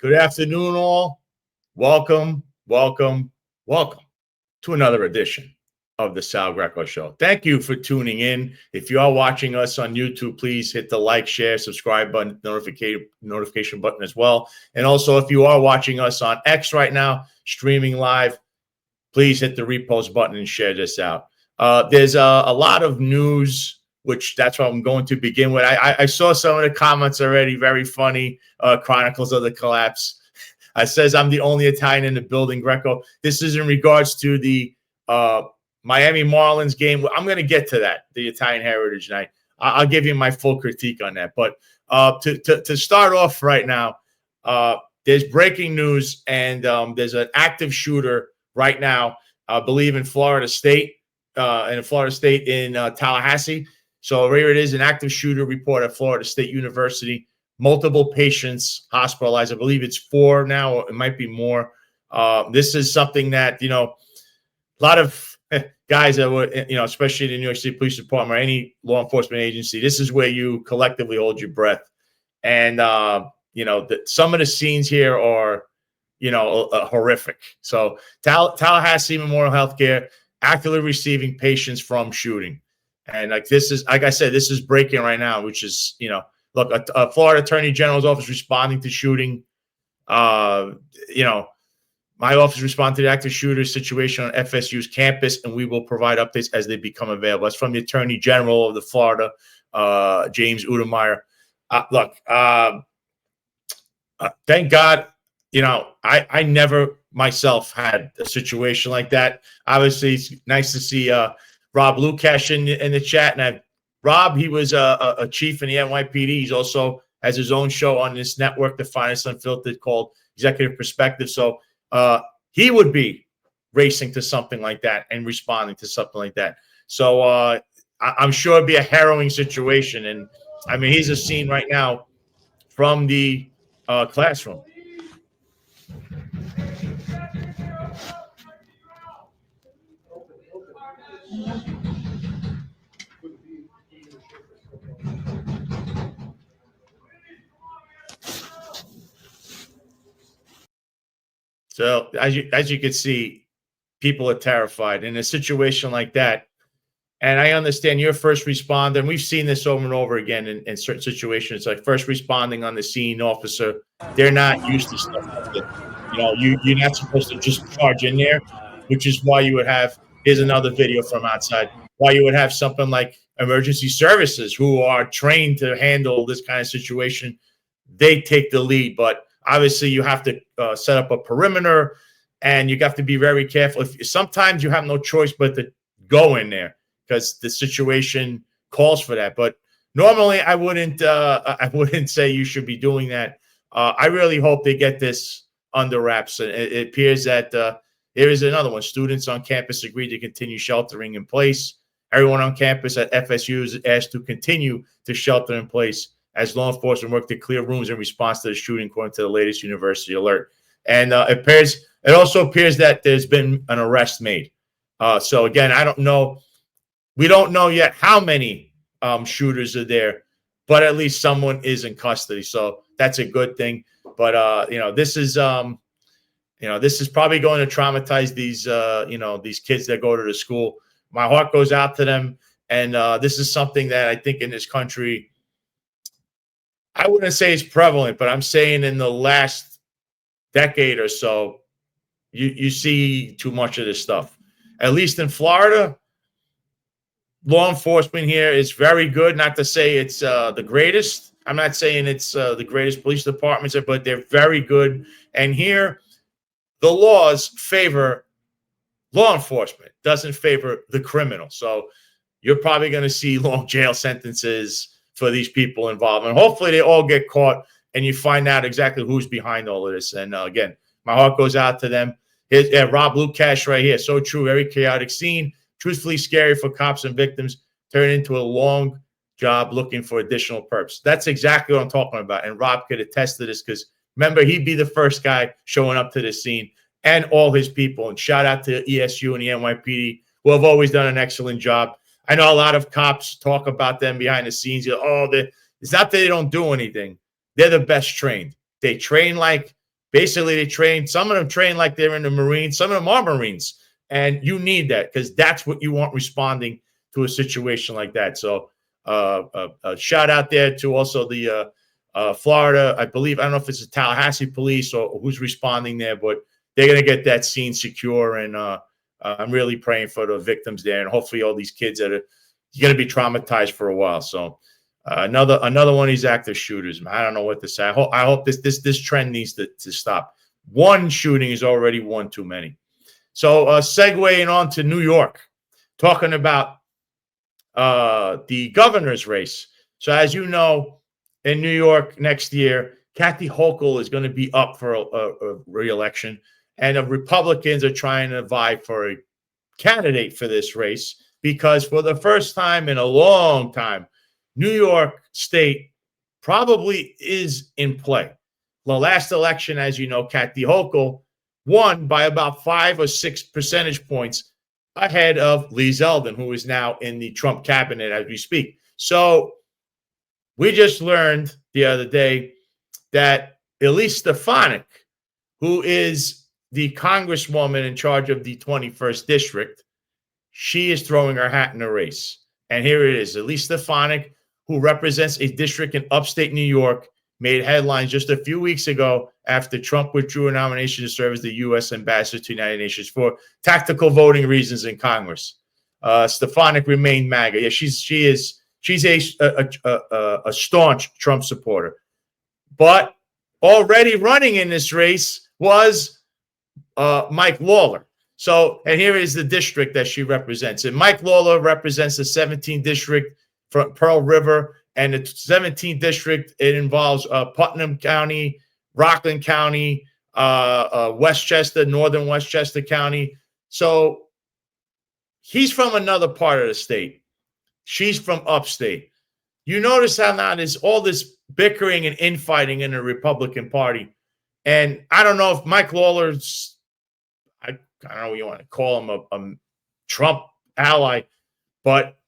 Good afternoon, all. Welcome, welcome, welcome to another edition of the Sal Greco Show. Thank you for tuning in. If you are watching us on YouTube, please hit the like, share, subscribe button, notification button as well. And also, if you are watching us on X right now, streaming live, please hit the repost button and share this out. There's a lot of news, which that's what I'm going to begin with. I saw some of the comments already, very funny. Chronicles of the Collapse. Says I'm the only Italian in the building, Greco. This is in regards to the Miami Marlins game. I'm going to get to that, the Italian Heritage Night. I'll give you my full critique on that. But to start off right now, there's breaking news, and there's an active shooter right now, I believe in Florida State, in Tallahassee. So here it is, an active shooter report at Florida State University. Multiple patients hospitalized. I believe it's 4 now. Or it might be more. This is something that, a lot of guys that would, especially the New York City Police Department or any law enforcement agency, this is where you collectively hold your breath. And, some of the scenes here are, horrific. So Tallahassee Memorial Healthcare actively receiving patients from shooting. And this is breaking right now, which is, look, a Florida Attorney General's office responding to shooting. My office responded to the active shooter situation on FSU's campus, and we will provide updates as they become available. That's from the Attorney General of the Florida, James Udemeyer. Thank God, I never myself had a situation like that. Obviously, it's nice to see Rob Lukash in the chat, and Rob, he was a chief in the NYPD. He's also has his own show on this network, The Finest Unfiltered, called Executive Perspective. So he would be racing to something like that and responding to something like that. So I'm sure it'd be a harrowing situation. And I mean, he's a scene right now from the classroom. So as you can see, people are terrified in a situation like that. And I understand you're a first responder, and we've seen this over and over again in certain situations. Like first responding on the scene officer, they're not used to stuff like this. You're not supposed to just charge in there, which is why you would have, here's another video from outside, why you would have something like emergency services who are trained to handle this kind of situation. They take the lead, but obviously you have to set up a perimeter, and you have to be very careful. Sometimes you have no choice but to go in there, because the situation calls for that. But normally I wouldn't say you should be doing that. I really hope they get this under wraps. It appears that there is another one. Students on campus agreed to continue sheltering in place. Everyone on campus at FSU is asked to continue to shelter in place as law enforcement work to clear rooms in response to the shooting, according to the latest university alert. And it also appears that there's been an arrest made. So again, I don't know. We don't know yet how many shooters are there, but at least someone is in custody. So that's a good thing. But this is probably going to traumatize these kids that go to the school. My heart goes out to them, and this is something that I think in this country, I wouldn't say it's prevalent, but I'm saying in the last decade or so, you see too much of this stuff. At least in Florida, law enforcement here is very good. Not to say it's the greatest. I'm not saying it's the greatest police departments, but they're very good. And here, the laws favor law enforcement, doesn't favor the criminal. So you're probably going to see long jail sentences for these people involved. And hopefully they all get caught and you find out exactly who's behind all of this. And again, my heart goes out to them. Here's Rob Lukash right here. So true. Very chaotic scene. Truthfully scary for cops and victims. Turned into a long job looking for additional perps. That's exactly what I'm talking about. And Rob could attest to this because remember, he'd be the first guy showing up to this scene and all his people. And shout out to ESU and the NYPD, who have always done an excellent job. I know a lot of cops talk about them behind the scenes. It's not that they don't do anything. They're the best trained. They train like Basically, they train. Some of them train like they're in the Marines. Some of them are Marines. And you need that because that's what you want responding to a situation like that. So a shout out there to also the Florida, I believe, I don't know if it's the Tallahassee police or who's responding there, but they're going to get that scene secure. And I'm really praying for the victims there. And hopefully all these kids that are going to be traumatized for a while. So another one of these active shooters. I don't know what to say. I hope this trend needs to stop. One shooting is already one too many. So segueing on to New York, talking about the governor's race. So as you know, in New York next year, Kathy Hochul is going to be up for a re-election, and the Republicans are trying to vie for a candidate for this race because for the first time in a long time, New York State probably is in play. The last election, as you know, Kathy Hochul won by about 5 or 6 percentage points ahead of Lee Zeldin, who is now in the Trump cabinet as we speak. So we just learned the other day that Elise Stefanik, who is the congresswoman in charge of the 21st district, she is throwing her hat in the race. And here it is. Elise Stefanik, who represents a district in upstate New York, made headlines just a few weeks ago after Trump withdrew a nomination to serve as the U.S. ambassador to the United Nations for tactical voting reasons in Congress. Stefanik remained MAGA. Yeah, she's a staunch Trump supporter. But already running in this race was Mike Lawler. So, and here is the district that she represents. And Mike Lawler represents the 17th district from Pearl River. And the 17th district, it involves Putnam County, Rockland County, Westchester, Northern Westchester County. So he's from another part of the state. She's from upstate. You notice how now there's all this bickering and infighting in the Republican Party. And I don't know if Mike Lawler's, I don't know what you want to call him, a Trump ally, but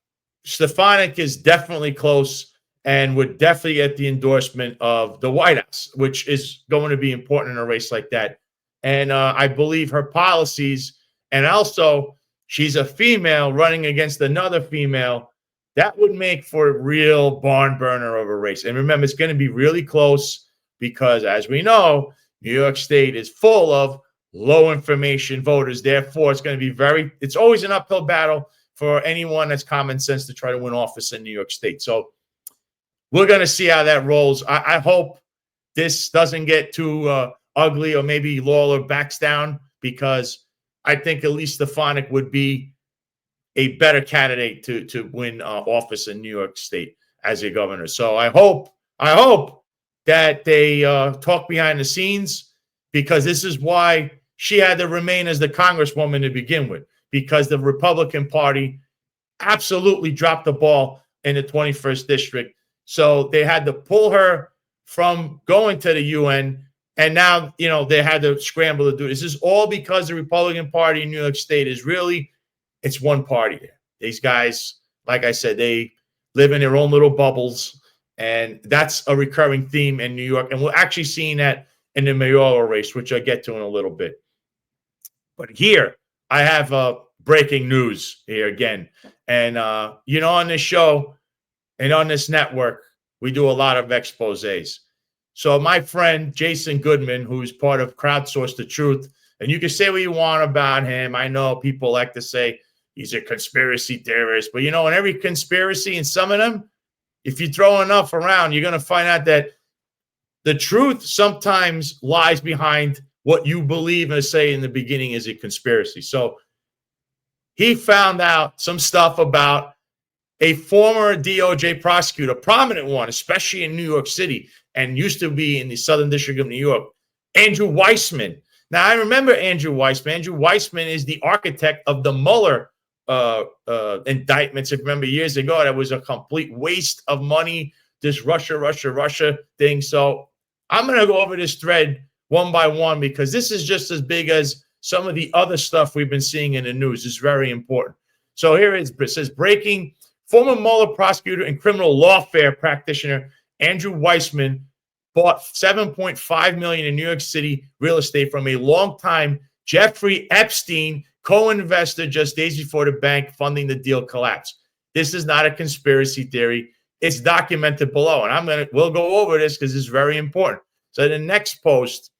Stefanik is definitely close and would definitely get the endorsement of the White House, which is going to be important in a race like that. And I believe her policies, and also she's a female running against another female, that would make for a real barn burner of a race. And remember, it's going to be really close because, as we know, New York State is full of low information voters. Therefore, it's going to be it's always an uphill battle for anyone that's common sense to try to win office in New York State. So we're going to see how that rolls. I hope this doesn't get too ugly, or maybe Lawler backs down, because I think at least Stefanik would be a better candidate to win office in New York State as a governor. So I hope that they talk behind the scenes, because this is why she had to remain as the congresswoman to begin with, because the Republican Party absolutely dropped the ball in the 21st district. So they had to pull her from going to the UN, and now, they had to scramble to do this. This is all because the Republican Party in New York State is it's one party there. These guys, like I said, they live in their own little bubbles, and that's a recurring theme in New York. And we're actually seeing that in the mayoral race, which I'll get to in a little bit. But here, I have breaking news here again. And, on this show and on this network, we do a lot of exposés. So my friend, Jason Goodman, who's part of Crowdsource the Truth, and you can say what you want about him. I know people like to say he's a conspiracy theorist, but in every conspiracy, and some of them, if you throw enough around, you're going to find out that the truth sometimes lies behind what you believe and say in the beginning is a conspiracy. So he found out some stuff about a former DOJ prosecutor, a prominent one, especially in New York City, and used to be in the Southern District of New York, Andrew Weissman. Now, I remember Andrew Weissman. Andrew Weissman is the architect of the Mueller indictments. If you remember years ago, that was a complete waste of money, this Russia thing. So I'm going to go over this thread one by one, because this is just as big as some of the other stuff we've been seeing in the news. It's very important. So here it says, breaking: former Mueller prosecutor and criminal lawfare practitioner Andrew Weissman bought $7.5 million in New York City real estate from a longtime Jeffrey Epstein co-investor just days before the bank funding the deal collapsed. This is not a conspiracy theory. It's documented below, and we'll go over this because it's very important. So the next post,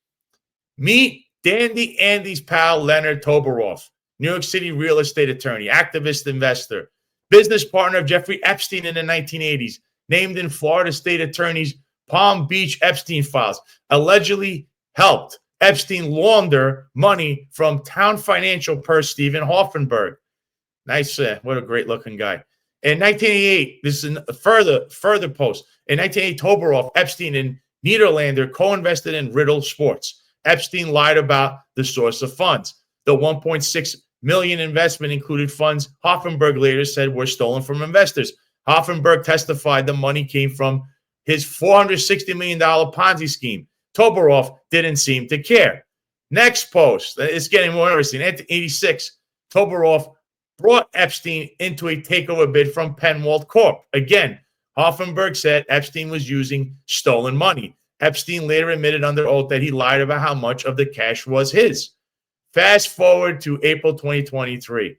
meet Dandy Andy's pal Leonard Toberoff, New York City real estate attorney, activist investor, business partner of Jeffrey Epstein in the 1980s, named in Florida State Attorney's Palm Beach Epstein files, allegedly helped Epstein launder money from Town Financial per Stephen Hoffenberg. Nice, what a great-looking guy. In 1988, this is a further post. In 1988, Toberoff, Epstein, and Niederlander co-invested in Riddle Sports. Epstein lied about the source of funds. The $1.6 million investment included funds Hoffenberg later said were stolen from investors. Hoffenberg testified the money came from his $460 million Ponzi scheme. Toberoff didn't seem to care. Next post, it's getting more interesting. In 1986, Toberoff brought Epstein into a takeover bid from Penwalt Corp. Again, Hoffenberg said Epstein was using stolen money. Epstein later admitted under oath that he lied about how much of the cash was his. Fast forward to April 2023.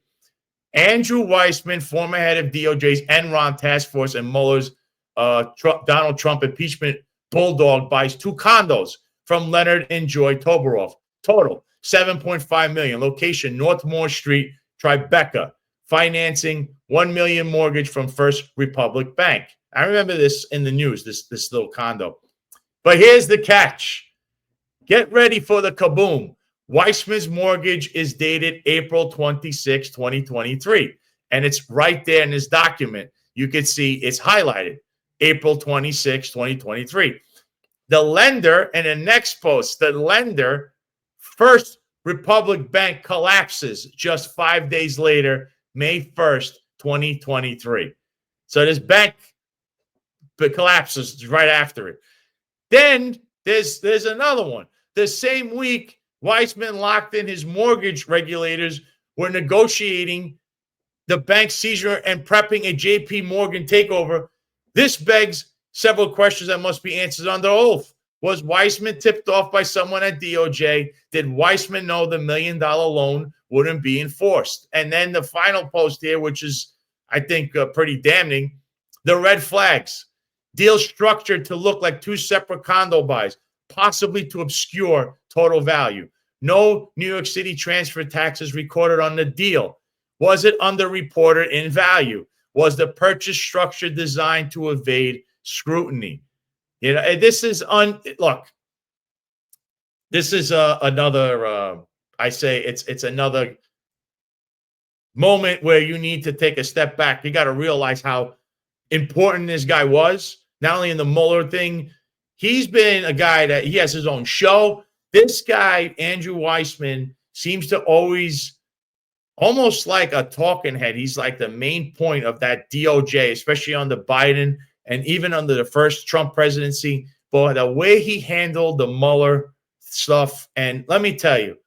Andrew Weissman, former head of DOJ's Enron task force and Mueller's Donald Trump impeachment bulldog, buys 2 condos from Leonard and Joy Toberoff. Total $7.5 million. Location Northmore Street, Tribeca. Financing $1 million mortgage from First Republic Bank. I remember this in the news, this little condo. But here's the catch. Get ready for the kaboom. Weissman's mortgage is dated April 26, 2023. And it's right there in this document. You can see it's highlighted. April 26, 2023. The lender, and the next post, the lender, First Republic Bank, collapses just 5 days later, May 1st, 2023. So this bank collapses right after it. Then there's another one. The same week, Weissman locked in his mortgage regulators were negotiating the bank seizure and prepping a JP Morgan takeover. This begs several questions that must be answered under oath. Was Weissman tipped off by someone at DOJ? Did Weissman know the $1 million loan wouldn't be enforced? And then the final post here, which is, I think, pretty damning, the red flags. Deal structured to look like 2 separate condo buys, possibly to obscure total value. No New York City transfer taxes recorded on the deal. Was it underreported in value? Was the purchase structure designed to evade scrutiny? You know, this is look. This is another. I say it's another moment where you need to take a step back. You got to realize how important this guy was. Not only in the Mueller thing, he's been a guy that he has his own show. This guy, Andrew Weissman, seems to always almost like a talking head. He's like the main point of that DOJ, especially under Biden and even under the first Trump presidency. But the way he handled the Mueller stuff, and let me tell you,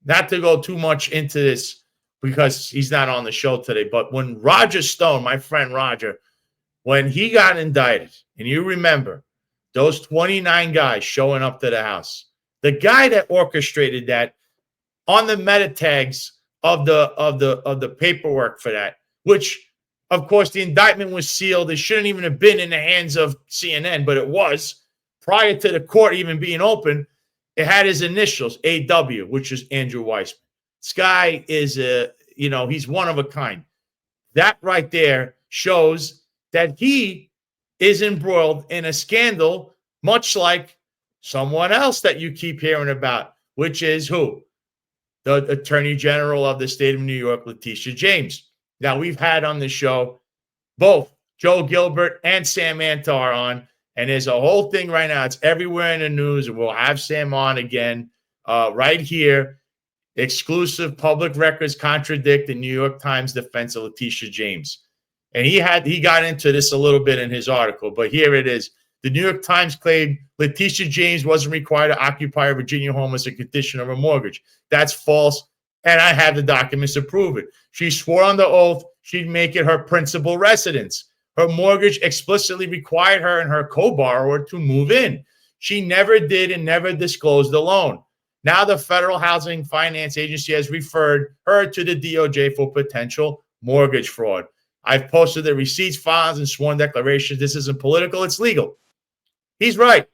not to go too much into this because he's not on the show today, but when Roger Stone, my friend Roger, when he got indicted, and you remember those 29 guys showing up to the house, the guy that orchestrated that on the meta tags of the paperwork for that, which of course the indictment was sealed. It shouldn't even have been in the hands of CNN, but it was prior to the court even being open. It had his initials, AW, which is Andrew Weissman. This guy is he's one of a kind. That right there shows that he is embroiled in a scandal, much like someone else that you keep hearing about, which is who? The Attorney General of the state of New York, Letitia James. Now, we've had on the show both Joe Gilbert and Sam Antar on, and there's a whole thing right now. It's everywhere in the news, and we'll have Sam on again right here. Exclusive public records contradict the New York Times defense of Letitia James. And he got into this a little bit in his article, but here it is. The New York Times claimed Letitia James wasn't required to occupy a Virginia home as a condition of her mortgage. That's false, and I have the documents to prove it. She swore under oath she'd make it her principal residence. Her mortgage explicitly required her and her co-borrower to move in. She never did and never disclosed the loan. Now the Federal Housing Finance Agency has referred her to the DOJ for potential mortgage fraud. I've posted the receipts, files, and sworn declarations. This isn't political. It's legal. He's right.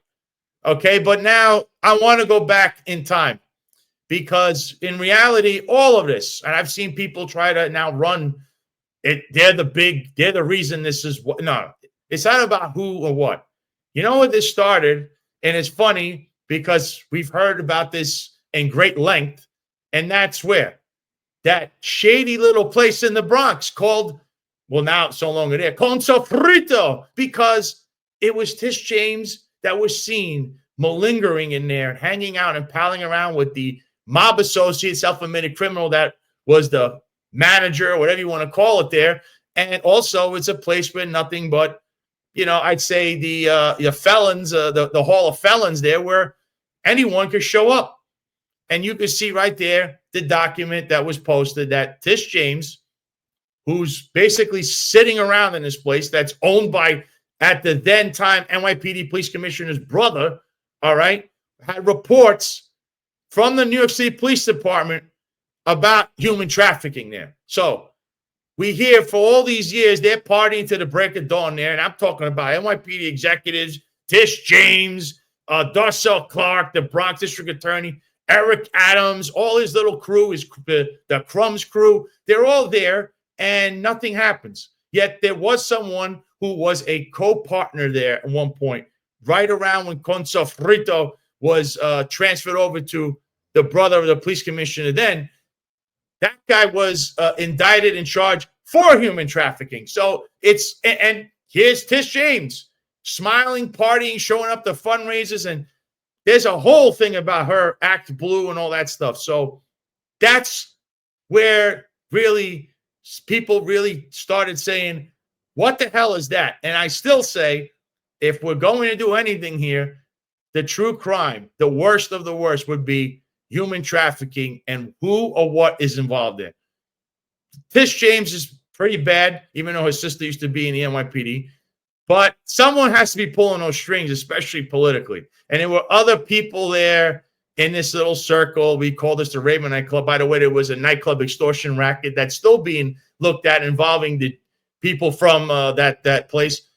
Okay, but now I want to go back in time because in reality, all of this, and I've seen people try to now run it. They're the reason this is what. No, it's not about who or what. You know what this started, and it's funny because we've heard about this in great length, and that's where that shady little place in the Bronx called, well, now it's no longer there, Counsel, because it was Tish James that was seen malingering in there, hanging out and palling around with the mob associate, self-admitted criminal that was the manager, or whatever you want to call it there. And also it's a place where nothing but, I'd say the felons, the hall of felons there, where anyone could show up. And you can see right there the document that was posted that Tish James, who's basically sitting around in this place that's owned by, at the then time, NYPD police commissioner's brother, all right, had reports from the New York City Police Department about human trafficking there. So we hear for all these years, they're partying to the break of dawn there. And I'm talking about NYPD executives, Tish James, Darcel Clark, the Bronx District Attorney, Eric Adams, all his little crew, the Crumbs crew. They're all there and nothing happens. Yet there was someone who was a co-partner there at one point, right around when Counsel Frito was transferred over to the brother of the police commissioner then. That guy was indicted and charged for human trafficking. So and here's Tish James smiling, partying, showing up to fundraisers. And there's a whole thing about her Act Blue and all that stuff. So that's where really people really started saying, what the hell is that? And I still say, if we're going to do anything here, the true crime, the worst of the worst, would be human trafficking and who or what is involved in. Tish James is pretty bad, even though his sister used to be in the NYPD. But someone has to be pulling those strings, especially politically. And there were other people there in this little circle. We call this the Raven nightclub. By the way, there was a nightclub extortion racket that's still being looked at involving the people from that place,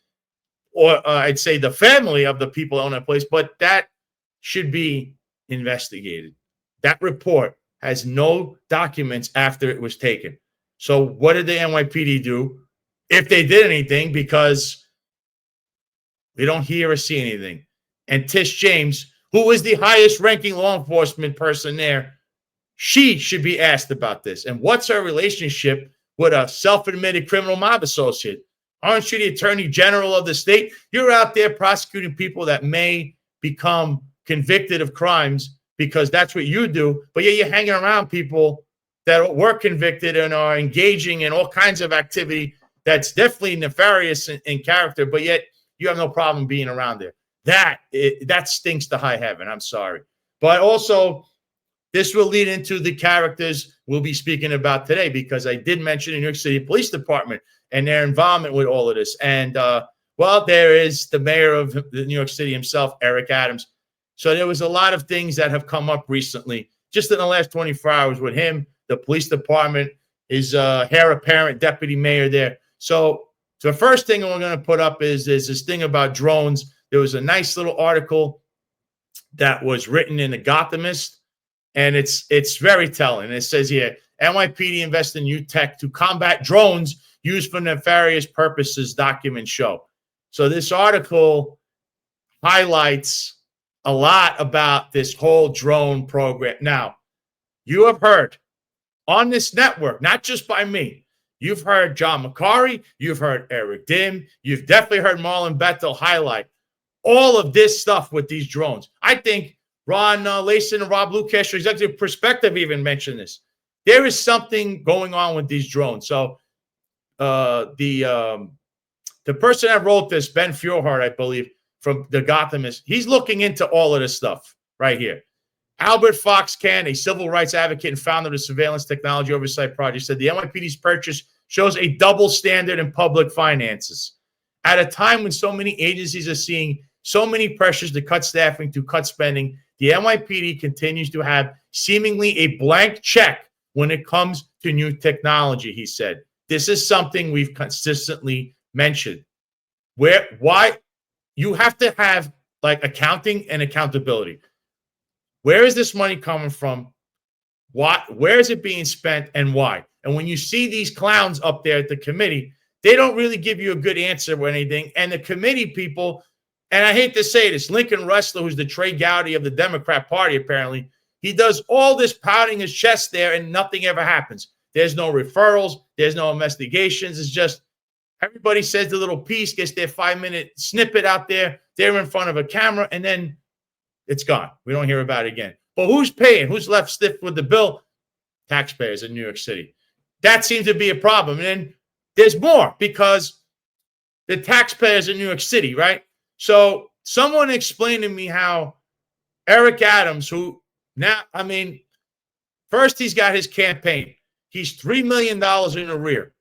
or I'd say the family of the people on that place. But that should be investigated. That report has no documents after it was taken. So what did the NYPD do, if they did anything? Because we don't hear or see anything. And Tish James, who is the highest ranking law enforcement person there, she should be asked about this. And what's her relationship with a self-admitted criminal mob associate? Aren't you the attorney general of the state? You're out there prosecuting people that may become convicted of crimes because that's what you do. But yeah, you're hanging around people that were convicted and are engaging in all kinds of activity that's definitely nefarious in character, but yet you have no problem being around there. That stinks to high heaven. I'm sorry. But also, this will lead into the characters we'll be speaking about today, because I did mention the New York City Police Department and their involvement with all of this. And, well, there is the mayor of the New York City himself, Eric Adams. So there was a lot of things that have come up recently, just in the last 24 hours with him, the police department, his heir apparent deputy mayor there. So the first thing we're going to put up is this thing about drones. There was a nice little article that was written in the Gothamist, and it's very telling. It says here, NYPD invests in new tech to combat drones used for nefarious purposes, documents show. So this article highlights a lot about this whole drone program. Now, you have heard on this network, not just by me, you've heard John McCarry, you've heard Eric Dim, you've definitely heard Marlon Bethel highlight all of this stuff with these drones. I think Ron Layson and Rob Lukash, Executive Perspective, even mentioned this. There is something going on with these drones. So the person that wrote this, Ben Fjorhart, I believe, from the Gothamist, he's looking into all of this stuff right here. Albert Fox-Can, a civil rights advocate and founder of the Surveillance Technology Oversight Project, said the NYPD's purchase shows a double standard in public finances. At a time when so many agencies are seeing so many pressures to cut staffing, to cut spending. The NYPD continues to have seemingly a blank check when it comes to new technology, he said. This is something we've consistently mentioned. Why you have to have like accounting and accountability. Where is this money coming from? Where is it being spent and why? And when you see these clowns up there at the committee, they don't really give you a good answer or anything. And the committee people, and I hate to say this, Lincoln Ressler, who's the Trey Gowdy of the Democrat Party, apparently, he does all this pounding his chest there and nothing ever happens. There's no referrals. There's no investigations. It's just everybody says the little piece, gets their 5-minute snippet out there. They're in front of a camera, and then it's gone. We don't hear about it again. But who's paying? Who's left stiff with the bill? Taxpayers in New York City. That seems to be a problem. And then there's more because the taxpayers in New York City, right? So someone explained to me how Eric Adams, who now, I mean, first he's got his campaign. He's $3 million in arrear.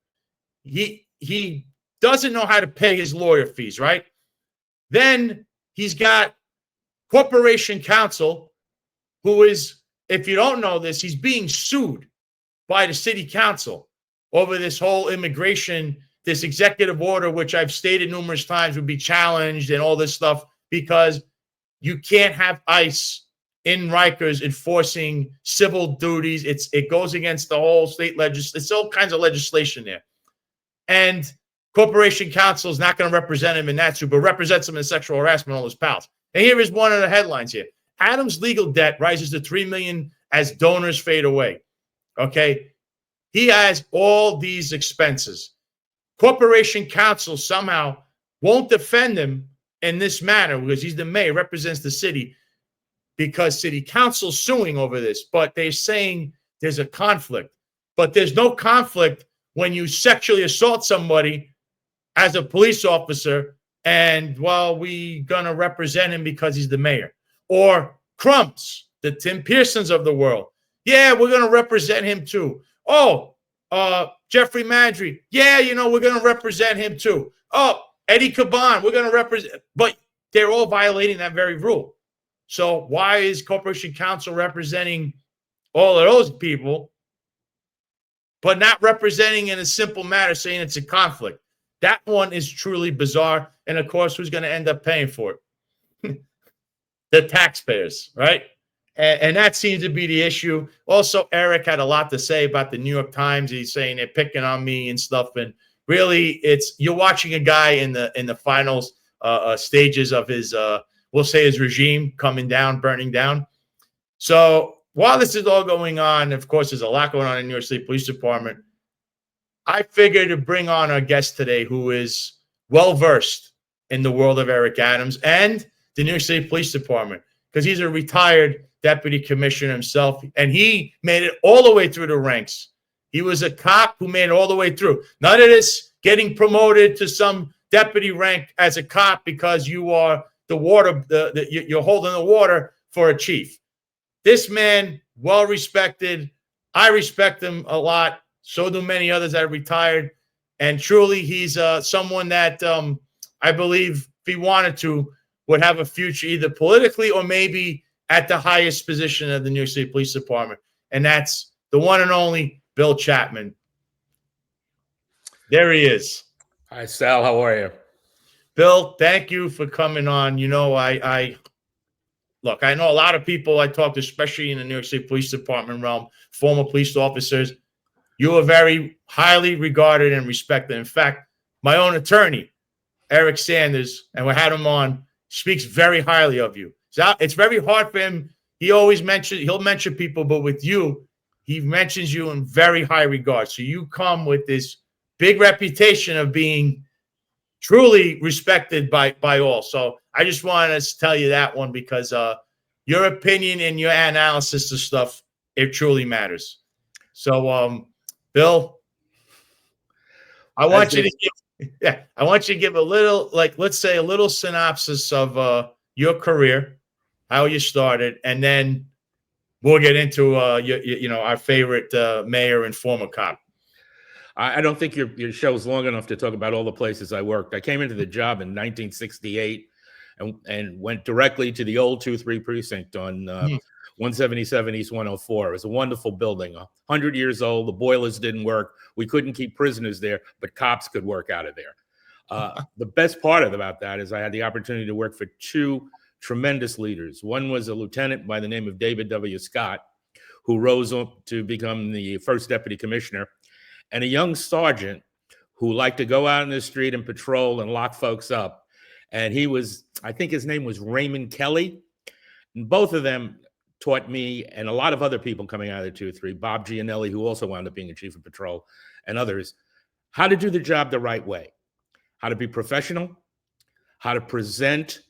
He doesn't know how to pay his lawyer fees, right? Then he's got corporation counsel, who is, if you don't know this, he's being sued by the city council over this whole immigration, this executive order, which I've stated numerous times would be challenged and all this stuff, because you can't have ICE in Rikers enforcing civil duties. It goes against the whole state legislation. It's all kinds of legislation there. And corporation counsel is not going to represent him in that suit, but represents him in sexual harassment, all his pals. And here is one of the headlines here. Adams' legal debt rises to $3 million as donors fade away. Okay. He has all these expenses. Corporation counsel somehow won't defend him in this manner because he's the mayor, represents the city, because city council's suing over this. But they're saying there's a conflict. But there's no conflict when you sexually assault somebody as a police officer and, well, we going to represent him because he's the mayor. Or Crumps, the Tim Pearsons of the world. Yeah, we're going to represent him too. Oh, Jeffrey Madry. Yeah, we're going to represent him too. Oh, Eddie Caban, we're going to represent. But they're all violating that very rule. So why is Corporation Counsel representing all of those people, but not representing in a simple matter, saying it's a conflict? That one is truly bizarre. And of course, who's going to end up paying for it? The taxpayers, right? And that seems to be the issue. Also, Eric had a lot to say about the New York Times. He's saying they're picking on me and stuff. And really, you're watching a guy in the finals stages of his, we'll say his regime coming down, burning down. So while this is all going on, of course, there's a lot going on in the New York City Police Department. I figured to bring on our guest today who is well-versed in the world of Eric Adams and the New York City Police Department, because he's a retired deputy commissioner himself, and he made it all the way through the ranks. He was a cop who made it all the way through. None of this getting promoted to some deputy rank as a cop because you are the water, you're holding the water for a chief. This man, well-respected. I respect him a lot. So do many others that are retired. And truly, he's someone that I believe, if he wanted to, would have a future either politically or maybe at the highest position of the New York City Police Department. And that's the one and only Bill Chapman. There he is. Hi, Sal. How are you? Bill, thank you for coming on. I know a lot of people I talk to, especially in the New York City Police Department realm, former police officers. You are very highly regarded and respected. In fact, my own attorney, Eric Sanders, and we had him on, speaks very highly of you. So it's very hard for him. He'll mention people, but with you, he mentions you in very high regard. So you come with this big reputation of being truly respected by all. So I just wanted to tell you that one because your opinion and your analysis of stuff, it truly matters. So, Bill, I want you to give a little, let's say a little synopsis of your career, how you started, and then we'll get into our favorite mayor and former cop. I don't think your show's long enough to talk about all the places I worked. I came into the job in 1968. and went directly to the old 2-3 precinct on 177 East 104. It was a wonderful building, 100 years old. The boilers didn't work. We couldn't keep prisoners there, but cops could work out of there. The best part about that is I had the opportunity to work for two tremendous leaders. One was a lieutenant by the name of David W. Scott, who rose up to become the first deputy commissioner, and a young sergeant who liked to go out in the street and patrol and lock folks up. And he was, I think his name was Raymond Kelly. And both of them taught me and a lot of other people coming out of the 2-3, Bob Gianelli, who also wound up being a chief of patrol, and others, how to do the job the right way, how to be professional, how to present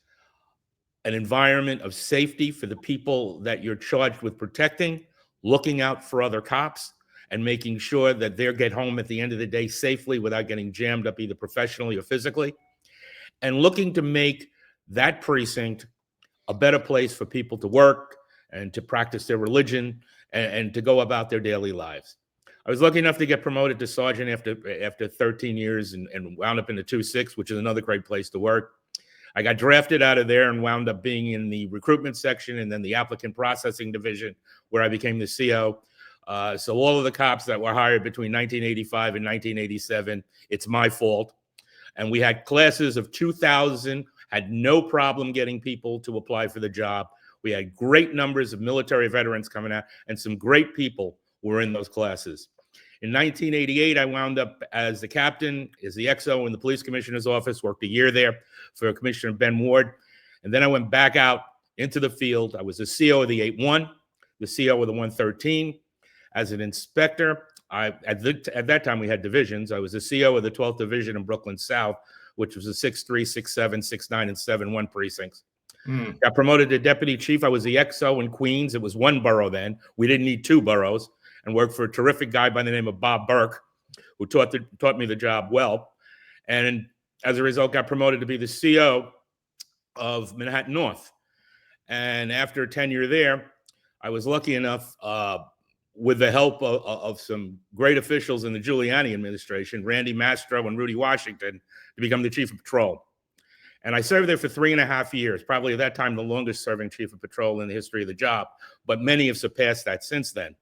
an environment of safety for the people that you're charged with protecting, looking out for other cops, and making sure that they get home at the end of the day safely without getting jammed up either professionally or physically, and looking to make that precinct a better place for people to work and to practice their religion and to go about their daily lives. I was lucky enough to get promoted to sergeant after 13 years and wound up in the 2-6, which is another great place to work. I got drafted out of there and wound up being in the recruitment section and then the applicant processing division, where I became the CO. So all of the cops that were hired between 1985 and 1987, it's my fault. And we had classes of 2,000, had no problem getting people to apply for the job. We had great numbers of military veterans coming out, and some great people were in those classes. In 1988, I wound up as the captain, as the XO in the police commissioner's office, worked a year there for Commissioner Ben Ward. And then I went back out into the field. I was the CO of the 8-1, the CO of the 113. As an inspector, at that time we had divisions. I was the CO of the 12th Division in Brooklyn South, which was the 6-3, 6-7, 6-9, and 7-1 precincts. Got promoted to deputy chief. I was the XO in Queens. It was one borough then. We didn't need two boroughs, and worked for a terrific guy by the name of Bob Burke, who taught me the job well. And as a result, got promoted to be the CO of Manhattan North. And after tenure there, I was lucky enough, with the help of some great officials in the Giuliani administration, Randy Mastro and Rudy Washington, to become the chief of patrol. And I served there for 3.5 years, probably at that time the longest serving chief of patrol in the history of the job, but many have surpassed that since then.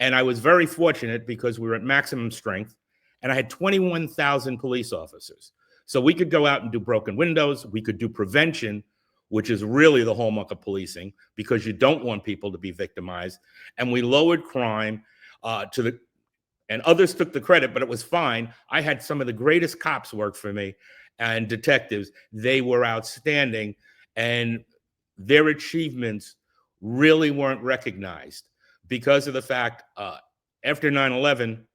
And I was very fortunate because we were at maximum strength, and I had 21,000 police officers. So we could go out and do broken windows, we could do prevention, which is really the hallmark of policing, because you don't want people to be victimized. And we lowered crime and others took the credit, but it was fine. I had some of the greatest cops work for me and detectives. They were outstanding, and their achievements really weren't recognized because of the fact after 9/11,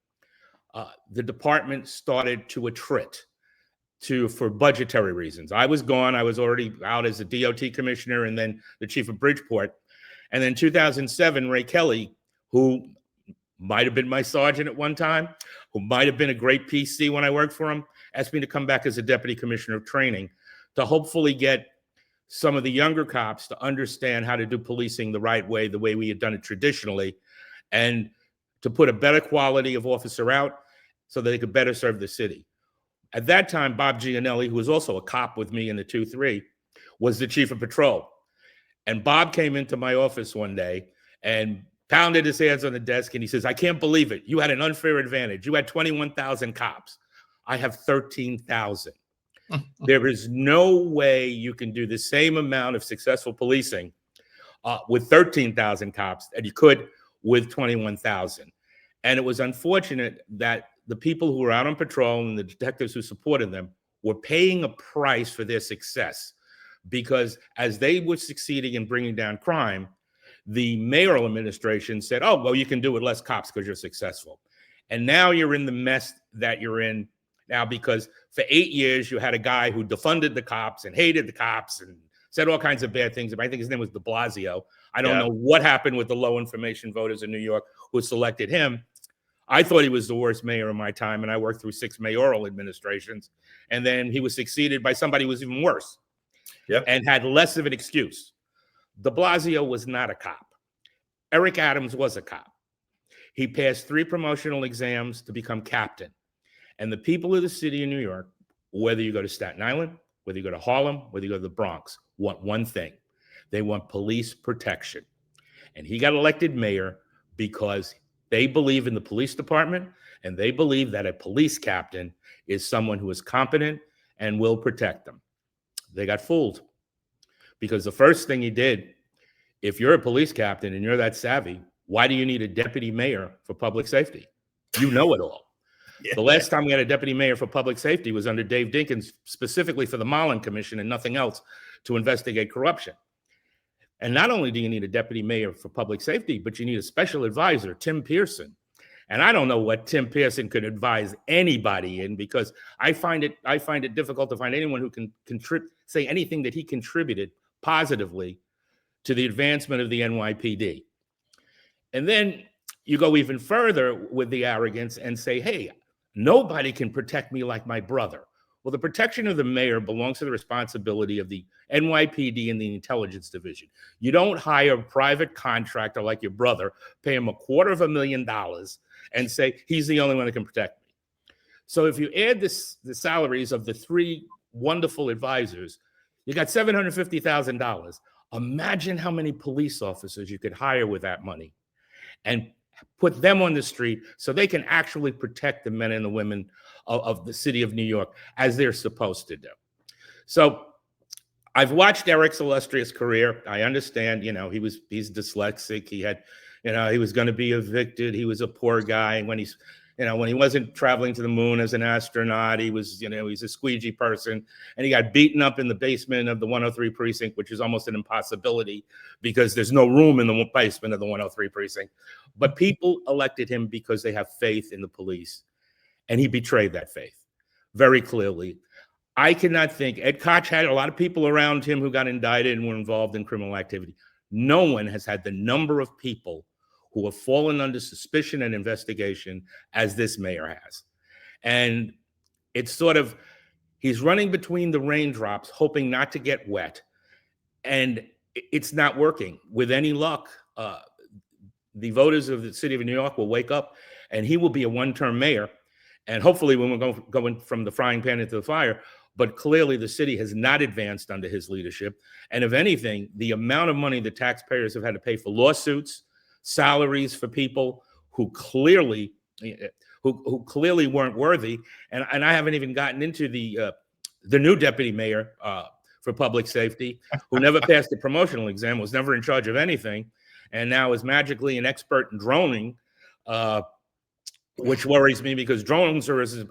the department started to attrit for budgetary reasons. I was gone. I was already out as a DOT commissioner and then the chief of Bridgeport. And then 2007, Ray Kelly, who might have been my sergeant at one time, who might have been a great PC when I worked for him, asked me to come back as a deputy commissioner of training to hopefully get some of the younger cops to understand how to do policing the right way, the way we had done it traditionally, and to put a better quality of officer out so that they could better serve the city. At that time, Bob Gianelli, who was also a cop with me in the 2-3, was the chief of patrol. And Bob came into my office one day and pounded his hands on the desk, and he says, "I can't believe it. You had an unfair advantage. You had 21,000 cops. I have 13,000. There is no way you can do the same amount of successful policing with 13,000 cops that you could with 21,000. And it was unfortunate that the people who were out on patrol and the detectives who supported them were paying a price for their success, because as they were succeeding in bringing down crime, the mayoral administration said, "Oh, well, you can do with less cops because you're successful." And now you're in the mess that you're in now, because for 8 years you had a guy who defunded the cops and hated the cops and said all kinds of bad things. I think his name was DiMaggio. I don't know what happened with the low information voters in New York who selected him. I thought he was the worst mayor of my time, and I worked through 6 mayoral administrations. And then he was succeeded by somebody who was even worse and had less of an excuse. De Blasio was not a cop. Eric Adams was a cop. He passed 3 promotional exams to become captain. And the people of the city of New York, whether you go to Staten Island, whether you go to Harlem, whether you go to the Bronx, want one thing. They want police protection. And he got elected mayor because they believe in the police department, and they believe that a police captain is someone who is competent and will protect them. They got fooled, because the first thing he did, if you're a police captain and you're that savvy, why do you need a deputy mayor for public safety? You know it all. Yeah. The last time we had a deputy mayor for public safety was under Dave Dinkins, specifically for the Mullen Commission and nothing else, to investigate corruption. And not only do you need a deputy mayor for public safety, but you need a special advisor, Tim Pearson. And I don't know what Tim Pearson could advise anybody in, because I find it difficult to find anyone who can say anything that he contributed positively to the advancement of the NYPD. And then you go even further with the arrogance and say, hey, nobody can protect me like my brother. Well, the protection of the mayor belongs to the responsibility of the NYPD and the intelligence division. You don't hire a private contractor like your brother, pay him $250,000 and say, he's the only one that can protect me. So if you add the salaries of the three wonderful advisors, you got $750,000. Imagine how many police officers you could hire with that money and put them on the street so they can actually protect the men and the women of the city of New York as they're supposed to do. So I've watched Eric's illustrious career. I understand, he's dyslexic. He had, he was going to be evicted. He was a poor guy. When when he wasn't traveling to the moon as an astronaut, he was, he's a squeegee person, and he got beaten up in the basement of the 103 precinct, which is almost an impossibility because there's no room in the basement of the 103 precinct. But people elected him because they have faith in the police, and he betrayed that faith very clearly. I cannot think, Ed Koch had a lot of people around him who got indicted and were involved in criminal activity. No one has had the number of people who have fallen under suspicion and investigation as this mayor has. And it's sort of, he's running between the raindrops, hoping not to get wet. And it's not working. With any luck, the voters of the city of New York will wake up and he will be a one-term mayor. And hopefully when we're going from the frying pan into the fire, but clearly the city has not advanced under his leadership. And if anything, the amount of money the taxpayers have had to pay for lawsuits, salaries for people who clearly weren't worthy, and I haven't even gotten into the new deputy mayor for public safety, who never passed the promotional exam, was never in charge of anything, and now is magically an expert in droning, which worries me because drones are as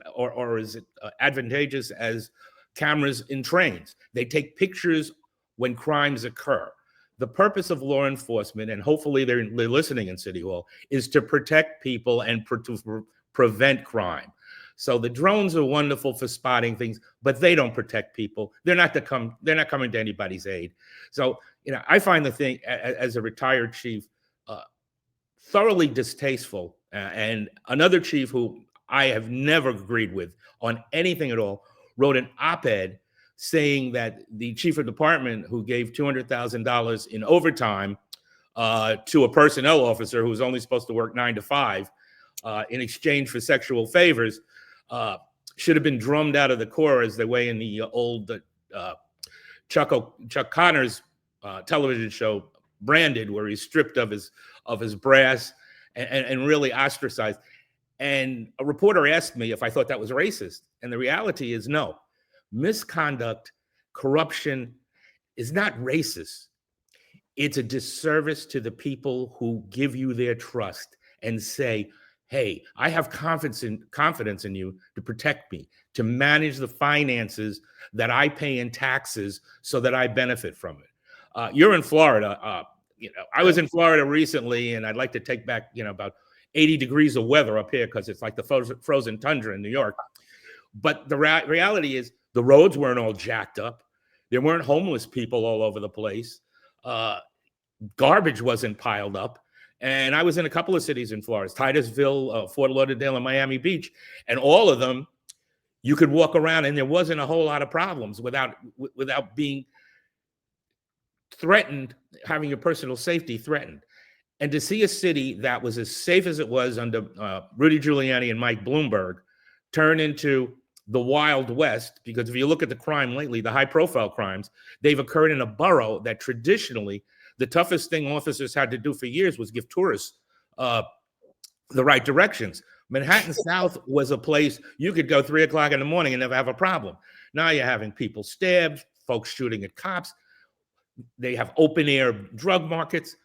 advantageous as cameras in trains. They take pictures when crimes occur. The purpose of law enforcement, and hopefully they're listening in City Hall, is to protect people and to prevent crime. So the drones are wonderful for spotting things, but they don't protect people. They're not coming to anybody's aid. So, I find the thing as a retired chief thoroughly distasteful. And another chief who I have never agreed with on anything at all wrote an op-ed saying that the chief of department who gave $200,000 in overtime to a personnel officer who was only supposed to work 9 to 5 in exchange for sexual favors should have been drummed out of the Corps, as they way in the old Chuck Connor's television show Branded, where he's stripped of his brass and really ostracized. And a reporter asked me if I thought that was racist. And the reality is no. Misconduct, corruption is not racist. It's a disservice to the people who give you their trust and say, hey, I have confidence in you to protect me, to manage the finances that I pay in taxes so that I benefit from it. You're in Florida. I was in Florida recently, and I'd like to take back, about 80 degrees of weather up here because it's like the frozen tundra in New York. But the reality is the roads weren't all jacked up. There weren't homeless people all over the place. Garbage wasn't piled up. And I was in a couple of cities in Florida, Titusville, Fort Lauderdale, and Miami Beach. And all of them, you could walk around and there wasn't a whole lot of problems without being threatened, having your personal safety threatened. And to see a city that was as safe as it was under Rudy Giuliani and Mike Bloomberg turn into the Wild West, because if you look at the crime lately, the high-profile crimes, they've occurred in a borough that traditionally the toughest thing officers had to do for years was give tourists the right directions. Manhattan South was a place you could go 3 o'clock in the morning and never have a problem. Now you're having people stabbed, folks shooting at cops. They have open air drug markets.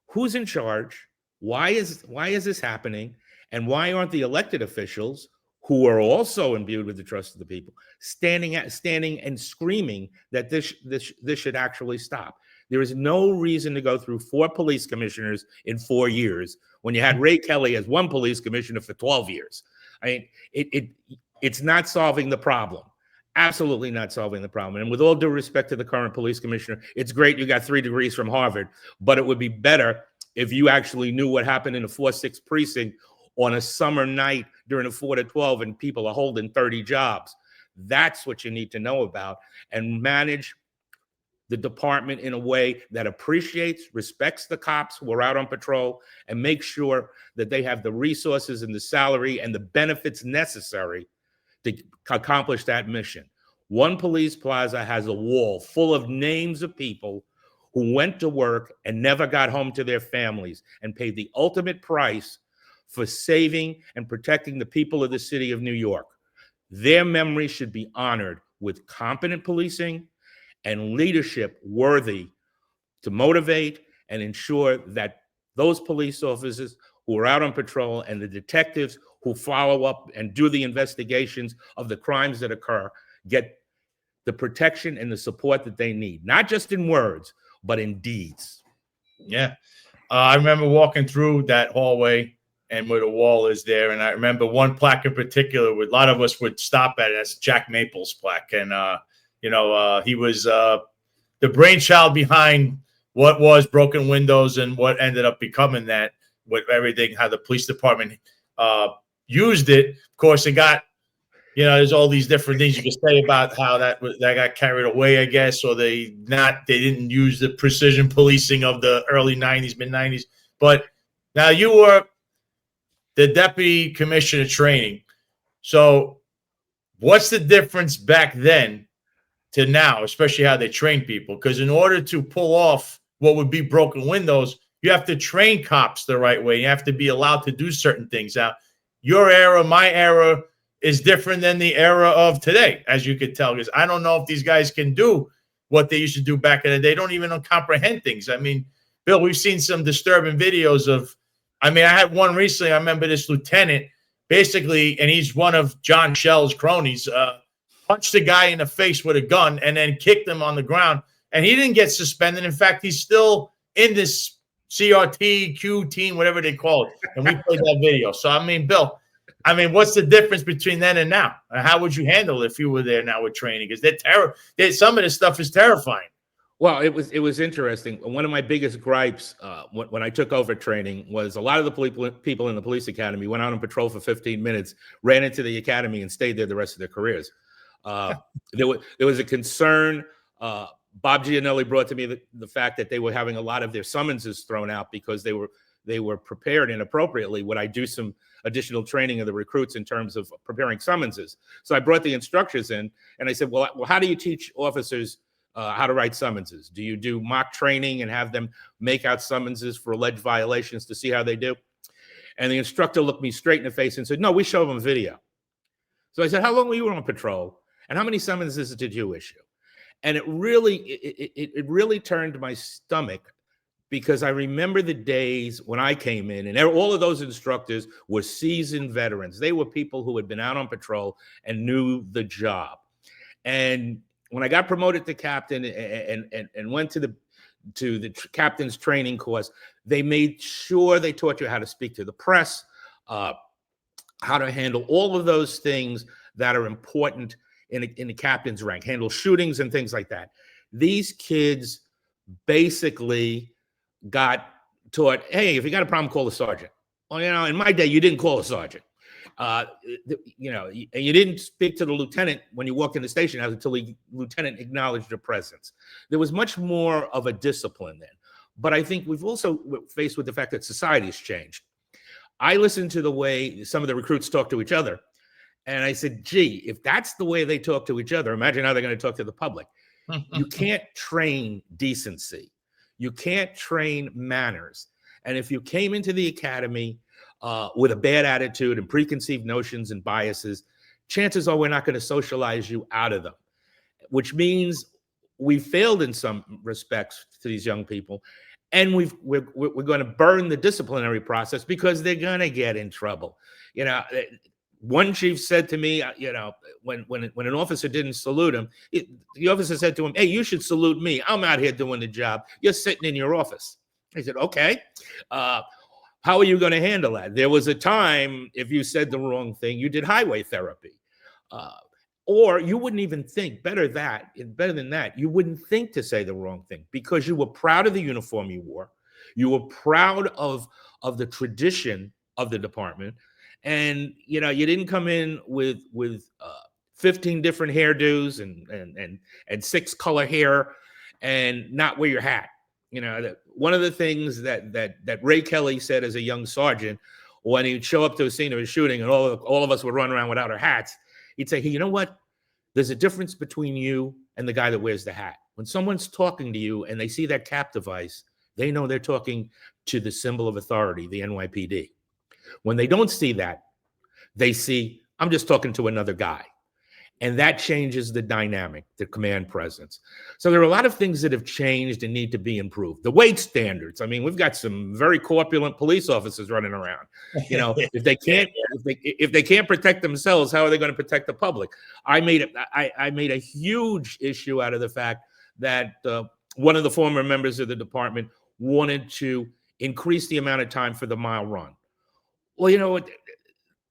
Who's in charge? Why is this happening? And why aren't the elected officials, who are also imbued with the trust of the people, standing and screaming that this should actually stop? There is no reason to go through 4 police commissioners in 4 years when you had Ray Kelly as 1 police commissioner for 12 years. I mean, it's not solving the problem. Absolutely not solving the problem. And with all due respect to the current police commissioner, it's great you got 3 degrees from Harvard, but it would be better if you actually knew what happened in the 4-6 precinct on a summer night during a 4 to 12 and people are holding 30 jobs. That's what you need to know about, and manage the department in a way that appreciates, respects the cops who are out on patrol, and make sure that they have the resources and the salary and the benefits necessary to accomplish that mission. One police plaza has a wall full of names of people who went to work and never got home to their families and paid the ultimate price for saving and protecting the people of the city of New York. Their memory should be honored with competent policing and leadership worthy to motivate and ensure that those police officers who are out on patrol and the detectives who follow up and do the investigations of the crimes that occur get the protection and the support that they need, not just in words, but in deeds. Yeah. I remember walking through that hallway and where the wall is there. And I remember one plaque in particular, a lot of us would stop at it. That's Jack Maples' plaque. And, he was the brainchild behind what was Broken Windows and what ended up becoming that, with everything, how the police department used it. Of course, it got, there's all these different things you can say about how that got carried away, I guess, or they didn't use the precision policing of the early 90s, mid 90s. But now you were the deputy commissioner training. So what's the difference back then to now, especially how they train people? Because in order to pull off what would be broken windows, you have to train cops the right way. You have to be allowed to do certain things. Now, your era, my era is different than the era of today, as you could tell, because I don't know if these guys can do what they used to do back in the day. They don't even comprehend things. I mean, Bill, we've seen some disturbing videos of, I had one recently. I remember this lieutenant basically, and he's one of John Shell's cronies, punched a guy in the face with a gun and then kicked him on the ground. And he didn't get suspended. In fact, he's still in this CRT, Q team, whatever they call it. And we played that video. So, Bill, what's the difference between then and now? How would you handle it if you were there now with training? Because some of this stuff is terrifying. Well, it was interesting. One of my biggest gripes when I took over training was a lot of the people in the police academy went out on patrol for 15 minutes, ran into the academy, and stayed there the rest of their careers. There was a concern. Bob Gianelli brought to me the fact that they were having a lot of their summonses thrown out because they were prepared inappropriately. Would I do some additional training of the recruits in terms of preparing summonses? So I brought the instructors in, and I said, well, how do you teach officers how to write summonses? Do you do mock training and have them make out summonses for alleged violations to see how they do? And the instructor looked me straight in the face and said, no, we show them video. So I said, how long were you on patrol? And how many summonses did you issue? And it really turned my stomach, because I remember the days when I came in and all of those instructors were seasoned veterans. They were people who had been out on patrol and knew the job. And when I got promoted to captain and went to the captain's training course, they made sure they taught you how to speak to the press, how to handle all of those things that are important in the captain's rank, handle shootings and things like that. These kids basically got taught, hey, if you got a problem, call the sergeant. Well, in my day, you didn't call a sergeant. And you didn't speak to the lieutenant when you walked in the station house until the lieutenant acknowledged your presence. There was much more of a discipline then. But I think we've also faced with the fact that society has changed. I listen to the way some of the recruits talk to each other, And I said, gee, if that's the way they talk to each other, imagine how they're going to talk to the public. You can't train decency. You can't train manners. And if you came into the academy with a bad attitude and preconceived notions and biases, chances are we're not going to socialize you out of them, which means we failed in some respects to these young people. And we're going to burn the disciplinary process because they're going to get in trouble. You know, one chief said to me, you know, when an officer didn't salute him, the officer said to him, hey, you should salute me. I'm out here doing the job. You're sitting in your office. I said, okay. How are you going to handle that? There was a time, if you said the wrong thing, you did highway therapy. Or you wouldn't even think, better than that, you wouldn't think to say the wrong thing because you were proud of the uniform you wore. You were proud of the tradition of the department. And, you know, you didn't come in with 15 different hairdos and 6 color hair and not wear your hat. You know, one of the things that Ray Kelly said as a young sergeant, when he'd show up to a scene of a shooting and all of us would run around without our hats, he'd say, hey, you know what? There's a difference between you and the guy that wears the hat. When someone's talking to you and they see that cap device, they know they're talking to the symbol of authority, the NYPD. When they don't see that, they see, I'm just talking to another guy. And that changes the dynamic, the command presence. So there are a lot of things that have changed and need to be improved. The weight standards. I mean, we've got some very corpulent police officers running around. You know, if they can't protect themselves, how are they going to protect the public? I made a huge issue out of the fact that one of the former members of the department wanted to increase the amount of time for the mile run. Well, you know what?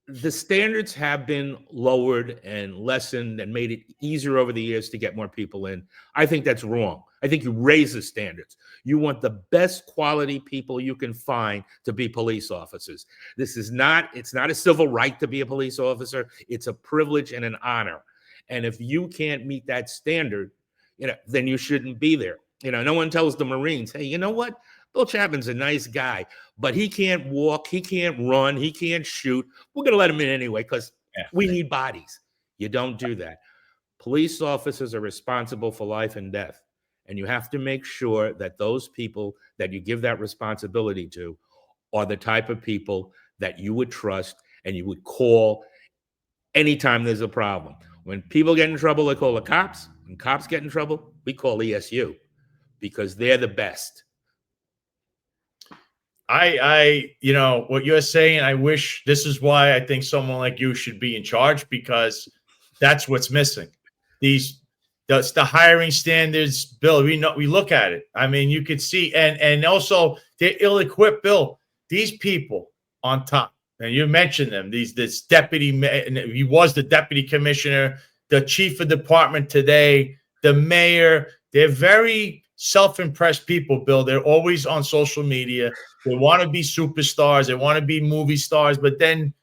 The standards have been lowered and lessened and made it easier over the years to get more people in. I think that's wrong. I think you raise the standards. You want the best quality people you can find to be police officers. It's not a civil right to be a police officer. It's a privilege and an honor. And if you can't meet that standard, you know, then you shouldn't be there. You know, no one tells the Marines, hey, you know what? Bill Chapman's a nice guy, but he can't walk, he can't run, he can't shoot. We're going to let him in anyway because we need bodies. You don't do that. Police officers are responsible for life and death, and you have to make sure that those people that you give that responsibility to are the type of people that you would trust and you would call anytime there's a problem. When people get in trouble, they call the cops. When cops get in trouble, we call ESU because they're the best. You know, what you're saying, I wish this is why I think someone like you should be in charge because that's what's missing. That's the hiring standards, Bill. We look at it. I mean, you could see, and also they're ill-equipped, Bill. These people on top, and you mentioned them, this deputy, he was the deputy commissioner, the chief of department today, the mayor, they're very self-impressed people, Bill. They're always on social media. They want to be superstars. They want to be movie stars. But then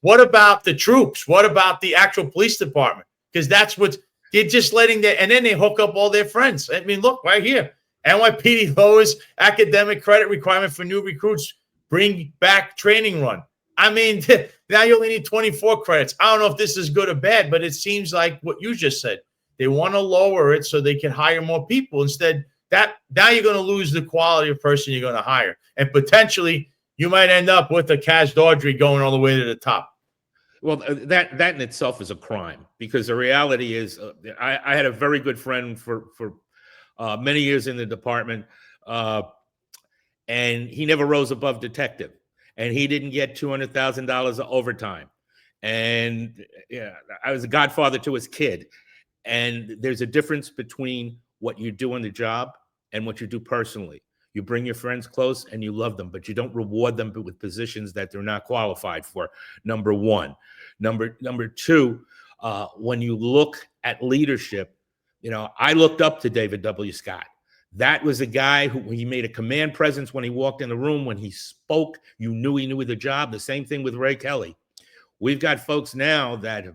what about the troops? What about the actual police department? Because that's what they're just letting and then they hook up all their friends. I mean, look right here. NYPD lowers academic credit requirement for new recruits. Bring back training run. I mean, now you only need 24 credits. I don't know if this is good or bad, but it seems like what you just said. They want to lower it so they can hire more people. Instead, that now you're going to lose the quality of person you're going to hire. And potentially you might end up with a Cash Daughtry going all the way to the top. Well, that in itself is a crime because the reality is I had a very good friend for many years in the department, and he never rose above detective, and he didn't get $200,000 of overtime. And yeah, I was a godfather to his kid. And there's a difference between what you do on the job and what you do personally. You bring your friends close and you love them, but you don't reward them with positions that they're not qualified for. Number one. Number two, when you look at leadership, you know, I looked up to David W. Scott. That was a guy who he made a command presence when he walked in the room. When he spoke, you knew he knew the job. The same thing with Ray Kelly. We've got folks now that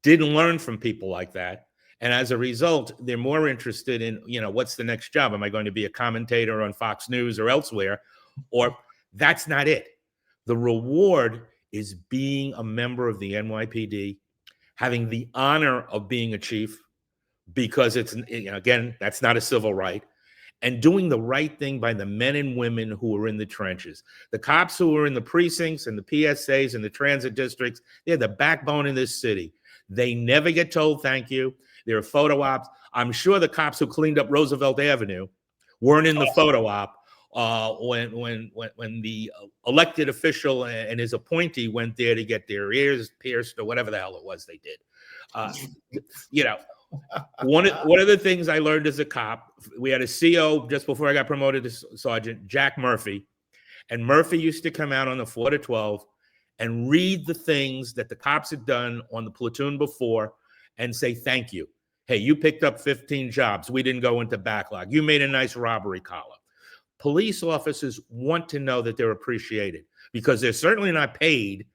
didn't learn from people like that. And as a result, they're more interested in, you know, what's the next job? Am I going to be a commentator on Fox News or elsewhere? Or that's not it. The reward is being a member of the NYPD, having the honor of being a chief, because it's, again, that's not a civil right, and doing the right thing by the men and women who are in the trenches. The cops who are in the precincts and the PSAs and the transit districts, they're the backbone of this city. They never get told thank you. There are photo ops. I'm sure the cops who cleaned up Roosevelt Avenue weren't in the photo op when the elected official and his appointee went there to get their ears pierced or whatever the hell it was they did. One of the things I learned as a cop, we had a CO just before I got promoted to sergeant, Jack Murphy, and Murphy used to come out on the 4 to 12 and read the things that the cops had done on the platoon before and say thank you. Hey, you picked up 15 jobs. We didn't go into backlog. You made a nice robbery column. Police officers want to know that they're appreciated because they're certainly not paid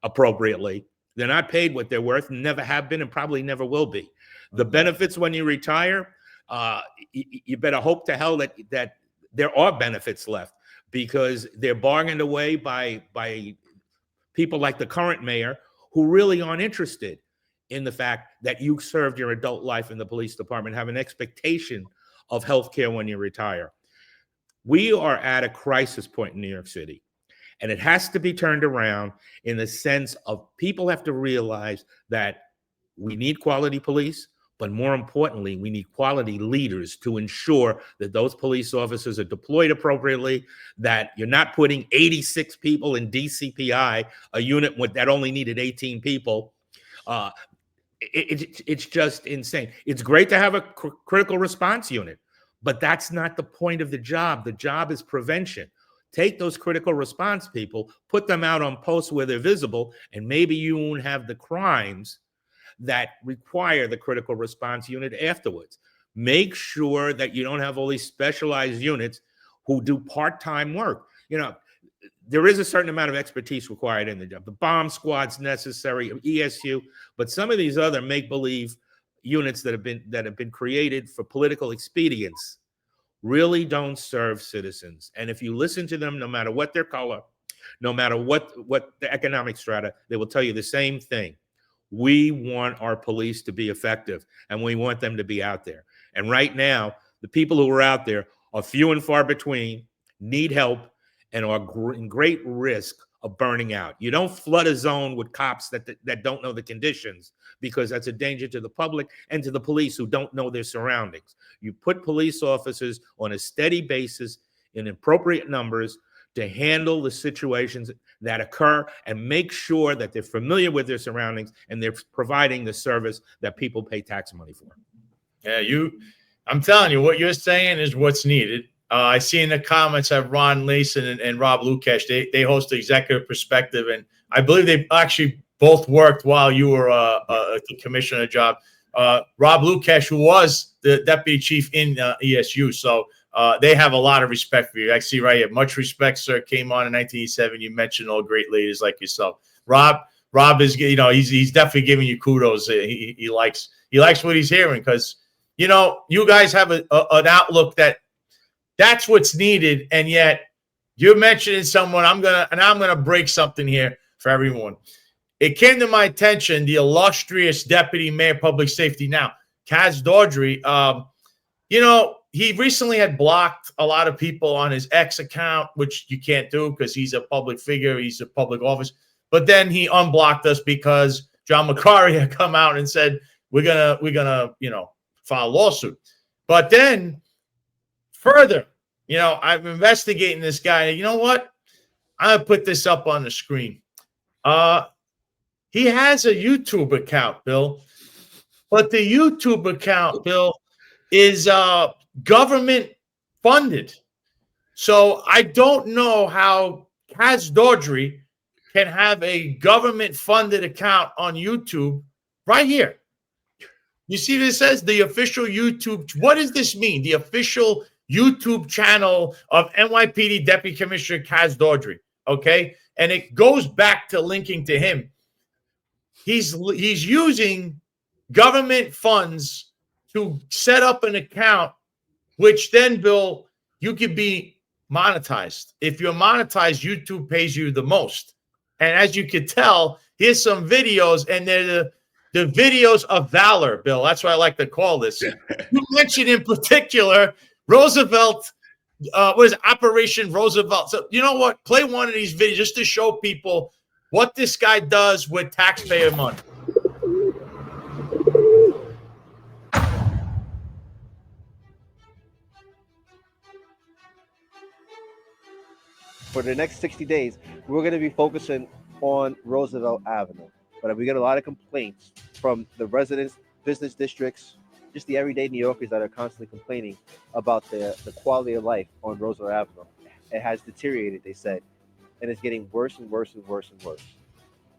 appropriately. They're not paid what they're worth, never have been, and probably never will be. The benefits when you retire, you better hope to hell that there are benefits left, because they're bargained away by people like the current mayor who really aren't interested in the fact that you served your adult life in the police department, have an expectation of health care when you retire. We are at a crisis point in New York City, and it has to be turned around in the sense of people have to realize that we need quality police, but more importantly, we need quality leaders to ensure that those police officers are deployed appropriately, that you're not putting 86 people in DCPI, a unit that only needed 18 people. It's just insane. It's great to have a critical response unit, but that's not the point of the job. The job is prevention. Take those critical response people, put them out on posts where they're visible, and maybe you won't have the crimes that require the critical response unit afterwards. Make sure that you don't have all these specialized units who do part-time work. There is a certain amount of expertise required in the job. The bomb squad's necessary, ESU, but some of these other make-believe units that have been created for political expedience really don't serve citizens. And if you listen to them, no matter what their color, no matter what the economic strata, they will tell you the same thing. We want our police to be effective, and we want them to be out there. And right now, the people who are out there are few and far between, need help, and are in great risk of burning out. You don't flood a zone with cops that don't know the conditions, because that's a danger to the public and to the police who don't know their surroundings. You put police officers on a steady basis in appropriate numbers to handle the situations that occur and make sure that they're familiar with their surroundings and they're providing the service that people pay tax money for. Yeah, I'm telling you, what you're saying is what's needed. I see in the comments have Ron Leeson and Rob Lukesh. They host the Executive Perspective, and I believe they actually both worked while you were the commissioner job. Rob Lukesh, who was the deputy chief in ESU, so they have a lot of respect for you. I see right here. Much respect, sir. Came on in 1987. You mentioned all great leaders like yourself. Rob is, he's definitely giving you kudos. He likes what he's hearing, because you guys have an outlook that's what's needed, and yet you're mentioning someone. I'm gonna break something here for everyone. It came to my attention, the illustrious Deputy Mayor Public Safety now, Kaz Dodry. He recently had blocked a lot of people on his X account, which you can't do because he's a public figure, he's a public office. But then he unblocked us because John McCarry had come out and said we're gonna file a lawsuit. But then further, I'm investigating this guy. You know what? I'm gonna put this up on the screen. He has a YouTube account, Bill, but the YouTube account, Bill, is government funded. So I don't know how Kaz Dodry can have a government funded account on YouTube right here. You see what it says? The official YouTube. What does this mean? The official YouTube channel of NYPD Deputy Commissioner Kaz Dodry. Okay. And it goes back to linking to him. He's using government funds to set up an account, which then, Bill, you could be monetized. If you're monetized, YouTube pays you the most. And as you can tell, here's some videos, and they're the videos of valor, Bill. That's what I like to call this. You mentioned in particular Roosevelt, what is it, Operation Roosevelt. So you know what? Play one of these videos just to show people what this guy does with taxpayer money. For the next 60 days, we're going to be focusing on Roosevelt Avenue. But we get a lot of complaints from the residents, business districts, just the everyday New Yorkers that are constantly complaining about the quality of life on Roosevelt Avenue. It has deteriorated, they said, and it's getting worse and worse and worse and worse.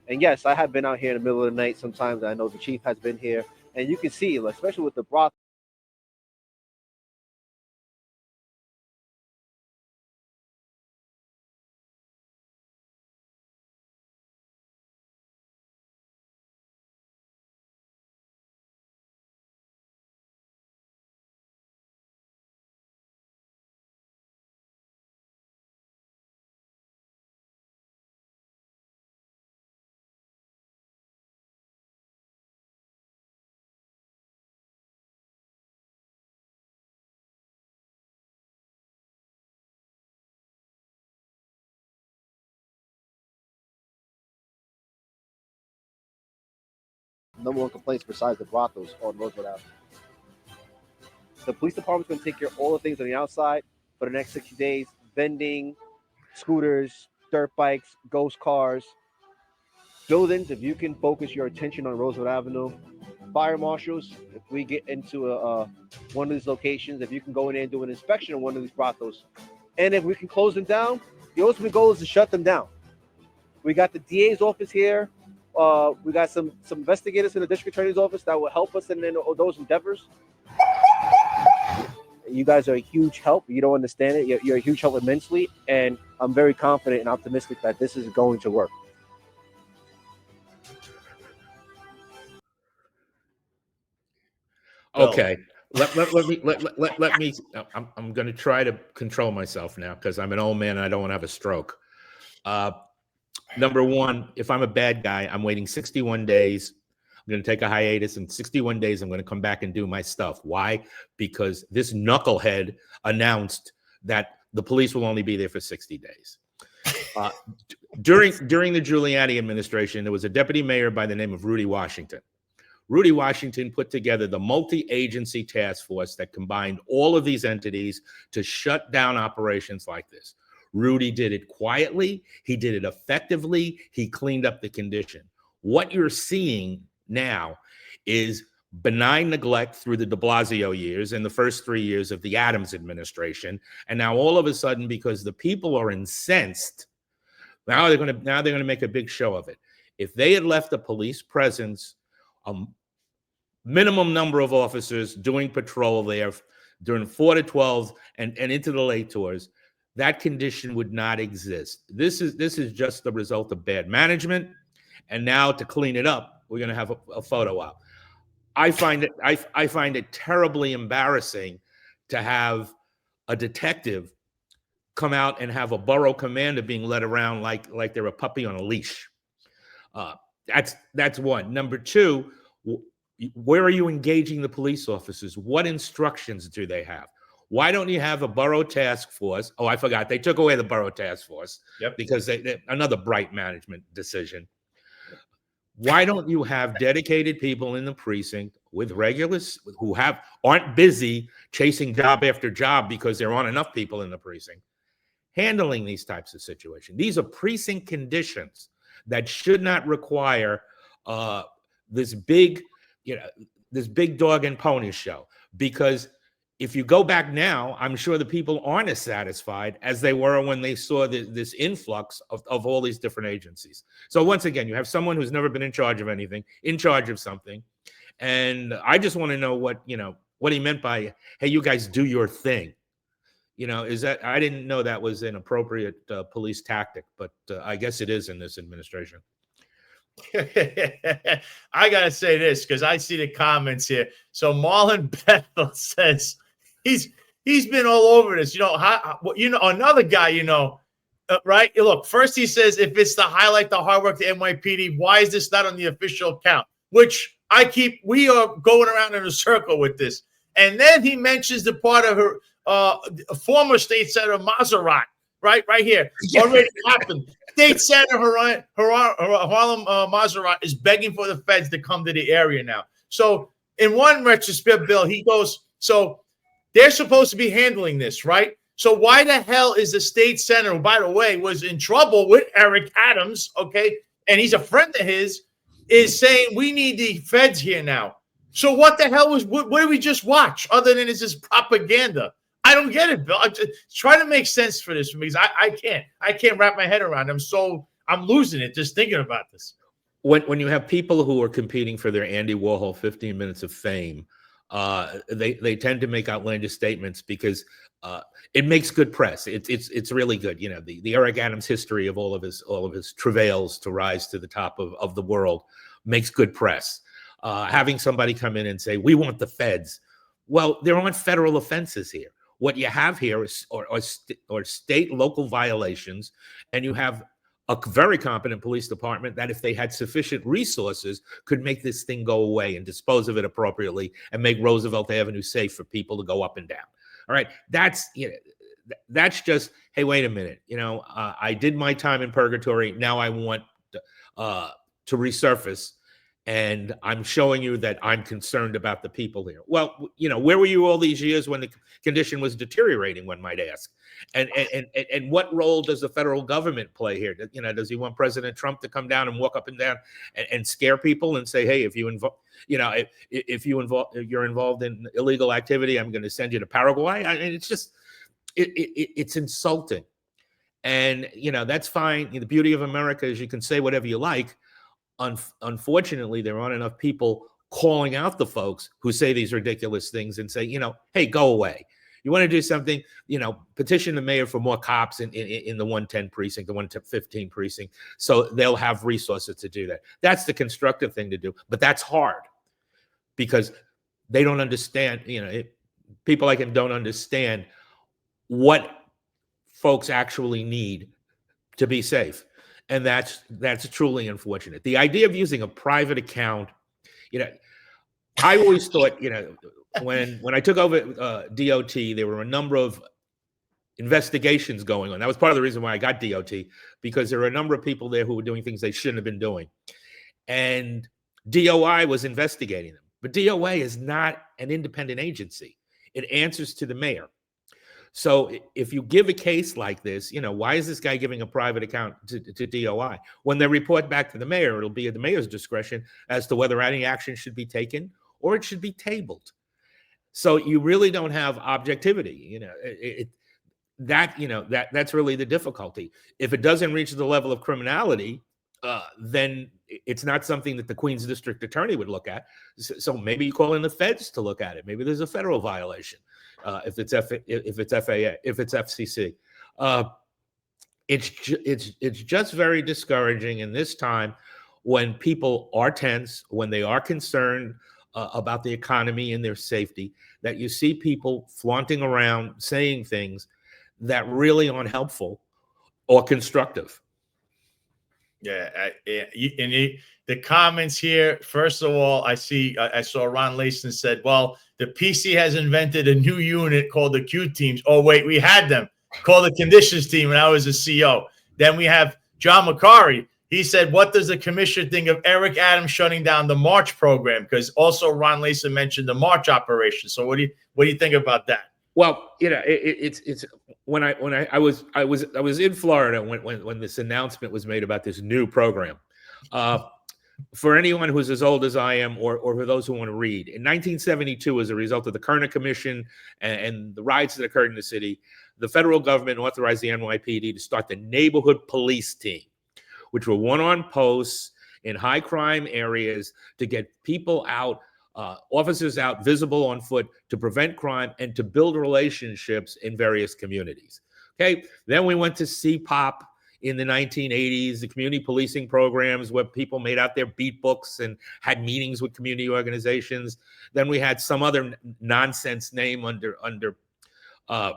And yes, I have been out here in the middle of the night sometimes. I know the chief has been here, and you can see, especially with the broth. Number one complaints besides the brothels on Roosevelt Avenue. The police department's going to take care of all the things on the outside for the next 60 days. Vending, scooters, dirt bikes, ghost cars, buildings. If you can focus your attention on Roosevelt Avenue, fire marshals, if we get into one of these locations, if you can go in there and do an inspection on one of these brothels, and if we can close them down, the ultimate goal is to shut them down. We got the DA's office here. We got some investigators in the district attorney's office that will help us in those endeavors. You guys are a huge help. You don't understand it. You're a huge help immensely, and I'm very confident and optimistic that this is going to work. Okay. Let me. I'm going to try to control myself now because I'm an old man and I don't want to have a stroke. Number one, if I'm a bad guy, I'm waiting 61 days. I'm going to take a hiatus. In 61 days, I'm going to come back and do my stuff. Why? Because this knucklehead announced that the police will only be there for 60 days. During the Giuliani administration, there was a deputy mayor by the name of Rudy Washington. Rudy Washington put together the multi-agency task force that combined all of these entities to shut down operations like this. Rudy did it quietly. He did it effectively. He cleaned up the condition. What you're seeing now is benign neglect through the DiMaggio years and the first 3 years of the Adams administration. And now all of a sudden, because the people are incensed, now they're going to make a big show of it. If they had left a police presence, minimum number of officers doing patrol there during 4 to 12 and into the late tours, that condition would not exist. This is just the result of bad management. And now to clean it up, we're going to have a photo op. I find it terribly embarrassing to have a detective come out and have a borough commander being led around like they're a puppy on a leash. That's one. Number two, where are you engaging the police officers? What instructions do they have? Why don't you have a borough task force? Oh, I forgot. They took away the borough task force. Yep. Because another bright management decision. Why don't you have dedicated people in the precinct with regulars who aren't busy chasing job after job because there aren't enough people in the precinct handling these types of situations? These are precinct conditions that should not require this big dog and pony show. Because if you go back now, I'm sure the people aren't as satisfied as they were when they saw this influx of all these different agencies. So once again, you have someone who's never been in charge of anything, in charge of something. And I just want to know what he meant by, hey, you guys do your thing. Is that, I didn't know that was an appropriate police tactic, but I guess it is in this administration. I gotta say this because I see the comments here. So Marlon Bethel says he's been all over this. Another guy, Right? Look, first he says, if it's to highlight the hard work of the NYPD, why is this not on the official account? Which we are going around in a circle with this. And then he mentions the part of her former state senator Maserati, right here. Already happened. State Senator Harlem Maserati is begging for the feds to come to the area now. So in one retrospective bill, he goes, so they're supposed to be handling this, right? So why the hell is the state senator, who, by the way, was in trouble with Eric Adams, okay, and he's a friend of his, is saying we need the feds here now? So what the hell what did we just watch other than it's just propaganda? I don't get it, Bill. I'm just trying to make sense for this because I can't wrap my head around it. I'm losing it just thinking about this. When you have people who are competing for their Andy Warhol 15 minutes of fame, they tend to make outlandish statements because it makes good press. It's really good. You know, the Eric Adams history of all of his travails to rise to the top of the world makes good press. Having somebody come in and say, we want the feds. Well, there aren't federal offenses here. What you have here is or state local violations, and you have a very competent police department that, if they had sufficient resources, could make this thing go away and dispose of it appropriately and make Roosevelt Avenue safe for people to go up and down. All right, that's just, hey, wait a minute. I did my time in purgatory. Now I want to resurface, and I'm showing you that I'm concerned about the people here. Well, where were you all these years when the condition was deteriorating, one might ask? And what role does the federal government play here? Does he want President Trump to come down and walk up and down and scare people and say, hey, if you're involved in illegal activity, I'm going to send you to Paraguay? It's just, it's insulting. And, that's fine. The beauty of America is you can say whatever you like. Unfortunately, there aren't enough people calling out the folks who say these ridiculous things and say, hey, go away. You want to do something, petition the mayor for more cops in the 110 precinct, the 115 precinct, so they'll have resources to do that. That's the constructive thing to do, but that's hard because they don't understand, people like him don't understand what folks actually need to be safe. And that's truly unfortunate. The idea of using a private account, I always thought, when I took over DOT, there were a number of investigations going on. That was part of the reason why I got DOT, because there were a number of people there who were doing things they shouldn't have been doing. And DOI was investigating them. But DOA is not an independent agency. It answers to the mayor. So if you give a case like this, why is this guy giving a private account to DOI? When they report back to the mayor, it'll be at the mayor's discretion as to whether any action should be taken or it should be tabled. So you really don't have objectivity. That's really the difficulty. If it doesn't reach the level of criminality, then it's not something that the Queens District Attorney would look at. So maybe you call in the feds to look at it. Maybe there's a federal violation. If it's FAA, if it's FCC, it's just very discouraging in this time when people are tense, when they are concerned about the economy and their safety, that you see people flaunting around saying things that really aren't helpful or constructive. Yeah, the comments here. First of all, I saw Ron Layson said, "Well, the PC has invented a new unit called the Q teams." Oh, wait, we had them called the conditions team when I was a CO. Then we have John McCarry. He said, "What does the commissioner think of Eric Adams shutting down the March program?" Because also Ron Layson mentioned the March operation. So what do you think about that? Well, it's when I was in Florida when this announcement was made about this new program. For anyone who's as old as I am, or for those who want to read, in 1972, as a result of the Kerner Commission and the riots that occurred in the city, the federal government authorized the NYPD to start the neighborhood police team, which were one-on posts in high crime areas to get people out, officers out, visible on foot, to prevent crime and to build relationships in various communities. Okay, then we went to CPOP in the 1980s, the community policing programs where people made out their beat books and had meetings with community organizations. Then we had some other nonsense name under de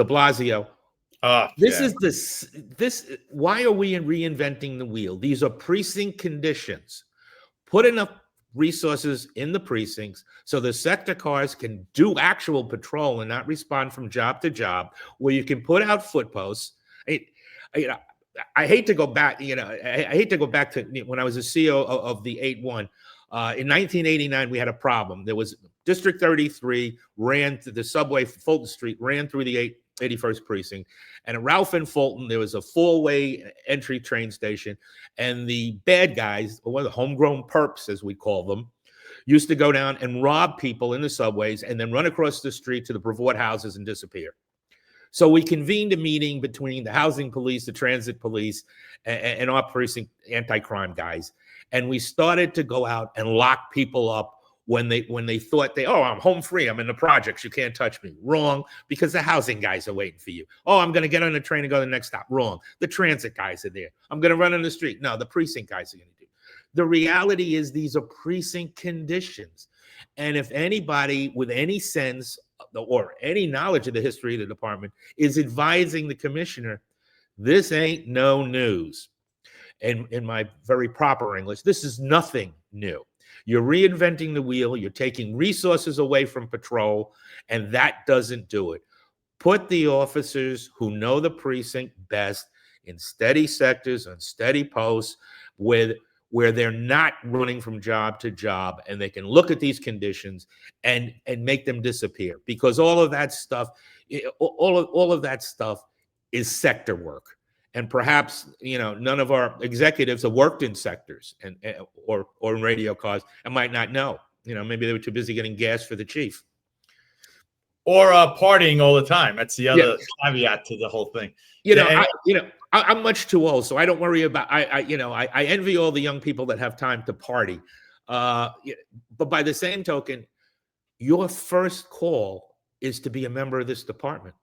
Blasio. This is this. Why are we reinventing the wheel? These are precinct conditions. Put enough resources in the precincts so the sector cars can do actual patrol and not respond from job to job, where you can put out foot posts. I hate to go back, I hate to go back to when I was a CEO of the 8-1. In 1989, we had a problem. There was District 33 ran to the subway, Fulton Street, ran through the 81st precinct. And at Ralph and Fulton, there was a 4-way entry train station. And the bad guys, or the homegrown perps, as we call them, used to go down and rob people in the subways and then run across the street to the Brevoort houses and disappear. So we convened a meeting between the housing police, the transit police, and our precinct anti-crime guys. And we started to go out and lock people up when they thought I'm home free, I'm in the projects, you can't touch me. Wrong, because the housing guys are waiting for you. Oh, I'm going to get on the train and go to the next stop. Wrong. The transit guys are there. I'm going to run on the street. No, the precinct guys are going to do. The reality is these are precinct conditions. And if anybody with any sense or any knowledge of the history of the department is advising the commissioner, this ain't no news. And in my very proper English, this is nothing new. You're reinventing the wheel. You're taking resources away from patrol, and that doesn't do it. Put the officers who know the precinct best in steady sectors and steady posts where they're not running from job to job, and they can look at these conditions and make them disappear. Because all of that stuff is sector work. And perhaps, none of our executives have worked in sectors or in radio cars and might not know. Maybe they were too busy getting gas for the chief. Or partying all the time. That's the other caveat to the whole thing. I'm much too old, so I don't worry about. I envy all the young people that have time to party. But by the same token, your first call is to be a member of this department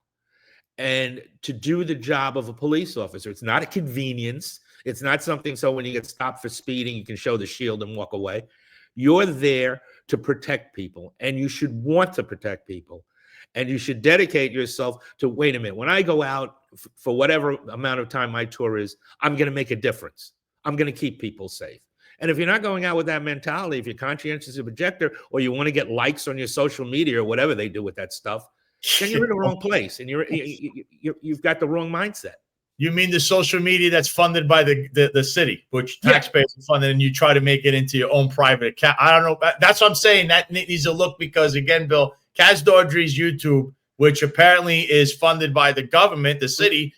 and to do the job of a police officer. It's not a convenience. It's not something so when you get stopped for speeding, you can show the shield and walk away. You're there to protect people, and you should want to protect people. And you should dedicate yourself to, wait a minute, when I go out for whatever amount of time my tour is, I'm going to make a difference. I'm going to keep people safe. And if you're not going out with that mentality, if you're conscientious objector, or you want to get likes on your social media or whatever they do with that stuff, then you're in the wrong place, and you've got the wrong mindset. You mean the social media that's funded by the city, which taxpayers are funded, and you try to make it into your own private account? I don't know. That's what I'm saying. That needs a look, because, again, Bill, Kaz Dordry's YouTube, which apparently is funded by the government, the city,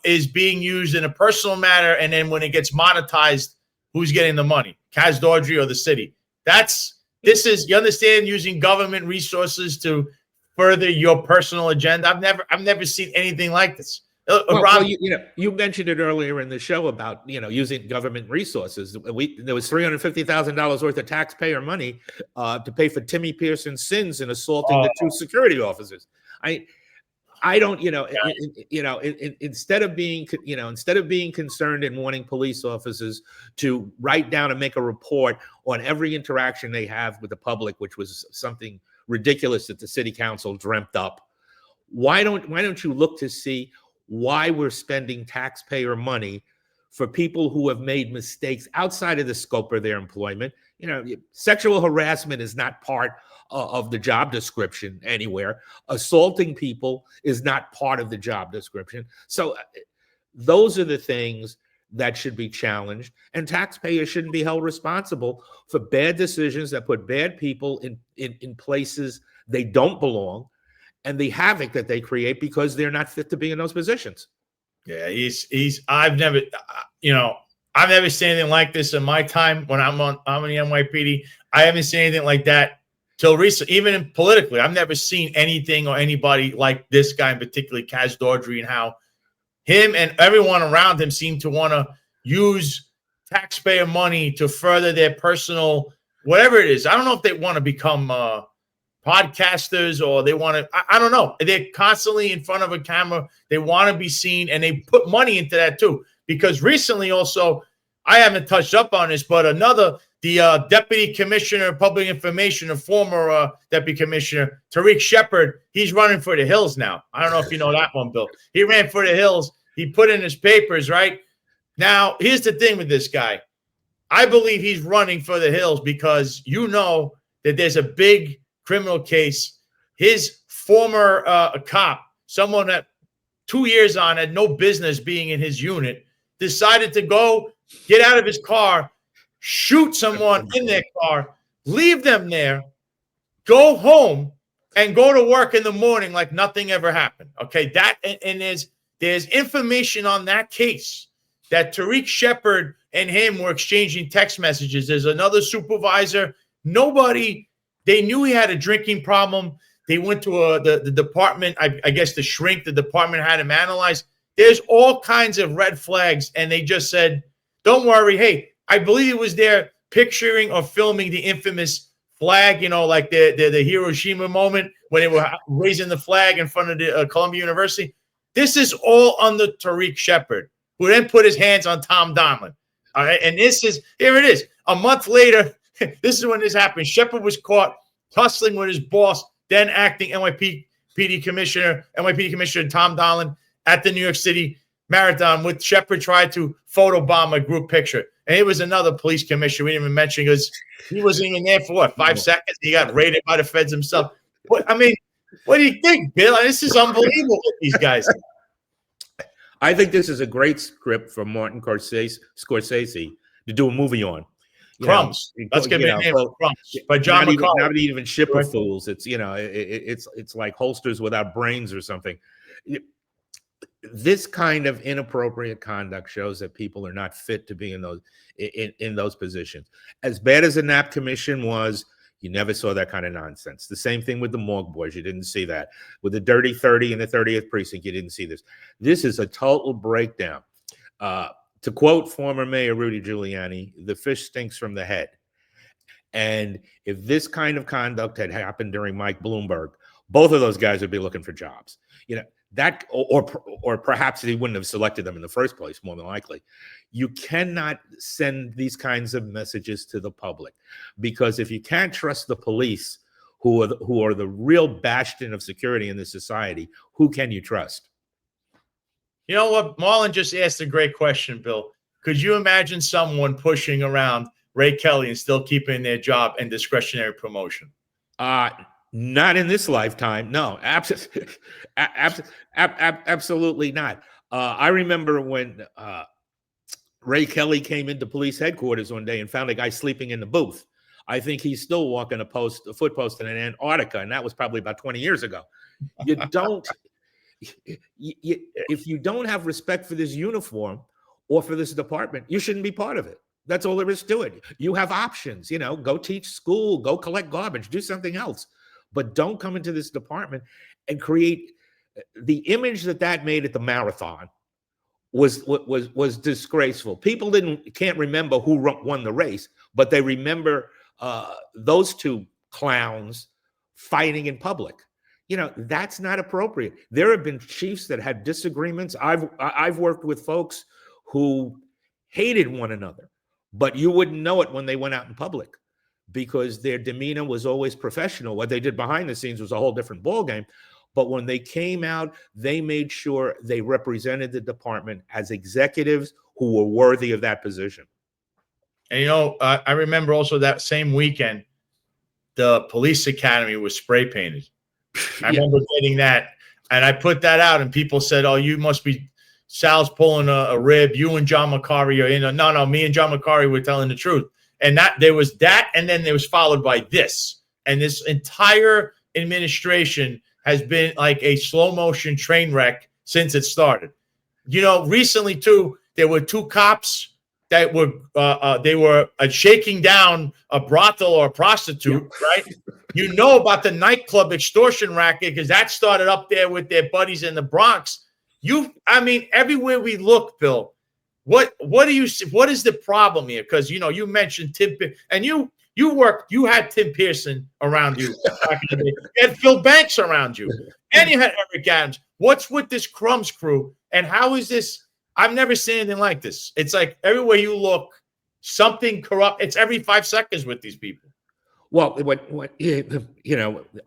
is being used in a personal manner. And then when it gets monetized, who's getting the money? Kaz Dordry or the city? You understand, using government resources to further your personal agenda. I've never seen anything like this. You mentioned it earlier in the show about using government resources. There was $350,000 worth of taxpayer money to pay for Timmy Pearson's sins in assaulting the 2 security officers. I don't, instead of being concerned and wanting police officers to write down and make a report on every interaction they have with the public, which was something ridiculous that the city council dreamt up. Why don't you look to see why we're spending taxpayer money for people who have made mistakes outside of the scope of their employment? Sexual harassment is not part of the job description anywhere. Assaulting people is not part of the job description. So those are the things that should be challenged, and taxpayers shouldn't be held responsible for bad decisions that put bad people in places they don't belong, and the havoc that they create because they're not fit to be in those positions. Yeah, I've never seen anything like this in my time when I'm in the NYPD. I haven't seen anything like that till recently. Even politically, I've never seen anything or anybody like this guy, and particularly Kaz Dordry, and how him and everyone around him seem to want to use taxpayer money to further their personal, whatever it is. I don't know if they want to become podcasters, or they want to, I don't know. They're constantly in front of a camera. They want to be seen, and they put money into that too. Because recently also, I haven't touched up on this, but another the deputy commissioner of public information, a former deputy commissioner, Tariq Shepard, he's running for the hills now. I don't know if you know that one, Bill. He ran for the hills. He put in his papers, right? Now, here's the thing with this guy. I believe he's running for the hills because you know that there's a big criminal case. His former cop, someone that 2 years on had no business being in his unit, decided to go get out of his car, shoot someone in their car, leave them there, go home, and go to work in the morning like nothing ever happened. Okay, that and there's information on that case that Tariq Shepard and him were exchanging text messages. There's another supervisor. Nobody, they knew he had a drinking problem. They went to the department, I guess the shrink, the department had him analyzed. There's all kinds of red flags, and they just said, don't worry. Hey, I believe it was there picturing or filming the infamous flag, like the Hiroshima moment when they were raising the flag in front of the Columbia University. This is all under Tariq Shepard, who then put his hands on Tom Donlin. All right, and here it is. A month later, this is when this happened. Shepard was caught tussling with his boss, then acting NYPD Commissioner Tom Donlin at the New York City Marathon, with Shepard tried to photobomb a group picture. And it was another police commissioner we didn't even mention because he wasn't even there for 5 seconds. He got raided by the feds himself. What do you think, Bill? This is unbelievable with these guys. I think this is a great script for Martin Scorsese to do a movie on. Crumbs. Let's give it a name. Crumbs by John McCall. Not even Shipper Fools. It's it's like holsters without brains or something. This kind of inappropriate conduct shows that people are not fit to be in those positions. As bad as the Knapp Commission was, you never saw that kind of nonsense. The same thing with the morgue boys. You didn't see that. With the Dirty 30 in the 30th precinct, you didn't see this. This is a total breakdown. To quote former Mayor Rudy Giuliani, the fish stinks from the head. And if this kind of conduct had happened during Mike Bloomberg, both of those guys would be looking for jobs. That, or perhaps he wouldn't have selected them in the first place, more than likely. You cannot send these kinds of messages to the public, because if you can't trust the police, who are the real bastion of security in this society, who can you trust? You know what? Marlon just asked a great question, Bill. Could you imagine someone pushing around Ray Kelly and still keeping their job and discretionary promotion? Not in this lifetime. No, absolutely not. I remember when Ray Kelly came into police headquarters one day and found a guy sleeping in the booth. I think he's still walking a foot post in Antarctica, and that was probably about 20 years ago. You don't, if you don't have respect for this uniform or for this department, you shouldn't be part of it. That's all there is to it. You have options, go teach school, go collect garbage, do something else. But don't come into this department and create the image that made at the marathon was disgraceful. People can't remember who won the race, but they remember those two clowns fighting in public. That's not appropriate. There have been chiefs that had disagreements. I've worked with folks who hated one another, but you wouldn't know it when they went out in public, because their demeanor was always professional. What they did behind the scenes was a whole different ballgame. But when they came out, they made sure they represented the department as executives who were worthy of that position. And, I remember also that same weekend, the police academy was spray painted. I remember getting that. And I put that out, and people said, oh, you must be, Sal's pulling a rib. You and John McCarry are, no, me and John McCarry were telling the truth. And that there was that, and then there was followed by this. And this entire administration has been like a slow motion train wreck since it started. Recently too, there were two cops that were they were shaking down a brothel or a prostitute, right? About the nightclub extortion racket, because that started up there with their buddies in the Bronx. Everywhere we look, Bill. What do you see? What is the problem here? Because you mentioned Tim, and you had Tim Pearson around you back in the day. You had Phil Banks around you, and you had Eric Adams. What's with this Crumbs crew, and how is this? I've never seen anything like this. It's like everywhere you look, something corrupt. It's every 5 seconds with these people. Well, what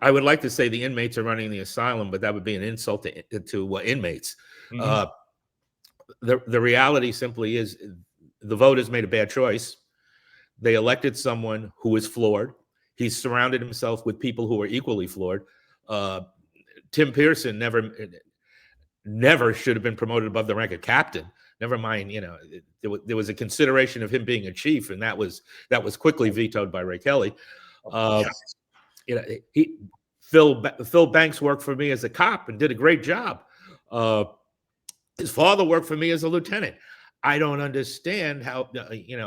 I would like to say the inmates are running the asylum, but that would be an insult to inmates. Mhm. The reality simply is the voters made a bad choice. They elected someone who is flawed. He's surrounded himself with people who are equally flawed. Tim Pearson never should have been promoted above the rank of captain. Never mind, there was a consideration of him being a chief, and that was quickly vetoed by Ray Kelly. Phil Banks worked for me as a cop and did a great job. His father worked for me as a lieutenant. I don't understand how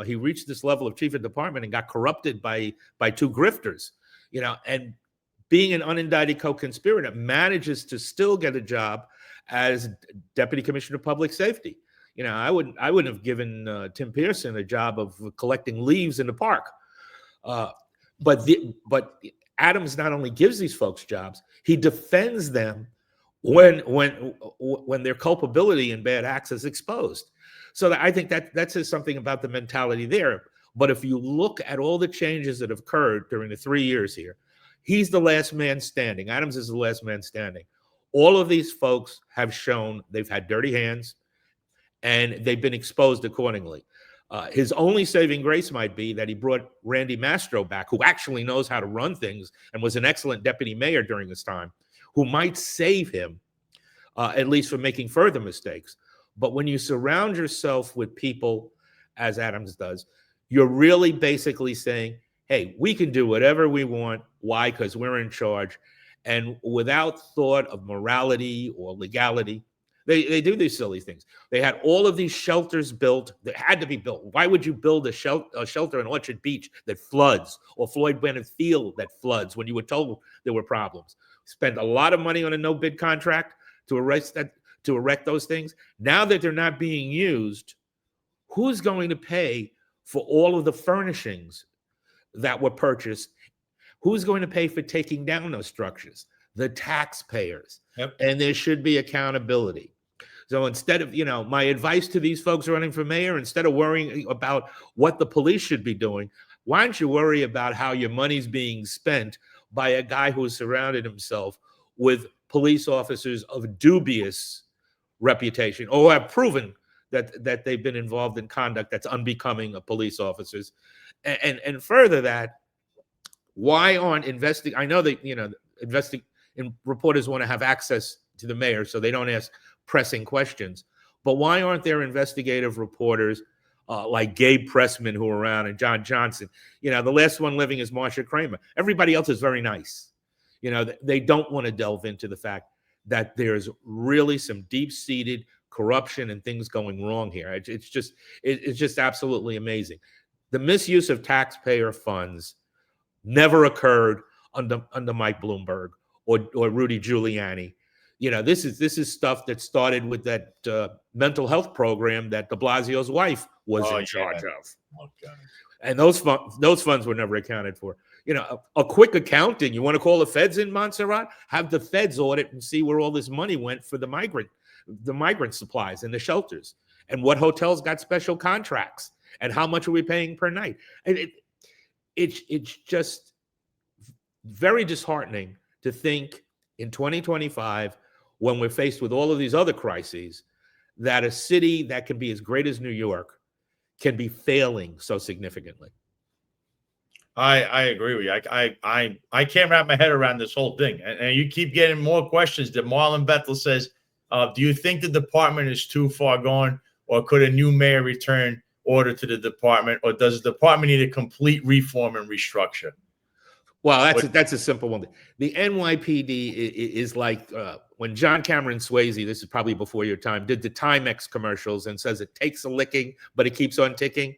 he reached this level of chief of department and got corrupted by 2 grifters. And being an unindicted co-conspirator, manages to still get a job as deputy commissioner of public safety. I wouldn't have given Tim Pearson a job of collecting leaves in the park. But Adams not only gives these folks jobs, he defends them when their culpability in bad acts is exposed. So I think that says something about the mentality there. But if you look at all the changes that have occurred during the 3 years here, he's the last man standing. Adams is the last man standing. All of these folks have shown they've had dirty hands, and they've been exposed accordingly. His only saving grace might be that he brought Randy Mastro back, who actually knows how to run things and was an excellent deputy mayor during his time, who might save him, at least from making further mistakes. But when you surround yourself with people, as Adams does, you're really basically saying, hey, we can do whatever we want. Why? Because we're in charge. And without thought of morality or legality, they do these silly things. They had all of these shelters built that had to be built. Why would you build a shelter in Orchard Beach that floods, or Floyd Bennett Field that floods when you were told there were problems? Spend a lot of money on a no-bid contract to erect those things. Now that they're not being used, who's going to pay for all of the furnishings that were purchased? Who's going to pay for taking down those structures? The taxpayers. Yep. And there should be accountability. So instead of, my advice to these folks running for mayor, instead of worrying about what the police should be doing, why don't you worry about how your money's being spent by a guy who has surrounded himself with police officers of dubious reputation, or have proven that they've been involved in conduct that's unbecoming of police officers. And further that, why aren't I know that, reporters want to have access to the mayor so they don't ask pressing questions, but why aren't there investigative reporters like Gabe Pressman who are around, and John Johnson? The last one living is Marsha Kramer. Everybody else is very nice. They don't want to delve into the fact that there's really some deep-seated corruption and things going wrong here. It's just absolutely amazing. The misuse of taxpayer funds never occurred under Mike Bloomberg or Rudy Giuliani. This is stuff that started with that mental health program that de Blasio's wife was in charge of. Okay. And those funds were never accounted for. A quick accounting. You want to call the feds in, Montserrat? Have the feds audit and see where all this money went for the migrant supplies and the shelters, and what hotels got special contracts, and how much are we paying per night. And it's just very disheartening to think in 2025, when we're faced with all of these other crises, that a city that can be as great as New York can be failing so significantly. I agree with you. I can't wrap my head around this whole thing. And you keep getting more questions. That Marlon Bethel says, do you think the department is too far gone, or could a new mayor return order to the department, or does the department need a complete reform and restructure? Well, that's a simple one. The NYPD is like when John Cameron Swayze, this is probably before your time, did the Timex commercials and says it takes a licking, but it keeps on ticking.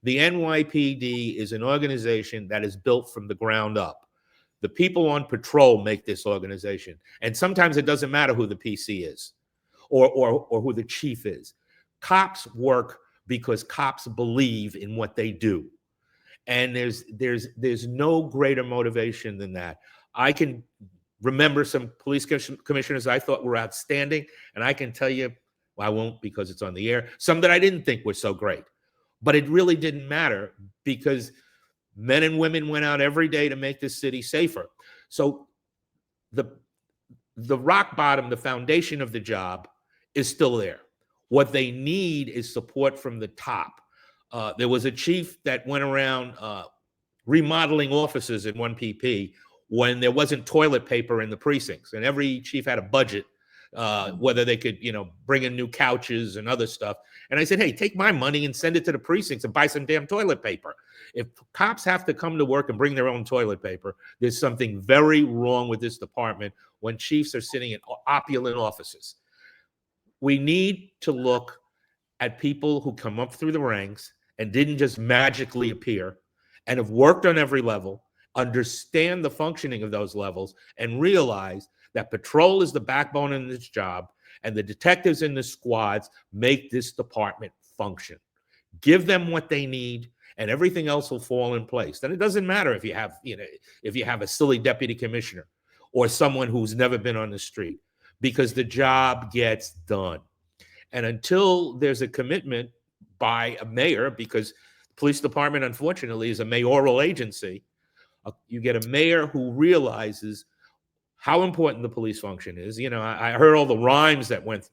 The NYPD is an organization that is built from the ground up. The people on patrol make this organization. And sometimes it doesn't matter who the PC is or who the chief is. Cops work because cops believe in what they do. And there's no greater motivation than that. I can remember some police commissioners I thought were outstanding, and I can tell you, well, I won't because it's on the air, some that I didn't think were so great. But it really didn't matter because men and women went out every day to make this city safer. So the rock bottom, the foundation of the job is still there. What they need is support from the top. There was a chief that went around remodeling offices in 1PP when there wasn't toilet paper in the precincts, and every chief had a budget, whether they could, bring in new couches and other stuff. And I said, hey, take my money and send it to the precincts and buy some damn toilet paper. If cops have to come to work and bring their own toilet paper, there's something very wrong with this department when chiefs are sitting in opulent offices. We need to look at people who come up through the ranks and didn't just magically appear and have worked on every level, understand the functioning of those levels, and realize that patrol is the backbone in this job, and the detectives in the squads make this department function. Give them what they need, and everything else will fall in place. Then it doesn't matter if you have a silly deputy commissioner or someone who's never been on the street, because the job gets done. And until there's a commitment by a mayor, because the police department, unfortunately, is a mayoral agency, you get a mayor who realizes how important the police function is. I heard all the rhymes that went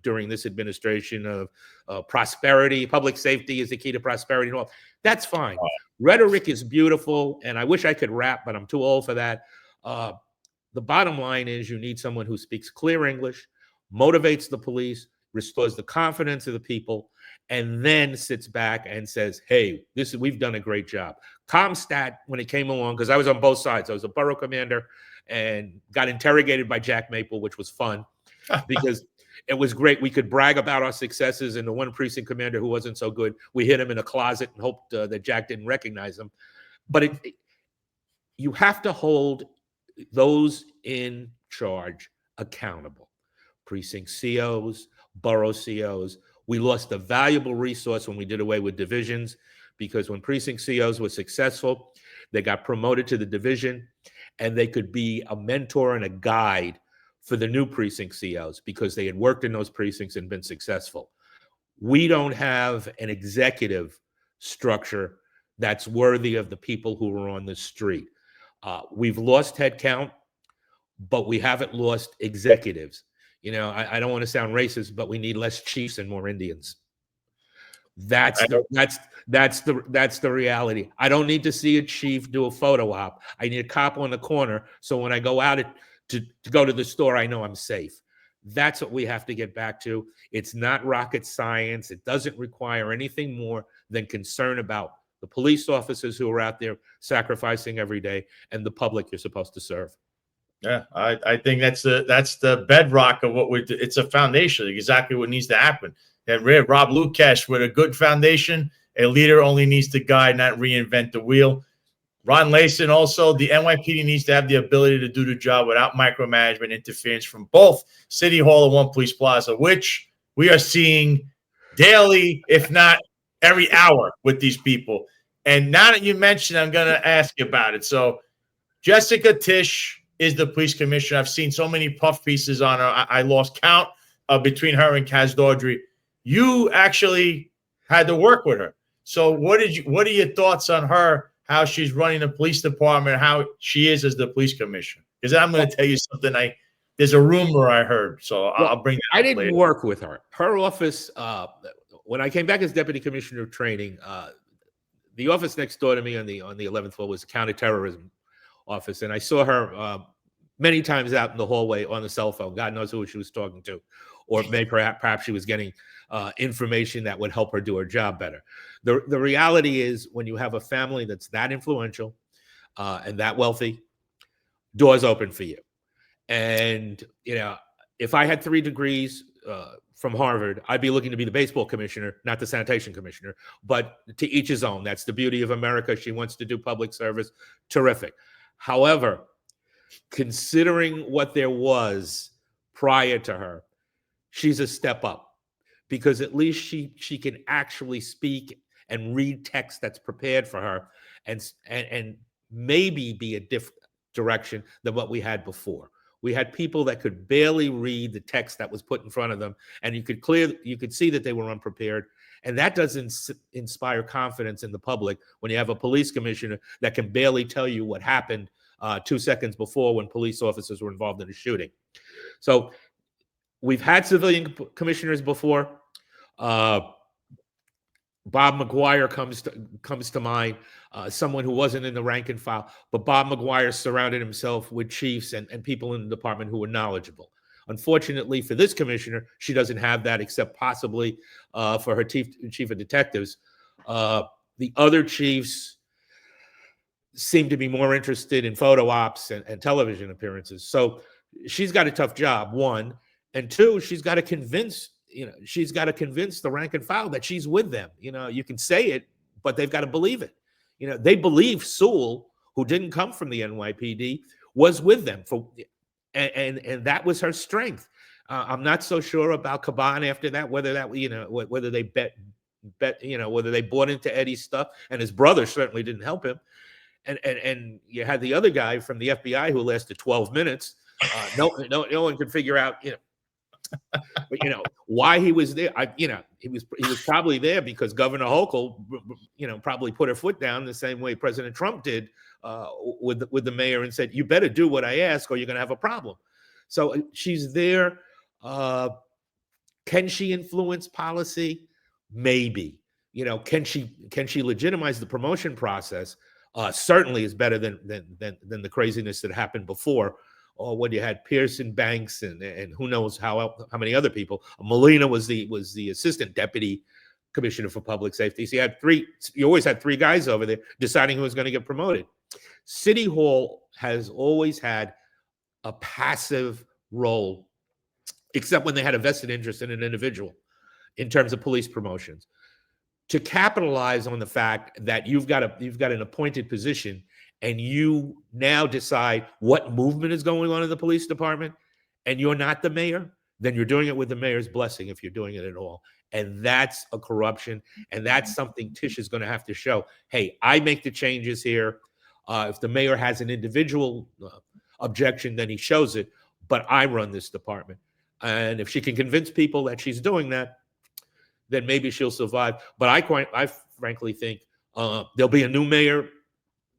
during this administration of prosperity, public safety is the key to prosperity and all. That's fine. Rhetoric is beautiful, and I wish I could rap, but I'm too old for that. The bottom line is you need someone who speaks clear English, motivates the police, restores the confidence of the people, and then sits back and says, hey, we've done a great job. Comstat, when it came along, because I was on both sides. I was a borough commander and got interrogated by Jack Maple, which was fun because it was great. We could brag about our successes, and the one precinct commander who wasn't so good, we hid him in a closet and hoped that Jack didn't recognize him. But you have to hold those in charge accountable. Precinct COs, borough COs. We lost a valuable resource when we did away with divisions, because when precinct COs were successful, they got promoted to the division, and they could be a mentor and a guide for the new precinct COs because they had worked in those precincts and been successful. We don't have an executive structure that's worthy of the people who are on the street. We've lost headcount, but we haven't lost executives. I don't want to sound racist, but we need less chiefs and more Indians. That's the reality. I don't need to see a chief do a photo op. I need a cop on the corner, so when I go out to go to the store, I know I'm safe. That's what we have to get back to. It's not rocket science. It doesn't require anything more than concern about the police officers who are out there sacrificing every day and the public you're supposed to serve. Yeah, I think that's the bedrock of what we do. It's a foundation, exactly what needs to happen. And Rob Lukash, with a good foundation, a leader only needs to guide, not reinvent the wheel. Ron Layson also, the NYPD needs to have the ability to do the job without micromanagement interference from both City Hall and One Police Plaza, which we are seeing daily, if not every hour, with these people. And now that you mentioned, I'm going to ask you about it. So Jessica Tisch is the police commissioner. I've seen so many puff pieces on her. I lost count between her and Kaz Dawdry. You actually had to work with her. So what are your thoughts on her, how she's running the police department, how she is as the police commissioner? Because I'm going to tell you something. There's a rumor I heard, so I'll bring that up. I didn't later. work with her. Her office, when I came back as deputy commissioner of training, the office next door to me on the 11th floor was the counterterrorism office, and I saw her many times out in the hallway on the cell phone. God knows who she was talking to, or maybe perhaps she was getting information that would help her do her job better. The reality is, when you have a family that's that influential and that wealthy, doors open for you. And if I had 3 degrees from Harvard, I'd be looking to be the baseball commissioner, not the sanitation commissioner. But to each his own. That's the beauty of America. She wants to do public service. Terrific. However, considering what there was prior to her, she's a step up, because at least she can actually speak and read text that's prepared for her, and maybe be a different direction than what we had before. We had people that could barely read the text that was put in front of them, and you could see that they were unprepared. And that doesn't inspire confidence in the public when you have a police commissioner that can barely tell you what happened 2 seconds before when police officers were involved in a shooting. So we've had civilian commissioners before. Bob McGuire comes to mind, someone who wasn't in the rank and file, but Bob McGuire surrounded himself with chiefs and people in the department who were knowledgeable. Unfortunately for this commissioner, she doesn't have that, except possibly for her chief of detectives. The other chiefs seem to be more interested in photo ops and television appearances. So she's got a tough job, one. And two, she's got to convince the rank and file that she's with them. You can say it, but they've got to believe it. They believe Sewell, who didn't come from the NYPD, was with them and that was her strength. I'm not so sure about Caban after that, whether they whether they bought into Eddie's stuff, and his brother certainly didn't help him. And you had the other guy from the FBI who lasted 12 minutes. No one could figure out, but why he was there. He was probably there because Governor Hochul, probably put her foot down the same way President Trump did with the mayor, and said, "You better do what I ask, or you're going to have a problem." So she's there. Can she influence policy? Maybe. Can she legitimize the promotion process? Certainly is better than the craziness that happened before, or when you had Pearson, Banks, and who knows how many other people. Molina was the assistant deputy commissioner for public safety. So you always had three guys over there deciding who was going to get promoted. City Hall has always had a passive role, except when they had a vested interest in an individual in terms of police promotions. To capitalize on the fact that you've got an appointed position, and you now decide what movement is going on in the police department, and you're not the mayor, then you're doing it with the mayor's blessing, if you're doing it at all. And that's a corruption, and that's something Tish is going to have to show. Hey, I make the changes here. If the mayor has an individual objection, then he shows it, but I run this department. And if she can convince people that she's doing that, then maybe she'll survive. But I frankly think there'll be a new mayor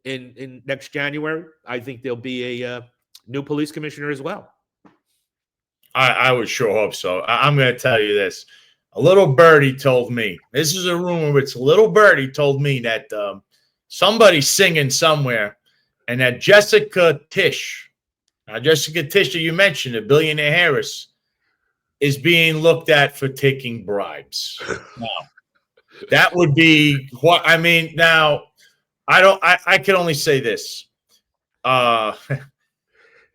in next January. I think there'll be a new police commissioner as well. I would sure hope so. I'm going to tell you this. A little birdie told me, this is a rumor, it's a little birdie told me that somebody's singing somewhere, and that Jessica Tish, that you mentioned, a billionaire Harris, is being looked at for taking bribes. Now, that would be what I mean. Now, I can only say this.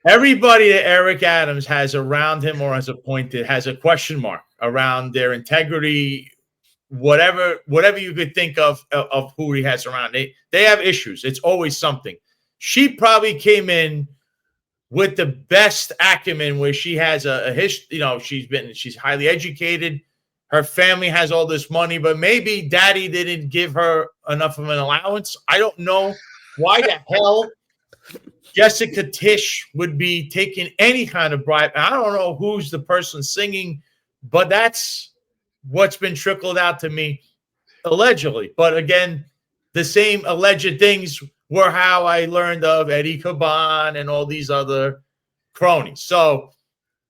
Everybody that Eric Adams has around him or has appointed has a question mark around their integrity, whatever you could think of who he has around. They have issues. It's always something. She probably came in with the best acumen, where she has a history. She's highly educated. Her family has all this money, but maybe daddy didn't give her enough of an allowance. I don't know why the hell Jessica Tish would be taking any kind of bribe. I don't know who's the person singing, but that's what's been trickled out to me, allegedly. But again, the same alleged things were how I learned of Eddie Caban and all these other cronies. So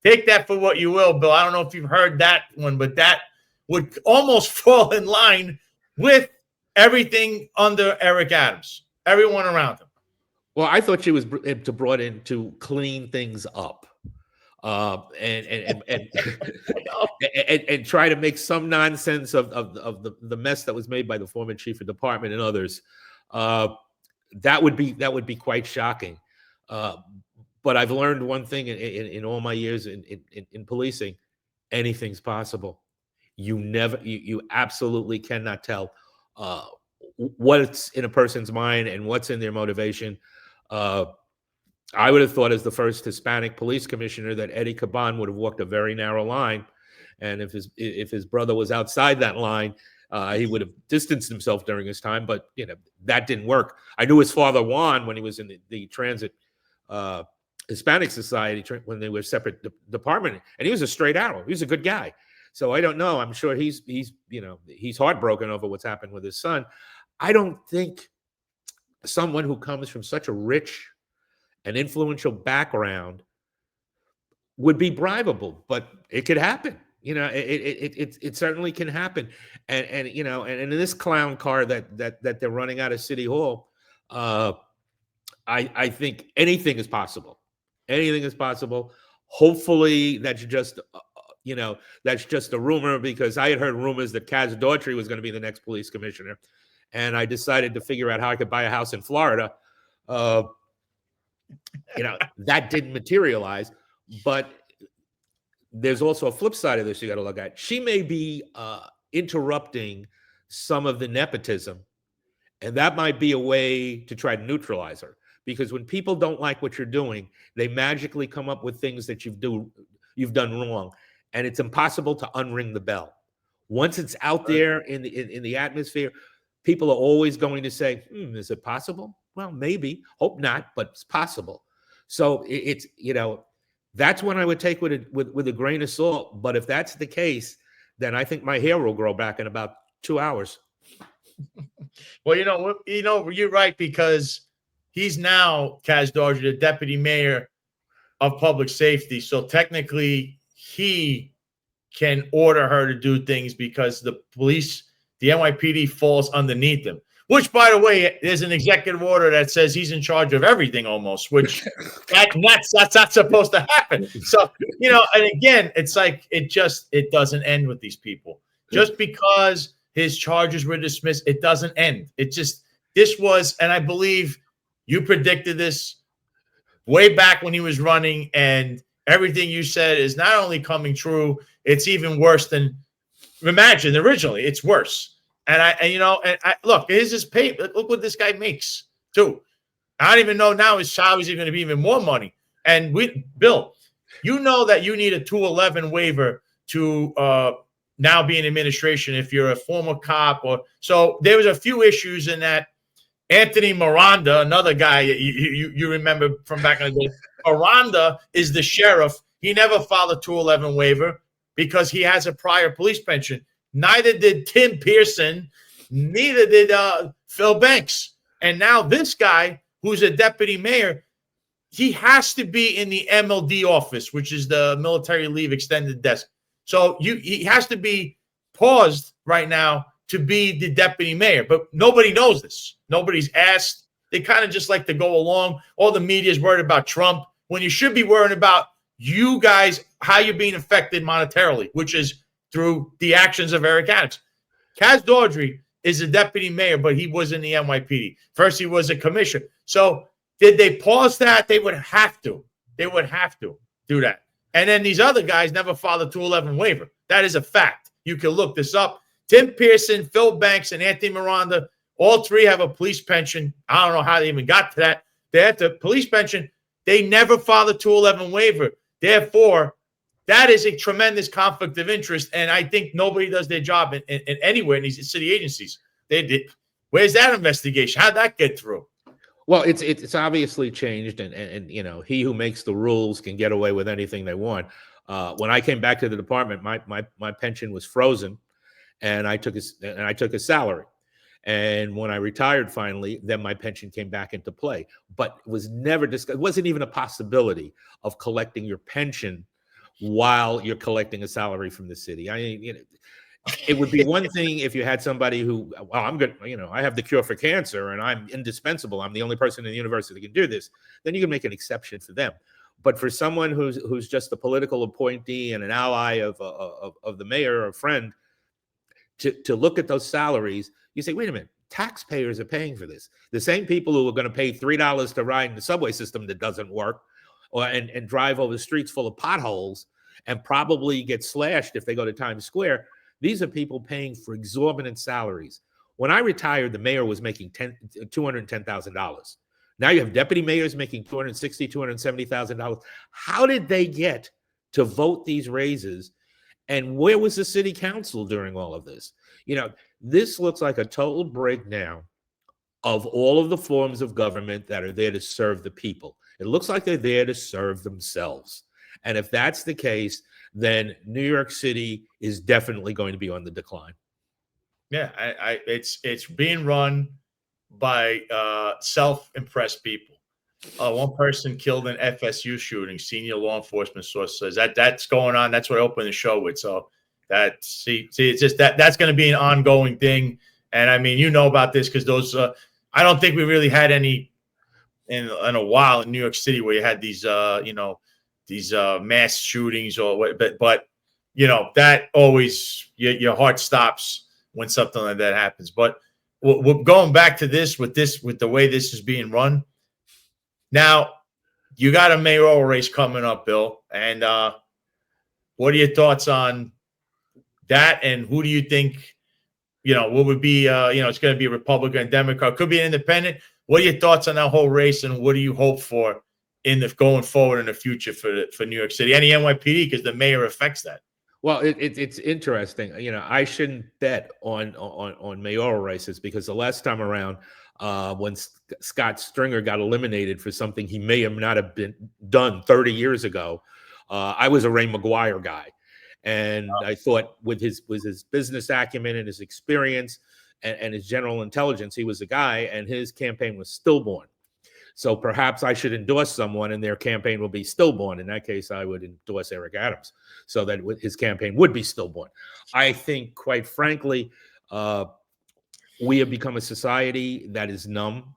take that for what you will, Bill. I don't know if you've heard that one, but that would almost fall in line with everything under Eric Adams, everyone around him. Well, I thought she was brought in to clean things up, and try to make some nonsense of the mess that was made by the former chief of department and others. That would be quite shocking. But I've learned one thing in all my years in policing: anything's possible. You absolutely cannot tell what's in a person's mind and what's in their motivation. I would have thought, as the first Hispanic police commissioner, that Eddie Caban would have walked a very narrow line, and if his brother was outside that line, he would have distanced himself during his time. But that didn't work. I knew his father Juan, when he was in the transit Hispanic society when they were separate department, and he was a straight arrow. He was a good guy. So I don't know. I'm sure he's heartbroken over what's happened with his son. I don't think someone who comes from such a rich and influential background would be bribable, but it could happen. It certainly can happen. And in this clown car that they're running out of City Hall, I think anything is possible. Anything is possible. Hopefully that's just a rumor, because I had heard rumors that Kaz Daughtry was going to be the next police commissioner, and I decided to figure out how I could buy a house in Florida. That didn't materialize, but there's also a flip side of this you got to look at. She may be interrupting some of the nepotism, and that might be a way to try to neutralize her. Because when people don't like what you're doing, they magically come up with things that you've done wrong, and it's impossible to unring the bell. Once it's out there in the atmosphere, people are always going to say, "Is it possible?" Well, maybe. Hope not, but it's possible. So it's that's when I would take with a grain of salt. But if that's the case, then I think my hair will grow back in about 2 hours. Well, you're right, because he's now, Kaz Daughtry, the deputy mayor of public safety. So technically, he can order her to do things because the police, the NYPD, falls underneath him. Which, by the way, there's an executive order that says he's in charge of everything almost, which that's not supposed to happen. So, and again, it's like it doesn't end with these people. Just because his charges were dismissed, it doesn't end. This was, and I believe you predicted this way back when he was running, and everything you said is not only coming true, it's even worse than imagined originally. It's worse. And I look, here's his pay. Look what this guy makes too. I don't even know now his salary's going to be even more money. And Bill, that you need a 211 waiver to now be in administration if you're a former cop. So there was a few issues in that. Anthony Miranda, another guy you remember from back in the day. Miranda is the sheriff. He never filed a 211 waiver because he has a prior police pension. Neither did Tim Pearson. Neither did Phil Banks. And now this guy, who's a deputy mayor, he has to be in the MLD office, which is the military leave extended desk. So he has to be paused right now to be the deputy mayor. But nobody knows this. Nobody's asked. They kind of just like to go along. All the media is worried about Trump when you should be worrying about you guys, how you're being affected monetarily, which is through the actions of Eric Adams. Kaz Daughtry is a deputy mayor, but he was in the NYPD. First, he was a commissioner. So did they pause that? They would have to. They would have to do that. And then these other guys never filed a 211 waiver. That is a fact. You can look this up. Tim Pearson, Phil Banks, and Anthony Miranda, all three have a police pension. I don't know how they even got to that. They had the police pension. They never filed a 211 waiver. Therefore, that is a tremendous conflict of interest, and I think nobody does their job in anywhere in these city agencies. Where's that investigation? How'd that get through? Well, it's obviously changed, and he who makes the rules can get away with anything they want. When I came back to the department, my pension was frozen, and I took a salary. And when I retired finally, then my pension came back into play. But it was never discussed. It wasn't even a possibility of collecting your pension while you're collecting a salary from the city. I mean, it would be one thing if you had somebody who, well, I'm good, I have the cure for cancer and I'm indispensable. I'm the only person in the universe that can do this. Then you can make an exception for them. But for someone who's just a political appointee and an ally of the mayor or a friend, to look at those salaries, you say, wait a minute, taxpayers are paying for this. The same people who are going to pay $3 to ride in the subway system that doesn't work, and drive over the streets full of potholes and probably get slashed if they go to Times Square. These are people paying for exorbitant salaries. When I retired, the mayor was making $210,000. Now you have deputy mayors making $260,000, $270,000. How did they get to vote these raises? And where was the city council during all of this? This looks like a total breakdown of all of the forms of government that are there to serve the people. It looks like they're there to serve themselves. And if that's the case, then New York City is definitely going to be on the decline. Yeah, it's being run by self-impressed people. One person killed in FSU shooting. Senior law enforcement source says that's going on. That's what I opened the show with. So see, it's just that's going to be an ongoing thing. And I mean, you know about this because those. I don't think we really had any in a while in New York City where you had these these mass shootings or what. But that always your heart stops when something like that happens. But we're going back to this with the way this is being run. Now, you got a mayoral race coming up, Bill. And what are your thoughts on that? And who do you think, what would be, it's going to be a Republican, Democrat, could be an independent. What are your thoughts on that whole race? And what do you hope for going forward in the future for New York City and the NYPD? Because the mayor affects that. Well, it's interesting. I shouldn't bet on mayoral races because the last time around, when Scott Stringer got eliminated for something he may have not have been done 30 years ago, I was a Ray McGuire guy, and I thought with his business acumen and his experience and his general intelligence, he was a guy, and his campaign was stillborn. So perhaps I should endorse someone and their campaign will be stillborn. In that case, I would endorse Eric Adams so that his campaign would be stillborn. I think, quite frankly, we have become a society that is numb.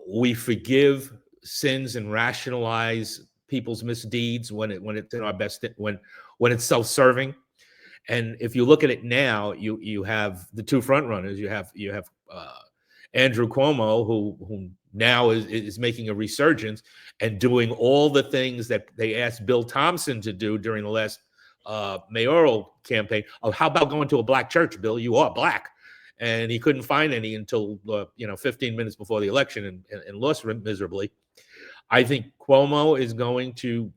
We forgive sins and rationalize people's misdeeds when it's in our best, when it's self-serving. And if you look at it now, you have the two front runners. You have Andrew Cuomo, who now is making a resurgence and doing all the things that they asked Bill Thompson to do during the last mayoral campaign. Oh, how about going to a black church, Bill? You are black. And he couldn't find any until 15 minutes before the election and lost miserably. I think Cuomo is going to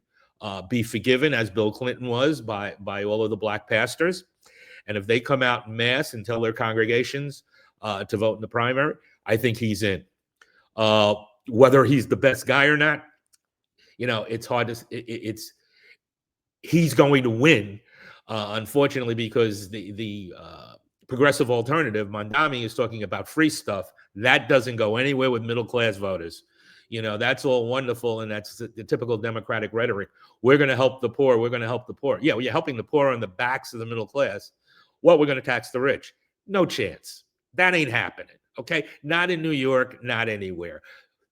be forgiven, as Bill Clinton was, by all of the black pastors. And if they come out en masse and tell their congregations to vote in the primary, I think he's in. Whether he's the best guy or not, it's hard to. He's going to win, unfortunately, because the progressive alternative, Mondami, is talking about free stuff. That doesn't go anywhere with middle class voters. That's all wonderful, and that's the typical Democratic rhetoric. We're going to help the poor. We're going to help the poor. Yeah, well, you're helping the poor on the backs of the middle class. Well, we're going to tax the rich. No chance. That ain't happening. Okay, not in New York, not anywhere.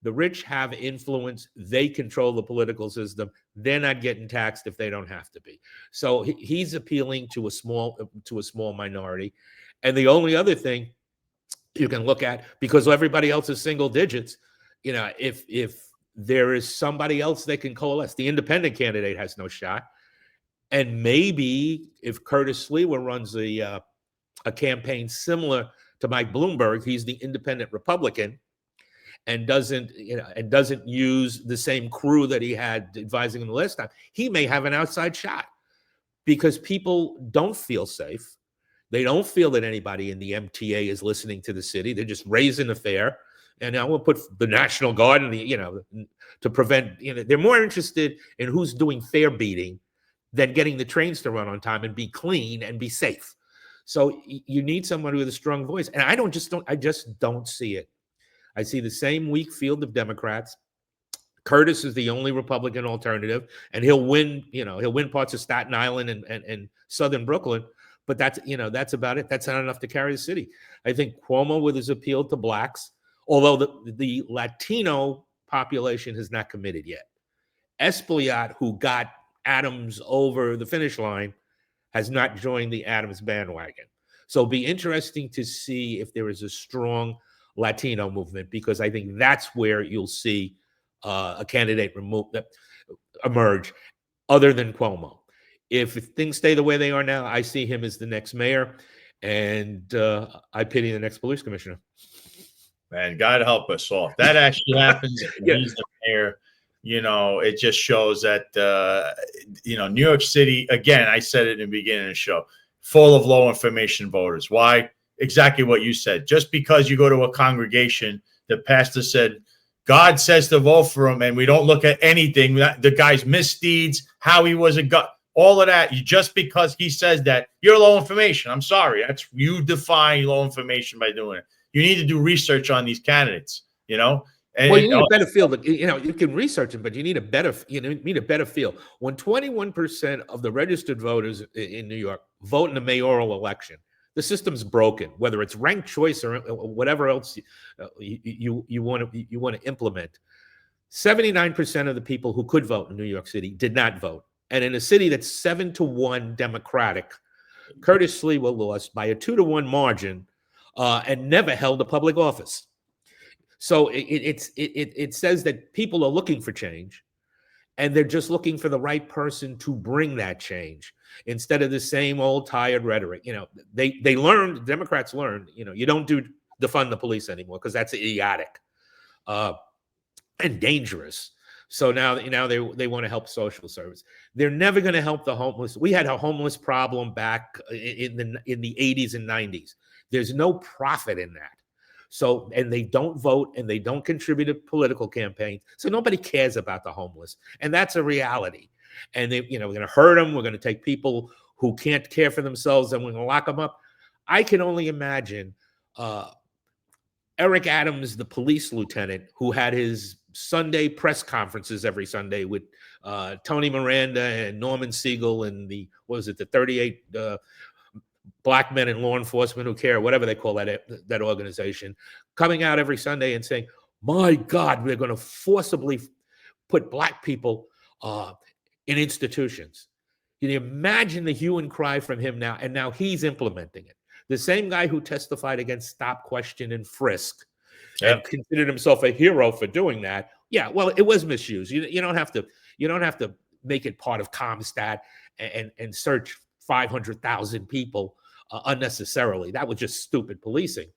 The rich have influence. They control the political system. They're not getting taxed if they don't have to be. So he's appealing to a small minority. And the only other thing you can look at, because everybody else is single digits, if there is somebody else they can coalesce, the independent candidate has no shot. And maybe if Curtis Sliwa runs a campaign similar to Mike Bloomberg, he's the independent Republican, and doesn't use the same crew that he had advising him the last time, he may have an outside shot because people don't feel safe. They don't feel that anybody in the MTA is listening to the city. They're just raising the fare. And I will put the National Guard in to prevent, they're more interested in who's doing fare beating than getting the trains to run on time and be clean and be safe. So you need someone with a strong voice. And I just don't see it. I see the same weak field of Democrats. Curtis is the only Republican alternative, and he'll win parts of Staten Island and Southern Brooklyn. But that's about it. That's not enough to carry the city. I think Cuomo, with his appeal to blacks, although the Latino population has not committed yet. Espaillat, who got Adams over the finish line, has not joined the Adams bandwagon. So it'll be interesting to see if there is a strong Latino movement, because I think that's where you'll see a candidate emerge other than Cuomo. If things stay the way they are now, I see him as the next mayor, and I pity the next police commissioner. Man, God help us all. If that actually happens, he's the mayor. It just shows that, New York City, again, I said it in the beginning of the show, full of low information voters. Why? Exactly what you said. Just because you go to a congregation, the pastor said, God says to vote for him, and we don't look at anything, the guy's misdeeds, how he was a gut, all of that. Just because he says that, you're low information. I'm sorry. You define low information by doing it. You need to do research on these candidates, And, well, you need a better feel. You can research them, but you need a better feel. When 21% of the registered voters in New York vote in a mayoral election, the system's broken. Whether it's ranked choice or whatever else you want to implement, 79% of the people who could vote in New York City did not vote, and in a city that's 7-1 Democratic, Curtis Sliwa lost by a 2-1 margin, and never held a public office. So it says that people are looking for change, and they're just looking for the right person to bring that change instead of the same old tired rhetoric. Democrats learned, you don't defund the police anymore because that's idiotic and dangerous. So now they want to help social service. They're never going to help the homeless. We had a homeless problem back in the 80s and 90s. There's no profit in that. So, and they don't vote and they don't contribute to political campaigns. So nobody cares about the homeless. And that's a reality. And we're going to hurt them. We're going to take people who can't care for themselves and we're going to lock them up. I can only imagine Eric Adams, the police lieutenant, who had his Sunday press conferences every Sunday with Tony Miranda and Norman Siegel and the 38 Black men in law enforcement who care, whatever they call that organization, coming out every Sunday and saying, my God, we're going to forcibly put Black people in institutions. Can you imagine the hue and cry from him now? And now he's implementing it. The same guy who testified against stop, question, and frisk and considered himself a hero for doing that. Yeah, well, it was misuse. You don't have to make it part of CompStat and search 500,000 people unnecessarily. That was just stupid policing.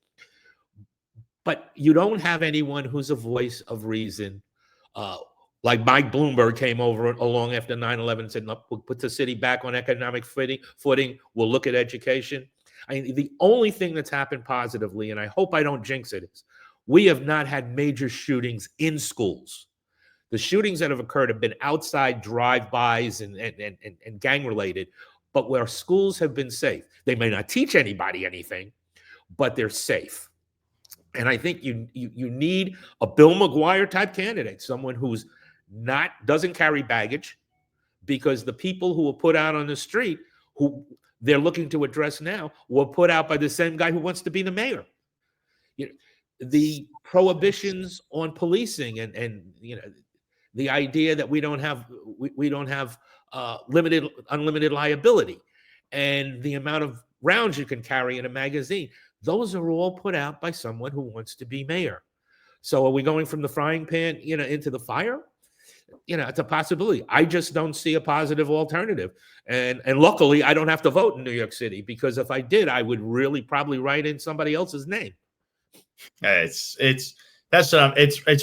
But you don't have anyone who's a voice of reason, like Mike Bloomberg came along after 9/11 and said, "No, we'll put the city back on economic footing. We'll look at education." I mean, the only thing that's happened positively, and I hope I don't jinx it, is we have not had major shootings in schools. The shootings that have occurred have been outside drive-bys and gang-related, but where schools have been safe. They may not teach anybody anything, but they're safe. And I think you need a Bill McGuire type candidate, someone who's doesn't carry baggage, because the people who were put out on the street, who they're looking to address now, were put out by the same guy who wants to be the mayor. The prohibitions on policing and the idea that we don't have unlimited liability, and the amount of rounds you can carry in a magazine. Those are all put out by someone who wants to be mayor. So are we going from the frying pan, into the fire? It's a possibility. I just don't see a positive alternative. And luckily, I don't have to vote in New York City, because if I did, I would really probably write in somebody else's name. It's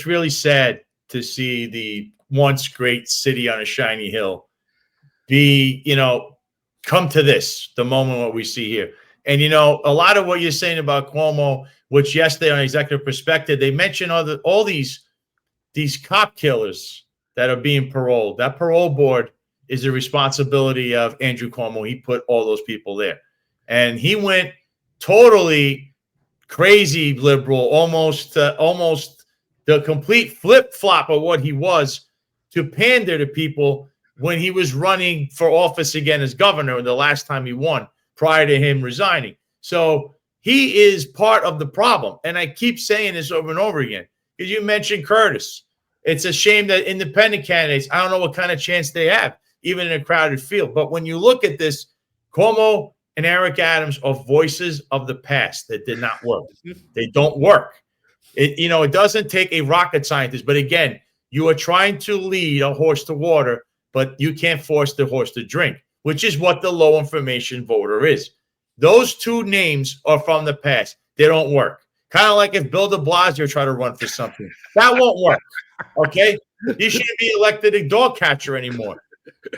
really sad to see the once great city on a shiny hill be, come to this, the moment what we see here. And, a lot of what you're saying about Cuomo, which yesterday on Executive Perspective, they mentioned all these cop killers that are being paroled. That parole board is the responsibility of Andrew Cuomo. He put all those people there. And he went totally crazy liberal, almost the complete flip-flop of what he was, to pander to people when he was running for office again as governor the last time he won, prior to him resigning. So he is part of the problem. And I keep saying this over and over again, because you mentioned Curtis. It's a shame that independent candidates, I don't know what kind of chance they have, even in a crowded field. But when you look at this, Cuomo and Eric Adams are voices of the past that did not work. They don't work. It doesn't take a rocket scientist. But again, you are trying to lead a horse to water, but you can't force the horse to drink, which is what the low information voter is. Those two names are from the past. They don't work. Kind of like if Bill de Blasio tried to run for something. That won't work. Okay? You shouldn't be elected a dog catcher anymore.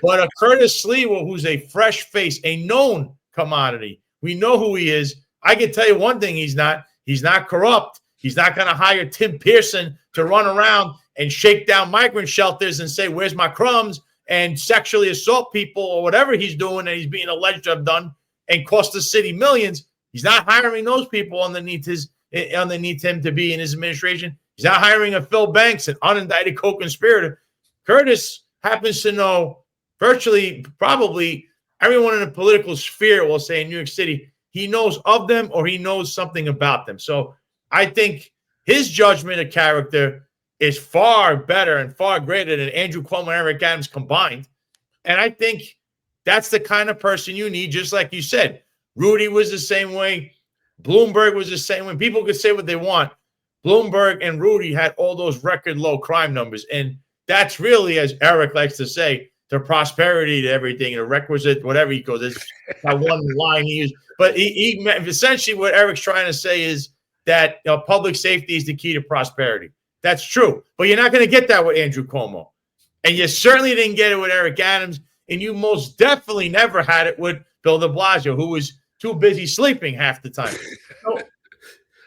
But a Curtis Sliwa, who's a fresh face, a known commodity. We know who he is. I can tell you one thing he's not. He's not corrupt. He's not going to hire Tim Pearson to to run around and shake down migrant shelters and say, where's my crumbs, and sexually assault people or whatever he's doing and he's being alleged to have done and cost the city millions. He's not hiring those people underneath him to be in his administration. He's not hiring a Phil Banks, an unindicted co-conspirator. Curtis happens to know virtually probably everyone in the political sphere, will say, in New York City. He knows of them or he knows something about them. So I think his judgment of character is far better and far greater than Andrew Cuomo and Eric Adams combined. And I think that's the kind of person you need, just like you said. Rudy was the same way. Bloomberg was the same way. People could say what they want. Bloomberg and Rudy had all those record low crime numbers. And that's really, as Eric likes to say, the prosperity to everything, the requisite, whatever he goes. There's that one line he used. But he essentially what Eric's trying to say is that public safety is the key to prosperity. That's true. But you're not going to get that with Andrew Cuomo. And you certainly didn't get it with Eric Adams. And you most definitely never had it with Bill de Blasio, who was too busy sleeping half the time. So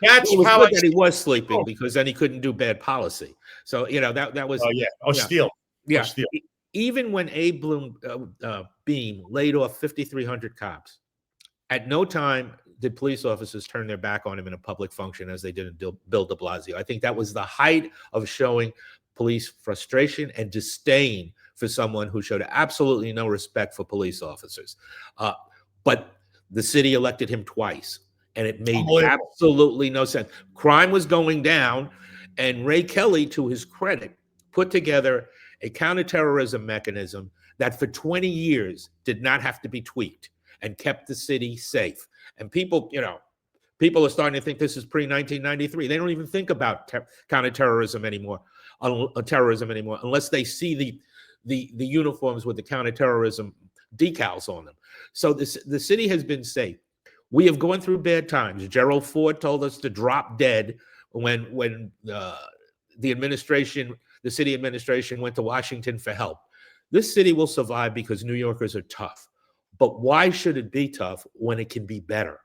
that's how he was sleeping, because then he couldn't do bad policy. So, that was. Oh, yeah. Oh, yeah. Steal. Yeah. Oh, steal. Even when Abe Beam laid off 5,300 cops, at no time did police officers turn their back on him in a public function as they did in Bill de Blasio. I think that was the height of showing police frustration and disdain for someone who showed absolutely no respect for police officers. But the city elected him twice, and it made absolutely no sense. Crime was going down, and Ray Kelly, to his credit, put together a counterterrorism mechanism that for 20 years did not have to be tweaked and kept the city safe. And people are starting to think this is pre-1993. They don't even think about counterterrorism anymore, unless they see the uniforms with the counterterrorism decals on them. So the city has been safe. We have gone through bad times. Gerald Ford told us to drop dead when the city administration went to Washington for help. This city will survive because New Yorkers are tough. But why should it be tough when it can be better?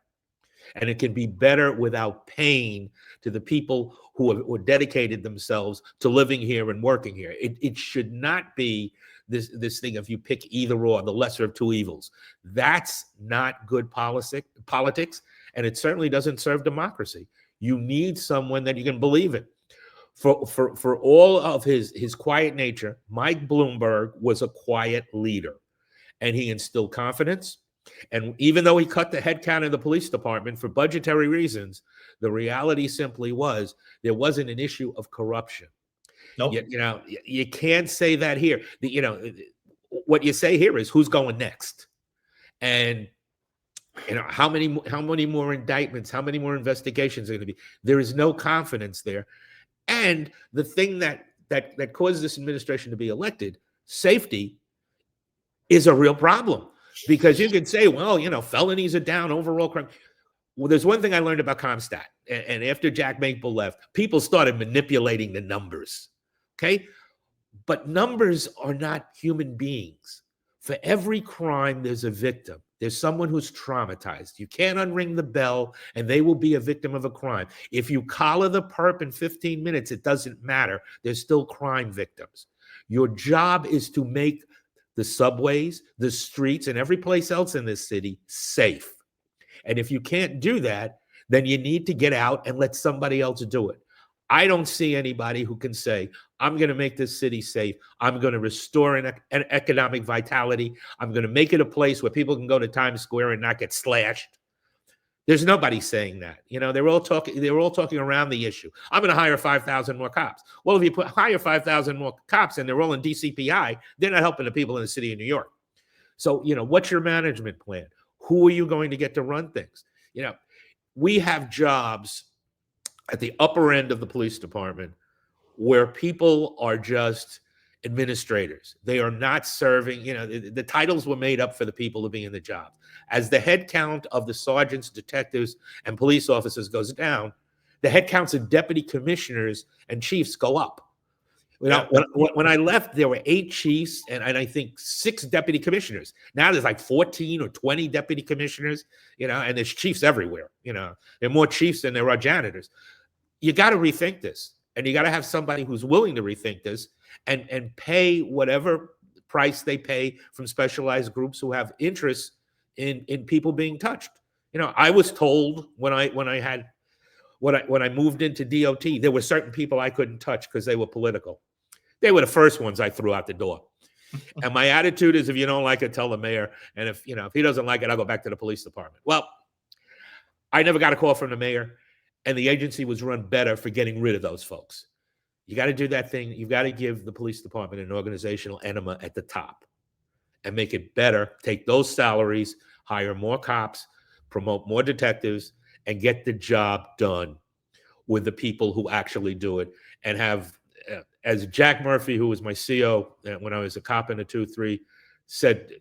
And it can be better without pain to the people who dedicated themselves to living here and working here. It should not be this thing of you pick either or, the lesser of two evils. That's not good politics, and it certainly doesn't serve democracy. You need someone that you can believe in. For all of his quiet nature, Mike Bloomberg was a quiet leader, and he instilled confidence. And even though he cut the headcount in the police department for budgetary reasons, the reality simply was there wasn't an issue of corruption. Nope. You can't say that here. What you say here is who's going next, and how many more indictments, how many more investigations are going to be. There is no confidence there. And the thing that caused this administration to be elected, safety, is a real problem. Because you can say, well, felonies are down, overall crime. Well, there's one thing I learned about CompStat. And after Jack Maple left, people started manipulating the numbers. Okay? But numbers are not human beings. For every crime, there's a victim. There's someone who's traumatized. You can't unring the bell, and they will be a victim of a crime. If you collar the perp in 15 minutes, it doesn't matter. There's still crime victims. Your job is to make the subways, the streets, and every place else in this city safe. And if you can't do that, then you need to get out and let somebody else do it. I don't see anybody who can say, I'm going to make this city safe. I'm going to restore an economic vitality. I'm going to make it a place where people can go to Times Square and not get slashed. There's nobody saying that. They're all talking around the issue. I'm going to hire 5,000 more cops. Well, if you hire 5,000 more cops and they're all in DCPI, they're not helping the people in the city of New York. So, what's your management plan? Who are you going to get to run things? We have jobs at the upper end of the police department where people are just administrators. They are not serving, the titles were made up for the people to be in the job. As the head count of the sergeants, detectives, and police officers goes down, the head counts of deputy commissioners and chiefs go up. When I left, there were 8 chiefs and I think 6 deputy commissioners. Now there's like 14 or 20 deputy commissioners, and there's chiefs everywhere. There are more chiefs than there are janitors. You got to rethink this. and you got to have somebody who's willing to rethink this and pay whatever price they pay from specialized groups who have interest in people being touched. You know, I was told when I moved into DOT, there were certain people I couldn't touch because they were political. They were the first ones I threw out the door. And my attitude is, if you don't like it, tell the mayor. And if he doesn't like it, I'll go back to the police department. Well, I never got a call from the mayor, and the agency was run better for getting rid of those folks. You got to do that thing. You've got to give the police department an organizational enema at the top and make it better. Take those salaries, hire more cops, promote more detectives, and get the job done with the people who actually do it. And have, as Jack Murphy, who was my CO when I was a cop in a 2-3, said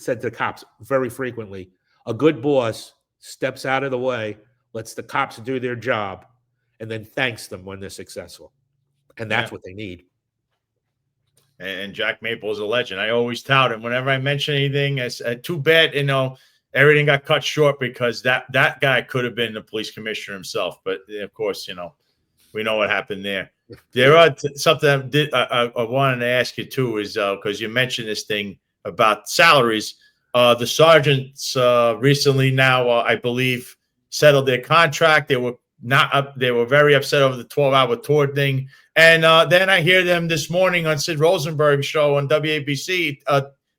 to cops very frequently, a good boss steps out of the way, lets the cops do their job, and then thanks them when they're successful. And that's what they need. And Jack Maple is a legend. I always tout him whenever I mention anything. As too bad, everything got cut short because that guy could have been the police commissioner himself. But of course, we know what happened there. There are something I wanted to ask you too, is because you mentioned this thing about salaries. The sergeants recently now, I believe, settled their contract. They were very upset over the 12-hour tour thing. And then I hear them this morning on Sid Rosenberg's show on WABC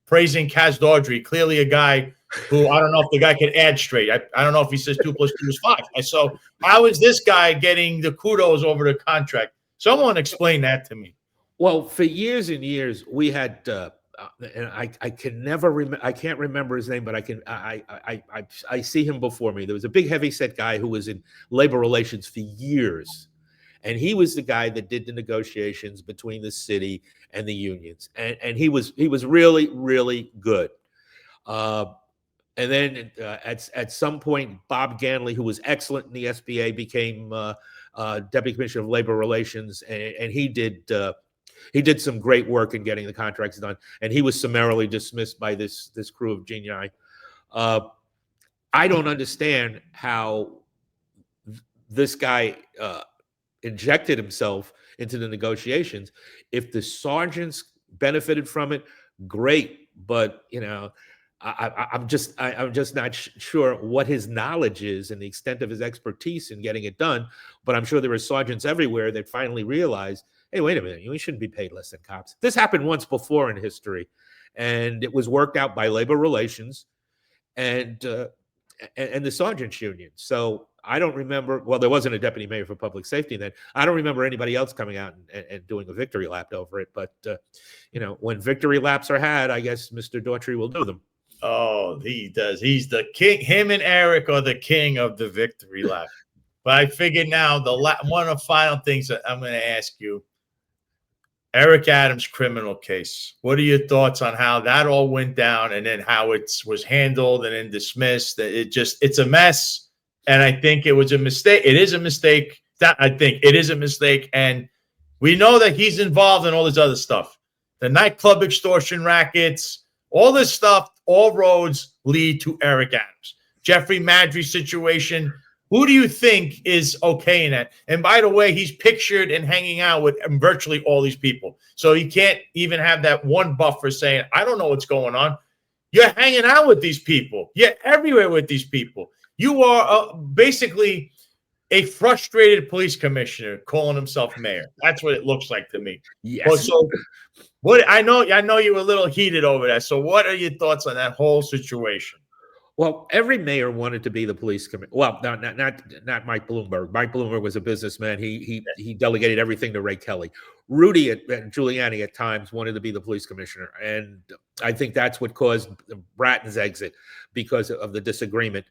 praising Kaz Daughtry, clearly a guy who I don't know if the guy can add straight. I don't know if he says 2 + 2 is 5. And so how is this guy getting the kudos over the contract? Someone explain that to me. Well, for years and years, we had, and I can never remember. I can't remember his name, but I see him before me. There was a big, heavy-set guy who was in labor relations for years, and he was the guy that did the negotiations between the city and the unions, and he was really, really good. And then at some point, Bob Ganley, who was excellent in the SBA, became Deputy Commissioner of Labor Relations, and he did some great work in getting the contracts done. And he was summarily dismissed by this crew of genii. I don't understand how this guy injected himself into the negotiations. If the sergeants benefited from it, great. But I'm just not sure what his knowledge is and the extent of his expertise in getting it done. But I'm sure there are sergeants everywhere that finally realized, hey, wait a minute, we shouldn't be paid less than cops. This happened once before in history, and it was worked out by labor relations and the sergeants union. So I don't remember. Well, there wasn't a deputy mayor for public safety then. I don't remember anybody else coming out and doing a victory lap over it. But when victory laps are had, I guess Mr. Daughtry will do them. Oh, he does. He's the king. Him and Eric are the king of the victory lap. But I figured now one of the final things that I'm going to ask you, Eric Adams' criminal case. What are your thoughts on how that all went down and then how it was handled and then dismissed? It's a mess. And I think it was a mistake. It is a mistake. I think it is a mistake. And we know that he's involved in all this other stuff. The nightclub extortion rackets, all this stuff, all roads lead to Eric Adams. Jeffrey Madry's situation. Who do you think is okay in that? And by the way, he's pictured and hanging out with virtually all these people. So he can't even have that one buffer saying, I don't know what's going on. You're hanging out with these people. You're everywhere with these people. You are basically a frustrated police commissioner calling himself mayor. That's what it looks like to me. Yes. So what I know you were a little heated over that. So what are your thoughts on that whole situation? Well, every mayor wanted to be the police commissioner. Well, not Mike Bloomberg. Mike Bloomberg was a businessman. He delegated everything to Ray Kelly. Rudy and Giuliani at times wanted to be the police commissioner, and I think that's what caused Bratton's exit because of the disagreement.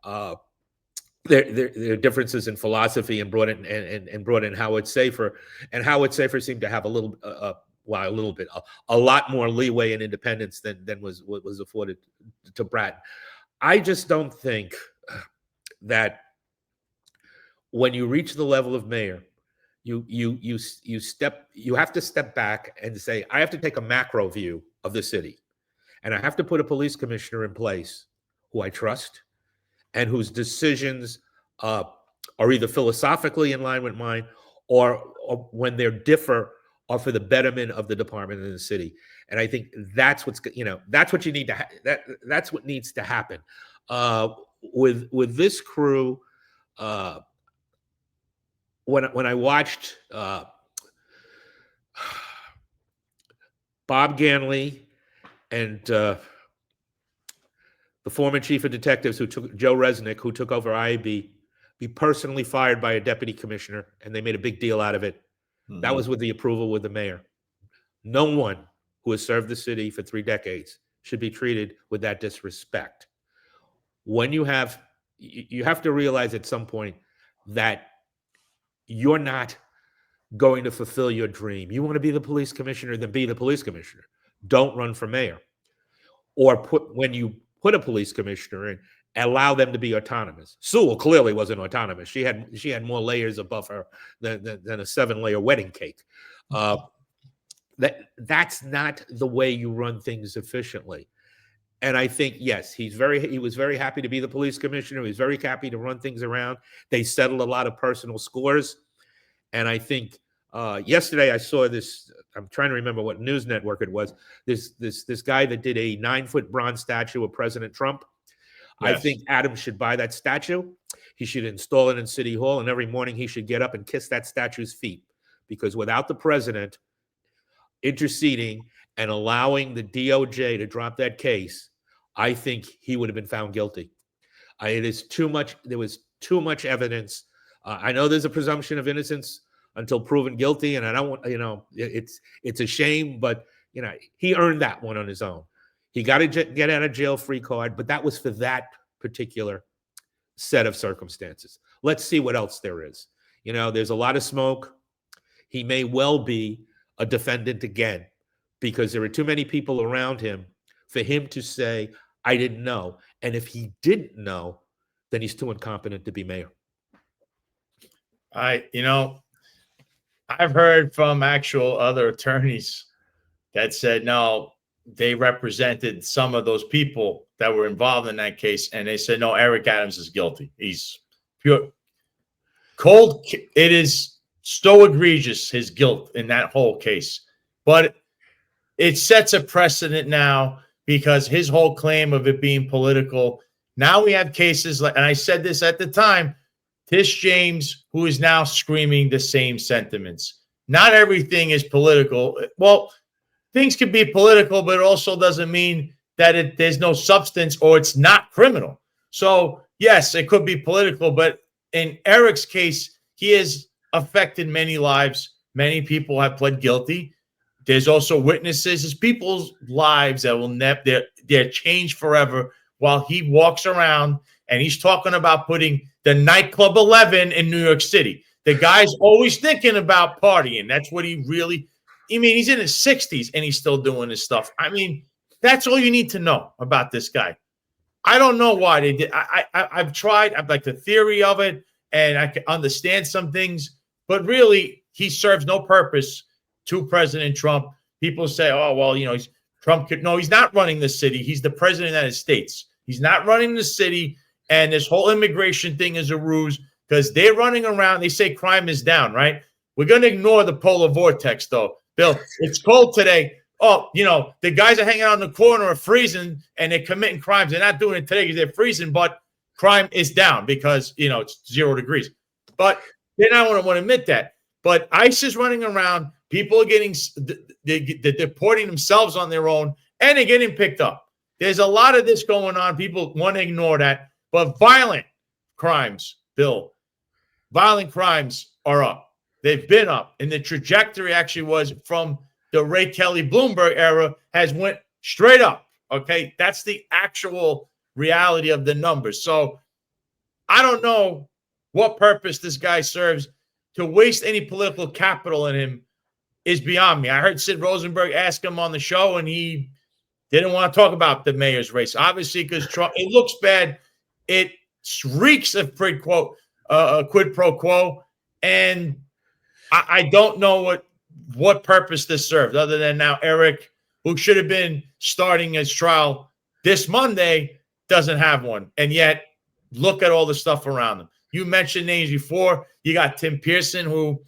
There are differences in philosophy and brought in Howard Safer, and Howard Safer seemed to have a lot more leeway and independence than was afforded to Bratton. I just don't think that when you reach the level of mayor, you have to step back and say, I have to take a macro view of the city, and I have to put a police commissioner in place who I trust and whose decisions are either philosophically in line with mine or when they're differ are for the betterment of the department and the city. And I think that's what's, that's what you need to that's what needs to happen. With this crew, when I watched Bob Ganley and the former chief of detectives Joe Resnick, who took over IAB, be personally fired by a deputy commissioner, and they made a big deal out of it. Mm-hmm. That was with the approval with the mayor. No one who has served the city for 3 decades should be treated with that disrespect. When you have to realize at some point that you're not going to fulfill your dream. You want to be the police commissioner, then be the police commissioner. Don't run for mayor. Or when you put a police commissioner in, allow them to be autonomous. Sewell clearly wasn't autonomous. She had more layers above her than a 7-layer wedding cake. That's not the way you run things efficiently. And I think, yes, he was very happy to be the police commissioner. He was very happy to run things around. They settled a lot of personal scores. And I think yesterday I saw this, I'm trying to remember what news network it was, this guy that did a 9-foot bronze statue of President Trump. Yes. I think Adam should buy that statue. He should install it in City Hall, and every morning he should get up and kiss that statue's feet. Because without the president interceding and allowing the DOJ to drop that case, I think he would have been found guilty. It is too much. There was too much evidence. I know there's a presumption of innocence until proven guilty, and I don't want, it's a shame, but he earned that one on his own. He got a get out of jail free card, but that was for that particular set of circumstances. Let's see what else there is. There's a lot of smoke. He may well be a defendant again, because there are too many people around him for him to say, I didn't know. And if he didn't know, then he's too incompetent to be mayor. I've heard from actual other attorneys that said, no, they represented some of those people that were involved in that case. And they said, no, Eric Adams is guilty. He's pure cold. It is so egregious, his guilt in that whole case. But it sets a precedent now, because his whole claim of it being political. Now we have cases like, and I said this at the time, Tish James, who is now screaming the same sentiments. Not everything is political. Well, things can be political, but it also doesn't mean that there's no substance or it's not criminal. So yes, it could be political, but in Eric's case, he has affected many lives. Many people have pled guilty. There's also witnesses. There's people's lives that will they're changed forever while he walks around and he's talking about putting the nightclub 11 in New York City. The guy's always thinking about partying. That's what he really, he's in his 60s and he's still doing this stuff. That's all you need to know about this guy. I don't know why they did. I've tried. I've like the theory of it, and I can understand some things, but really he serves no purpose to President Trump. People say, oh, well, Trump could. No, he's not running the city. He's the president of the United States. He's not running the city. And this whole immigration thing is a ruse, because they're running around. They say crime is down, right? We're going to ignore the polar vortex, though. Bill, it's cold today. Oh, the guys are hanging out in the corner are freezing and they're committing crimes. They're not doing it today because they're freezing, but crime is down because, it's 0 degrees. But they don't want to admit that. But ICE is running around. People are they're deporting themselves on their own, and they're getting picked up. There's a lot of this going on. People want to ignore that. But violent crimes, Bill, violent crimes are up. They've been up. And the trajectory actually was from the Ray Kelly Bloomberg era has went straight up. Okay. That's the actual reality of the numbers. So I don't know what purpose this guy serves. To waste any political capital in him is beyond me. I heard Sid Rosenberg ask him on the show, and he didn't want to talk about the mayor's race, obviously, because Trump, it looks bad. It reeks of quid pro quo. And I don't know what purpose this serves, other than now Eric, who should have been starting his trial this Monday, doesn't have one. And yet, look at all the stuff around him. You mentioned names before. You got Tim Pearson, who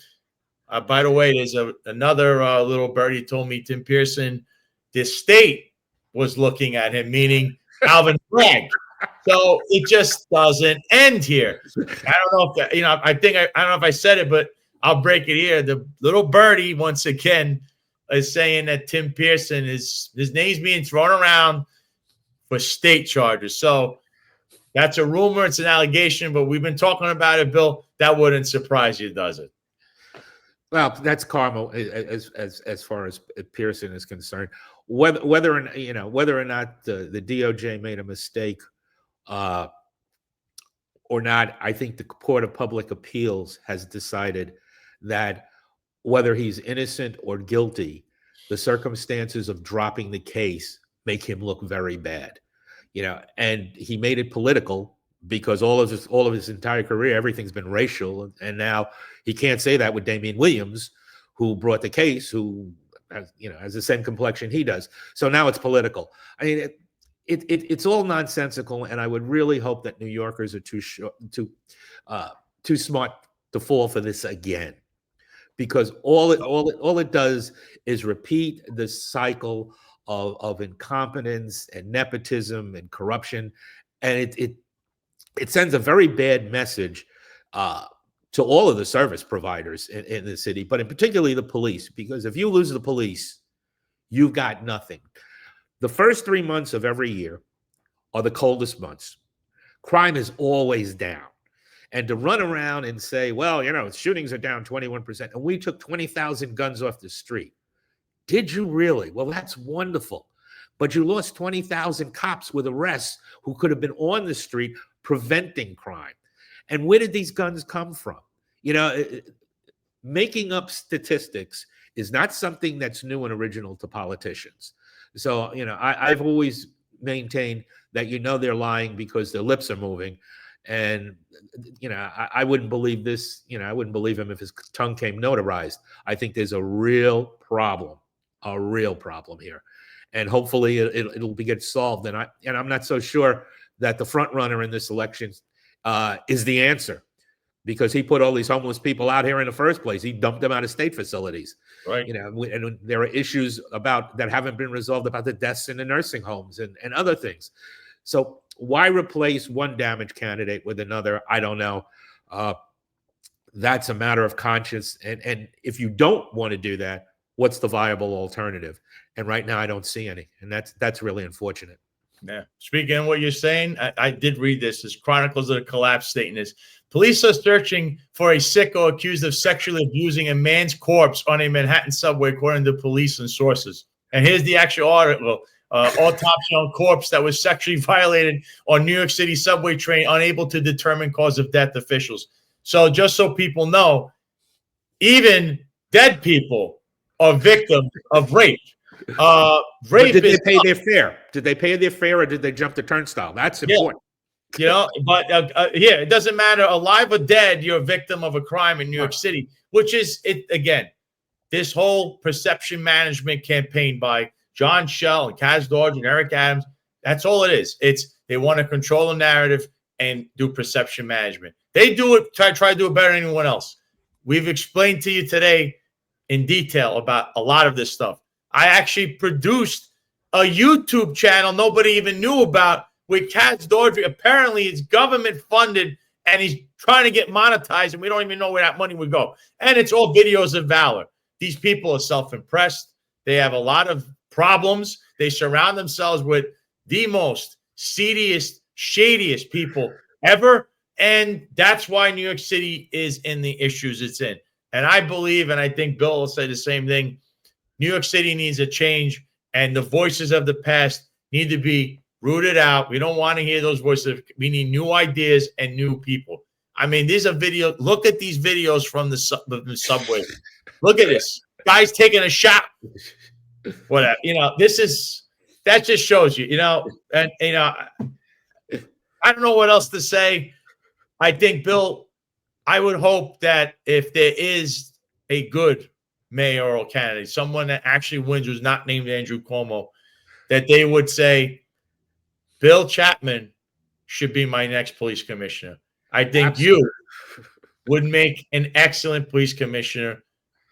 By the way, there's another little birdie told me Tim Pearson, the state was looking at him, meaning Alvin Bragg. So it just doesn't end here. I don't know if that, I don't know if I said it, but I'll break it here. The little birdie once again is saying that Tim Pearson his name's being thrown around for state charges. So that's a rumor. It's an allegation, but we've been talking about it, Bill. That wouldn't surprise you, does it? Well, that's karma as far as Pearson is concerned. Whether or not the DOJ made a mistake or not, I think the Court of Public Appeals has decided that whether he's innocent or guilty, the circumstances of dropping the case make him look very bad. And he made it political because all of his entire career, everything's been racial, and now he can't say that with Damian Williams, who brought the case, who has the same complexion he does. So now it's political. I mean, it's all nonsensical, and I would really hope that New Yorkers are too smart to fall for this again, because all it does is repeat the cycle of incompetence and nepotism and corruption, and it sends a very bad message to all of the service providers in the city, but in particularly the police, because if you lose the police, you've got nothing. The first 3 months of every year are the coldest months. Crime is always down. And to run around and say, well, shootings are down 21%, and we took 20,000 guns off the street. Did you really? Well, that's wonderful. But you lost 20,000 cops with arrests who could have been on the street preventing crime. And where did these guns come from? Making up statistics is not something that's new and original to politicians. So, I've always maintained that they're lying because their lips are moving. And, I wouldn't believe this. I wouldn't believe him if his tongue came notarized. I think there's a real problem here. And hopefully it'll get solved. And I'm not so sure that the front runner in this election is the answer, because he put all these homeless people out here in the first place. He dumped them out of state facilities. Right. And there are issues that haven't been resolved about the deaths in the nursing homes and other things. So why replace one damaged candidate with another? I don't know. That's a matter of conscience. And if you don't want to do that, what's the viable alternative? And right now I don't see any. And that's really unfortunate. Yeah. Speaking of what you're saying, I did read this. As Chronicles of the Collapse stating this. Police are searching for a sicko accused of sexually abusing a man's corpse on a Manhattan subway, according to police and sources. And here's the actual article. Autopsy on corpse that was sexually violated on New York City subway train, unable to determine cause of death, officials. So just so people know, even dead people are victims of rape. Rape did they pay their fare? Did they pay their fare, or did they jump the turnstile? That's important. But here, it doesn't matter, alive or dead, you're a victim of a crime in New York City, which is it again. This whole perception management campaign by John Schell and Kaz Dodge and Eric Adams, that's all it is. They want to control the narrative and do perception management. They do it, try to do it better than anyone else. We've explained to you today in detail about a lot of this stuff. I actually produced a YouTube channel nobody even knew about with Kaz Dodge. Apparently it's government funded and he's trying to get monetized, and we don't even know where that money would go. And it's all videos of valor. These people are self-impressed. They have a lot of problems. They surround themselves with the most seediest, shadiest people ever. And that's why New York City is in the issues it's in. And I believe, and I think Bill will say the same thing, New York City needs a change, and the voices of the past need to be rooted out. We don't want to hear those voices. We need new ideas and new people. I mean, these are videos. Look at these videos from the subway. Look at this. Guy's taking a shot. Whatever. That just shows you, and, I don't know what else to say. I think, Bill, I would hope that if there is a good mayoral candidate, someone that actually wins who's not named Andrew Cuomo, that they would say, Bill Chapman should be my next police commissioner. I think you would make an excellent police commissioner.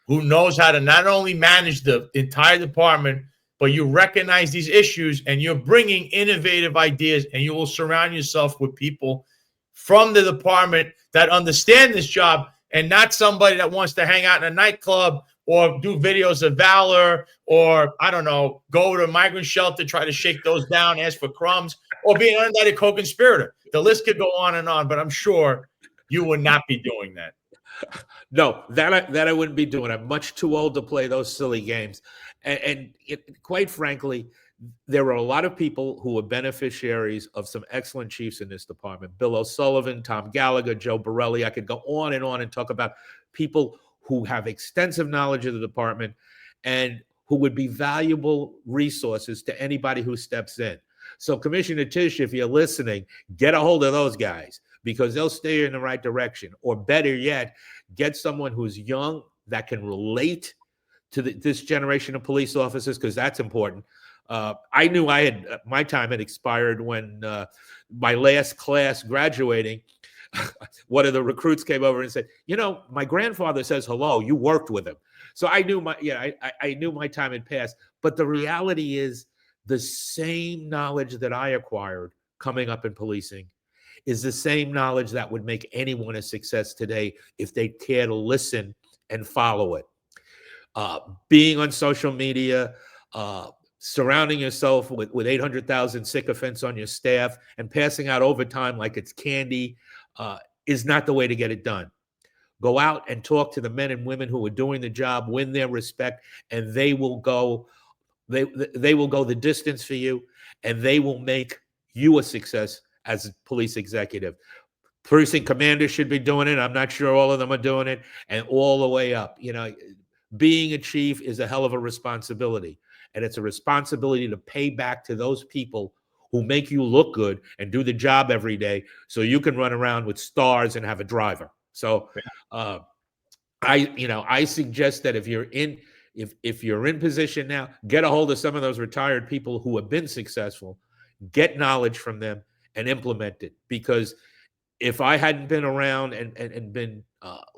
who knows how to not only manage the entire department, but you recognize these issues and you're bringing innovative ideas, and you will surround yourself with people from the department that understand this job, and not somebody that wants to hang out in a nightclub or do videos of valor, or, I don't know, go to a migrant shelter, try to shake those down, ask for crumbs, or be an unindicted co-conspirator. The list could go on, but I'm sure you would not be doing that. No, that I wouldn't be doing. I'm much too old to play those silly games. And quite frankly, there are a lot of people who are beneficiaries of some excellent chiefs in this department. Bill O'Sullivan, Tom Gallagher, Joe Borelli. I could go on and talk about people who have extensive knowledge of the department and who would be valuable resources to anybody who steps in. So, Commissioner Tisch, if you're listening, get a hold of those guys, because they'll steer you in the right direction. Or better yet, get someone who's young that can relate to this generation of police officers, because that's important. I knew my time had expired when my last class graduating, one of the recruits came over and said, my grandfather says hello, you worked with him. So I knew I knew my time had passed. But the reality is, the same knowledge that I acquired coming up in policing is the same knowledge that would make anyone a success today if they care to listen and follow it. Being on social media, surrounding yourself with 800,000 sycophants on your staff and passing out overtime like it's candy is not the way to get it done. Go out and talk to the men and women who are doing the job, win their respect, and they will go the distance for you, and they will make you a success as a police executive. Precinct commanders should be doing it. I'm not sure all of them are doing it, and all the way up. Being a chief is a hell of a responsibility, and it's a responsibility to pay back to those people who make you look good and do the job every day, so you can run around with stars and have a driver. So, I suggest that if you're in position now, get a hold of some of those retired people who have been successful, get knowledge from them, and implement it. Because if I hadn't been around and been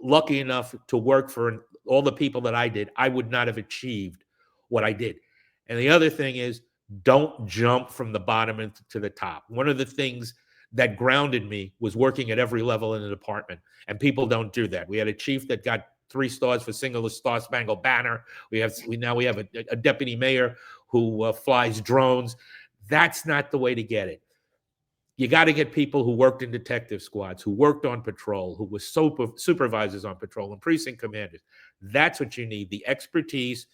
lucky enough to work for all the people that I did, I would not have achieved what I did. And the other thing is, don't jump from the bottom to the top. One of the things that grounded me was working at every level in the department, and people don't do that. We had a chief that got 3 stars for single Star Spangled Banner. We now have a deputy mayor who flies drones. That's not the way to get it. You got to get people who worked in detective squads, who worked on patrol, who were supervisors on patrol, and precinct commanders. That's what you need, the expertise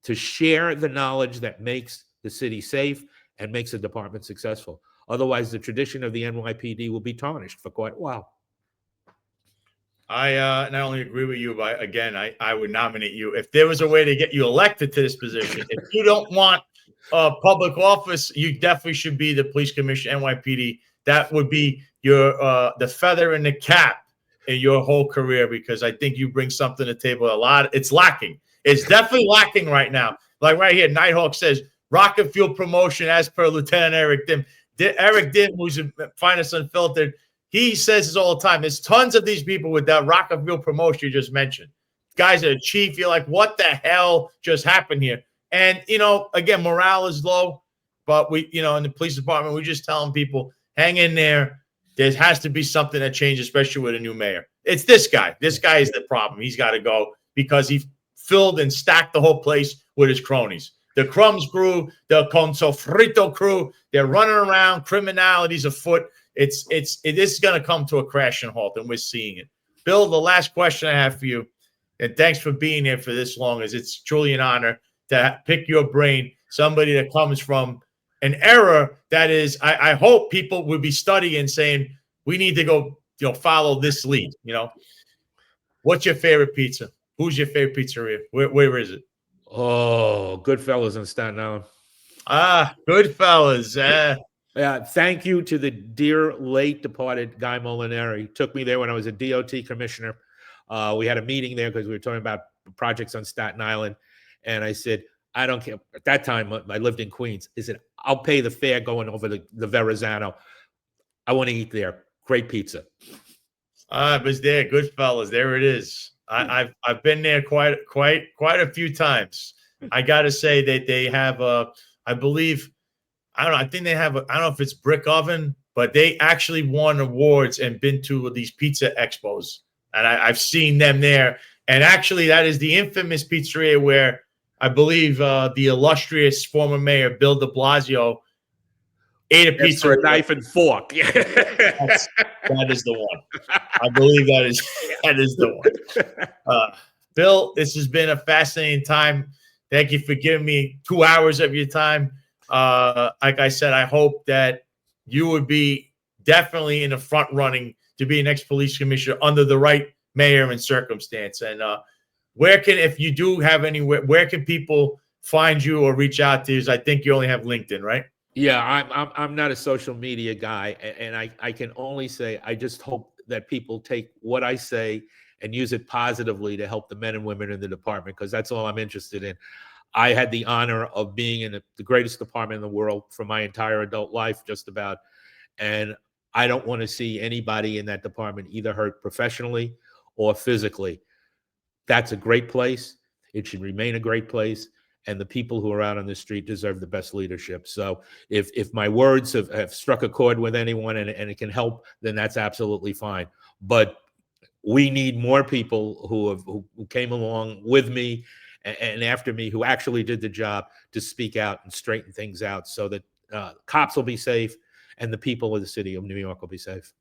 to share the knowledge that makes the city safe and makes the department successful. Otherwise, the tradition of the NYPD will be tarnished for quite a while. I not only agree with you, but again, I would nominate you. If there was a way to get you elected to this position, if you don't want public office, you definitely should be the police commissioner, NYPD. That would be your the feather in the cap in your whole career, because I think you bring something to the table. It's lacking. It's definitely lacking right now. Like right here, Nighthawk says, rocket fuel promotion as per Lieutenant Eric Dim. Eric Dim, who's a finest unfiltered, he says this all the time. There's tons of these people with that rocket fuel promotion you just mentioned. Guys are a chief. You're like, what the hell just happened here? And, again, morale is low. But we, in the police department, we're just telling people, hang in there. There has to be something that changes, especially with a new mayor. It's this guy. This guy is the problem. He's got to go because he filled and stacked the whole place with his cronies. The Crumbs crew, the Consofrito crew, they're running around, criminality's afoot. It is going to come to a crashing halt, and we're seeing it. Bill, the last question I have for you, and thanks for being here for this long, as it's truly an honor to pick your brain, somebody that comes from an era that is, I hope people would be studying, saying, we need to go, follow this lead. What's your favorite pizza? Who's your favorite pizzeria? Where is it? Oh, Goodfellas in Staten Island. Goodfellas. Thank you to the dear late departed Guy Molinari. Took me there when I was a DOT commissioner. We had a meeting there because we were talking about projects on Staten Island. And I said, I don't care. At that time, I lived in Queens. I said, I'll pay the fare going over the Verrazano. I want to eat there. Great pizza. It was there. Goodfellas. There it is. I've been there quite a few times. I got to say that they have I believe, I don't know. I think they have I don't know if it's Brick Oven, but they actually won awards and been to these pizza expos, and I've seen them there. And actually, that is the infamous pizzeria where I believe the illustrious former mayor Bill de Blasio ate a pizza for a with knife and fork. that is the one. I believe that is the one. Bill, this has been a fascinating time. Thank you for giving me 2 hours of your time. Like I said, I hope that you would be definitely in the front running to be an ex-police commissioner under the right mayor and circumstance. And where can, if you do have anywhere, where can people find you or reach out to you? I think you only have LinkedIn, right? Yeah, I'm not a social media guy, and I can only say I just hope that people take what I say and use it positively to help the men and women in the department, because that's all I'm interested in. I had the honor of being in the greatest department in the world for my entire adult life, just about, and I don't want to see anybody in that department either hurt professionally or physically. That's a great place. It should remain a great place. And the people who are out on the street deserve the best leadership. So if my words have struck a chord with anyone and it can help, then that's absolutely fine. But we need more people who came along with me and after me, who actually did the job, to speak out and straighten things out so that cops will be safe and the people of the city of New York will be safe.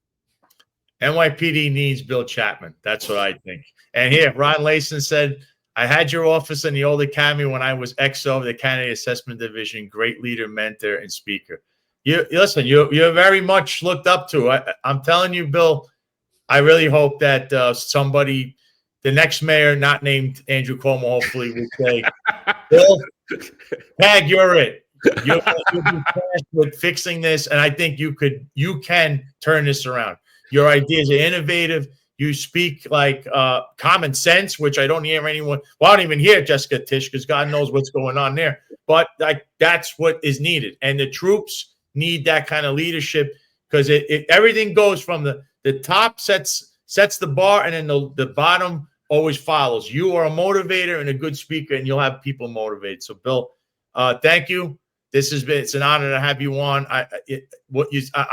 NYPD needs Bill Chapman. That's what I think. And here, Ron Layson said, I had your office in the old academy when I was XO of the Candidate Assessment Division. Great leader, mentor, and speaker. Listen, you're very much looked up to. I'm telling you, Bill, I really hope that somebody, the next mayor, not named Andrew Cuomo, hopefully would say, Bill, Peg, you're it. You'll be tasked with fixing this, and I think you can turn this around. Your ideas are innovative. You speak like common sense, which I don't hear anyone. Well, I don't even hear Jessica Tisch because God knows what's going on there. But that's what is needed, and the troops need that kind of leadership, because everything goes from the top sets the bar, and then the bottom always follows. You are a motivator and a good speaker, and you'll have people motivated. So, Bill, thank you. It's an honor to have you on. I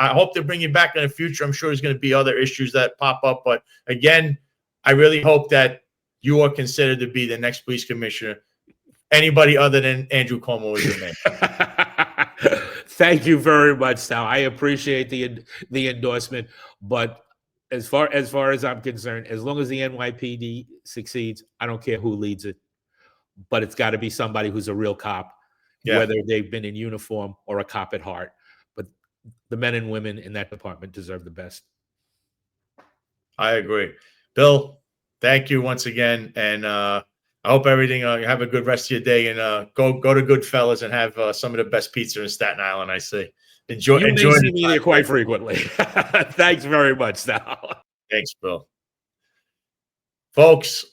hope to bring you back in the future. I'm sure there's going to be other issues that pop up, but again, I really hope that you are considered to be the next police commissioner. Anybody other than Andrew Cuomo is your name. Thank you very much, Sal. I appreciate the endorsement, but as far as I'm concerned, as long as the NYPD succeeds, I don't care who leads it, but it's got to be somebody who's a real cop. Yeah. Whether they've been in uniform or a cop at heart. But the men and women in that department deserve the best. I agree. Bill, thank you once again. And I hope everything, you have a good rest of your day, and go to Goodfellas and have some of the best pizza in Staten Island, I say. Enjoy see me there quite frequently. Thanks very much, Sal. Thanks, Bill. Folks,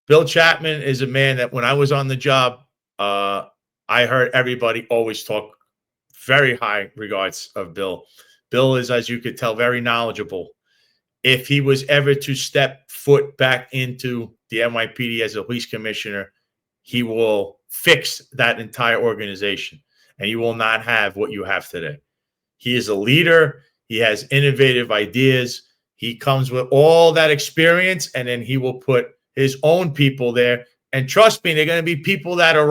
Bill Chapman is a man that when I was on the job, I heard everybody always talk very high regards of Bill. Bill is, as you could tell, very knowledgeable. If he was ever to step foot back into the NYPD as a police commissioner, he will fix that entire organization, and you will not have what you have today. He is a leader. He has innovative ideas. He comes with all that experience, and then he will put his own people there. And trust me, they're going to be people that are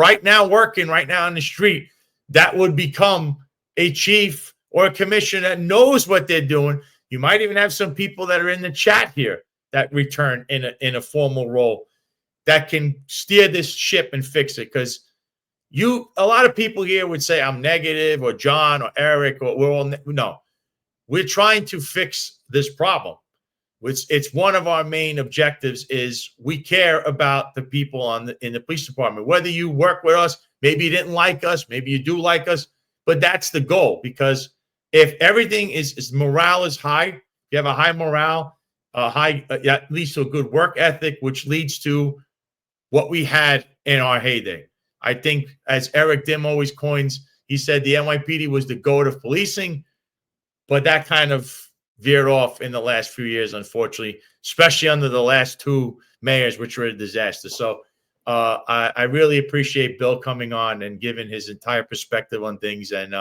working right now on the street that would become a chief or a commissioner that knows what they're doing. You might even have some people that are in the chat here that return in a formal role that can steer this ship and fix it. Because a lot of people here would say I'm negative, or John or Eric, or no. We're trying to fix this problem. It's one of our main objectives is we care about the people in the police department. Whether you work with us, maybe you didn't like us, maybe you do like us, but that's the goal. Because if everything is morale is high, you have a high morale, at least a good work ethic, which leads to what we had in our heyday. I think, as Eric Dim always coins, he said the NYPD was the goat of policing, but that kind of veered off in the last few years, unfortunately, especially under the last two mayors, which were a disaster. So I really appreciate Bill coming on and giving his entire perspective on things. And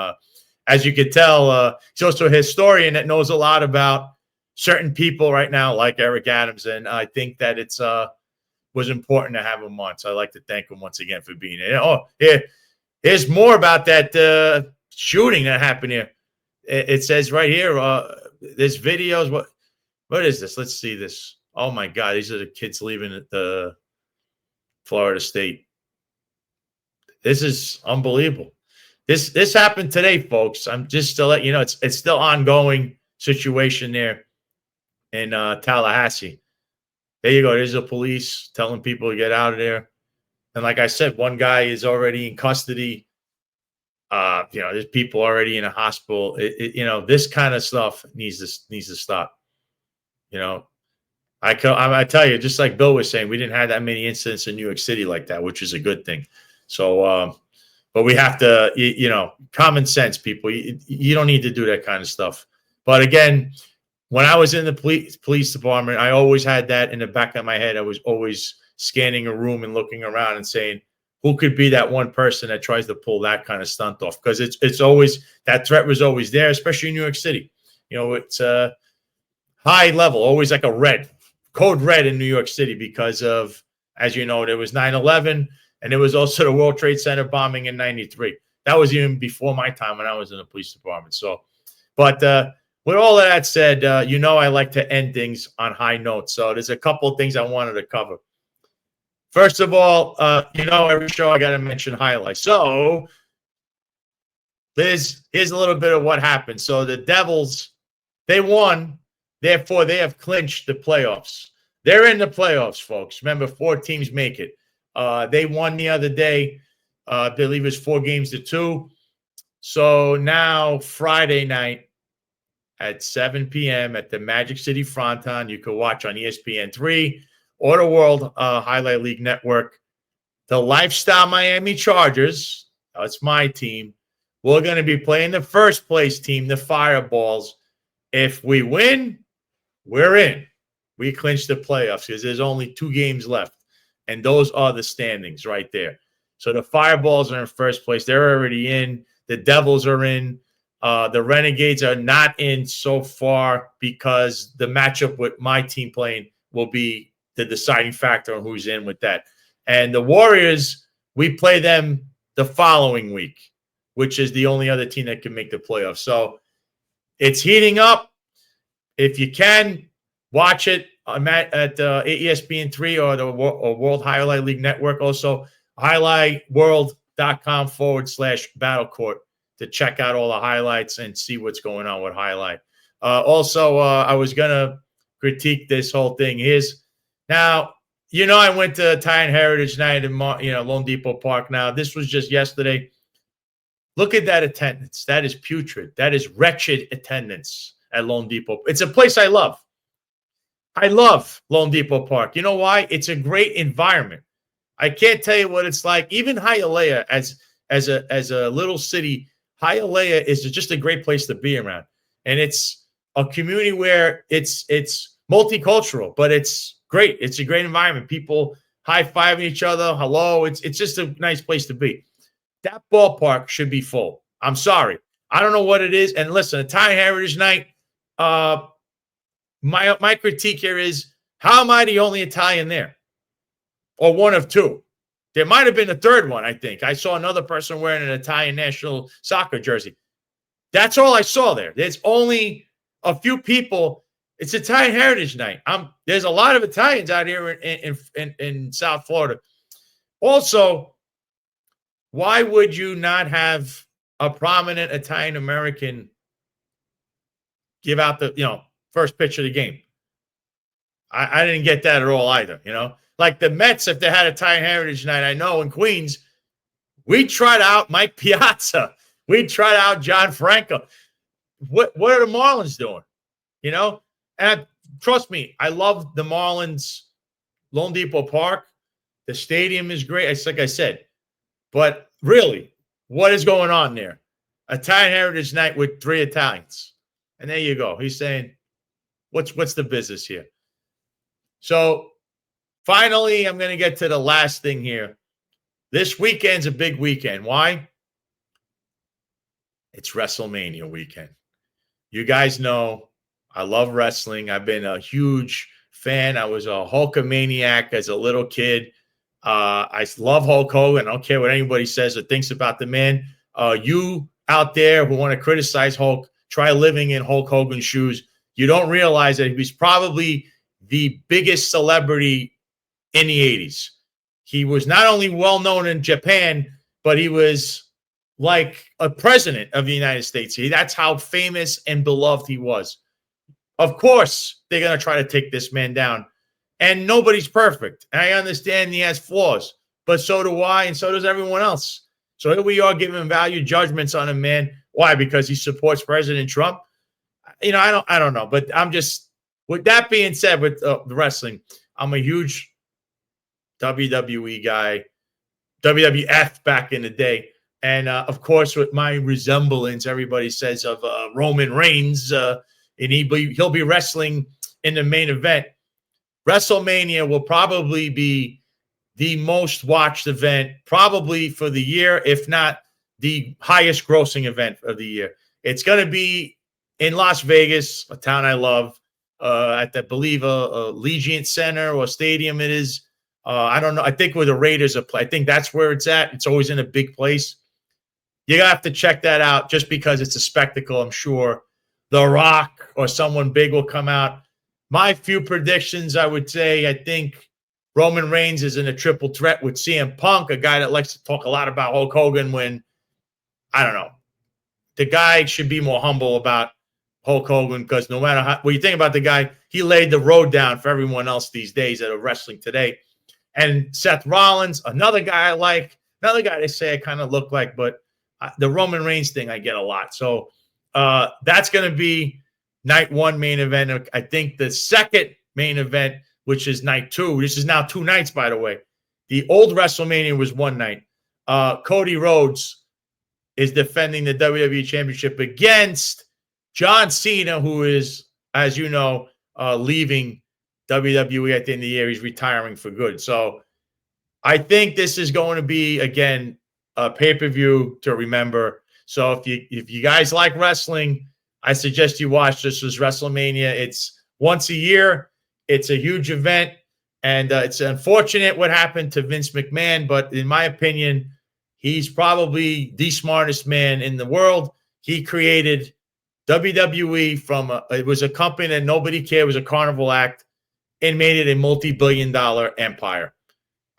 as you could tell, he's also a historian that knows a lot about certain people right now, like Eric Adams. And I think that it's was important to have him on. So I'd like to thank him once again for being here. Oh, yeah. Here's more about that shooting that happened here. It says right here, there's videos. What is this? Let's see this. Oh, my God. These are the kids leaving the Florida State. This is unbelievable. This happened today, folks. I'm just to let you know, it's still ongoing situation there in Tallahassee. There you go. There's the police telling people to get out of there. And like I said, one guy is already in custody. There's people already in a hospital. This kind of stuff needs to stop. I tell you, just like Bill was saying, we didn't have that many incidents in New York City like that, which is a good thing. So, but we have to, common sense, people. You don't need to do that kind of stuff. But again, when I was in the police department, I always had that in the back of my head. I was always scanning a room and looking around and saying, who could be that one person that tries to pull that kind of stunt off? Because it's always, that threat was always there, especially in New York City. It's a high level, always like a code red in New York City because of, as you know, there was 9/11 and there was also the World Trade Center bombing in 93. That was even before my time when I was in the police department. So, but with all of that said, I like to end things on high notes. So there's a couple of things I wanted to cover. First of all, every show I got to mention highlights. So here's a little bit of what happened. So the Devils, they won. Therefore, they have clinched the playoffs. They're in the playoffs, folks. Remember, 4 teams make it. They won the other day. I believe it was 4-2. So now Friday night at 7 p.m. at the Magic City Fronton, you can watch on ESPN3 or the World Highlight League Network. The Lifestyle Miami Chargers, that's my team. We're going to be playing the first place team, the Fireballs. If we win, we're in. We clinch the playoffs because there's only 2 games left. And those are the standings right there. So the Fireballs are in first place. They're already in. The Devils are in. The Renegades are not in so far because the matchup with my team playing will be the deciding factor on who's in with that. And the Warriors, we play them the following week, which is the only other team that can make the playoffs. So it's heating up. If you can, watch it at ESPN3 or the World Highlight League Network. Also, highlightworld.com/Battle Court to check out all the highlights and see what's going on with highlight. I was going to critique this whole thing. Now, I went to Italian Heritage Night in Lone Depot Park. Now, this was just yesterday. Look at that attendance. That is putrid. That is wretched attendance at Lone Depot. It's a place I love. I love Lone Depot Park. You know why? It's a great environment. I can't tell you what it's like. Even Hialeah, as a little city, Hialeah is just a great place to be around. And it's a community where it's multicultural, but it's great. It's a great environment. People high-fiving each other. Hello. It's just a nice place to be. That ballpark should be full. I'm sorry. I don't know what it is. And listen, Italian Heritage Night, my critique here is, how am I the only Italian there? Or one of 2? There might have been a third one, I think. I saw another person wearing an Italian national soccer jersey. That's all I saw there. There's only a few people. It's Italian Heritage Night. There's a lot of Italians out here in South Florida. Also, why would you not have a prominent Italian American give out the first pitch of the game? I didn't get that at all either. Like the Mets, if they had Italian Heritage Night, I know in Queens, we tried out Mike Piazza. We tried out John Franco. What are the Marlins doing? And trust me, I love the Marlins, Lone Depot Park. The stadium is great. It's like I said. But really, what is going on there? Italian Heritage Night with 3 Italians. And there you go. He's saying, what's the business here? So finally, I'm going to get to the last thing here. This weekend's a big weekend. Why? It's WrestleMania weekend. You guys know I love wrestling. I've been a huge fan. I was a Hulkamaniac as a little kid. I love Hulk Hogan. I don't care what anybody says or thinks about the man. You out there who want to criticize Hulk, try living in Hulk Hogan's shoes. You don't realize that he was probably the biggest celebrity in the 80s. He was not only well known in Japan, but he was like a president of the United States. That's how famous and beloved he was. Of course, they're going to try to take this man down. And nobody's perfect. And I understand he has flaws, but so do I, and so does everyone else. So here we are giving value judgments on a man. Why? Because he supports President Trump? I don't know. But I'm just, with that being said, with the wrestling, I'm a huge WWE guy, WWF back in the day. And, of course, with my resemblance, everybody says, of Roman Reigns, and he'll be wrestling in the main event. WrestleMania will probably be the most watched event probably for the year, if not the highest grossing event of the year. It's going to be in Las Vegas, a town I love, at, I believe, a Legion Center or stadium it is. I don't know. I think where the Raiders are playing. I think that's where it's at. It's always in a big place. You have to check that out just because it's a spectacle, I'm sure. The Rock or someone big will come out. My few predictions, I would say, I think Roman Reigns is in a triple threat with CM Punk, a guy that likes to talk a lot about Hulk Hogan when, I don't know. The guy should be more humble about Hulk Hogan because no matter what you think about the guy, he laid the road down for everyone else these days that are wrestling today. And Seth Rollins, another guy I like, another guy they say I kind of look like, but the Roman Reigns thing I get a lot. So that's going to be night one main event. I think the second main event, which is night two, this is now 2 nights, by the way. The old WrestleMania was 1 night. Cody Rhodes is defending the WWE Championship against John Cena, who is, as you know, leaving WWE at the end of the year. He's retiring for good. So I think this is going to be, again, a pay-per-view to remember. So if you guys like wrestling, I suggest you watch this as WrestleMania. It's once a year. It's a huge event. And it's unfortunate what happened to Vince McMahon. But in my opinion, he's probably the smartest man in the world. He created WWE from it was a company that nobody cared. It was a carnival act and made it a multi-billion-dollar empire.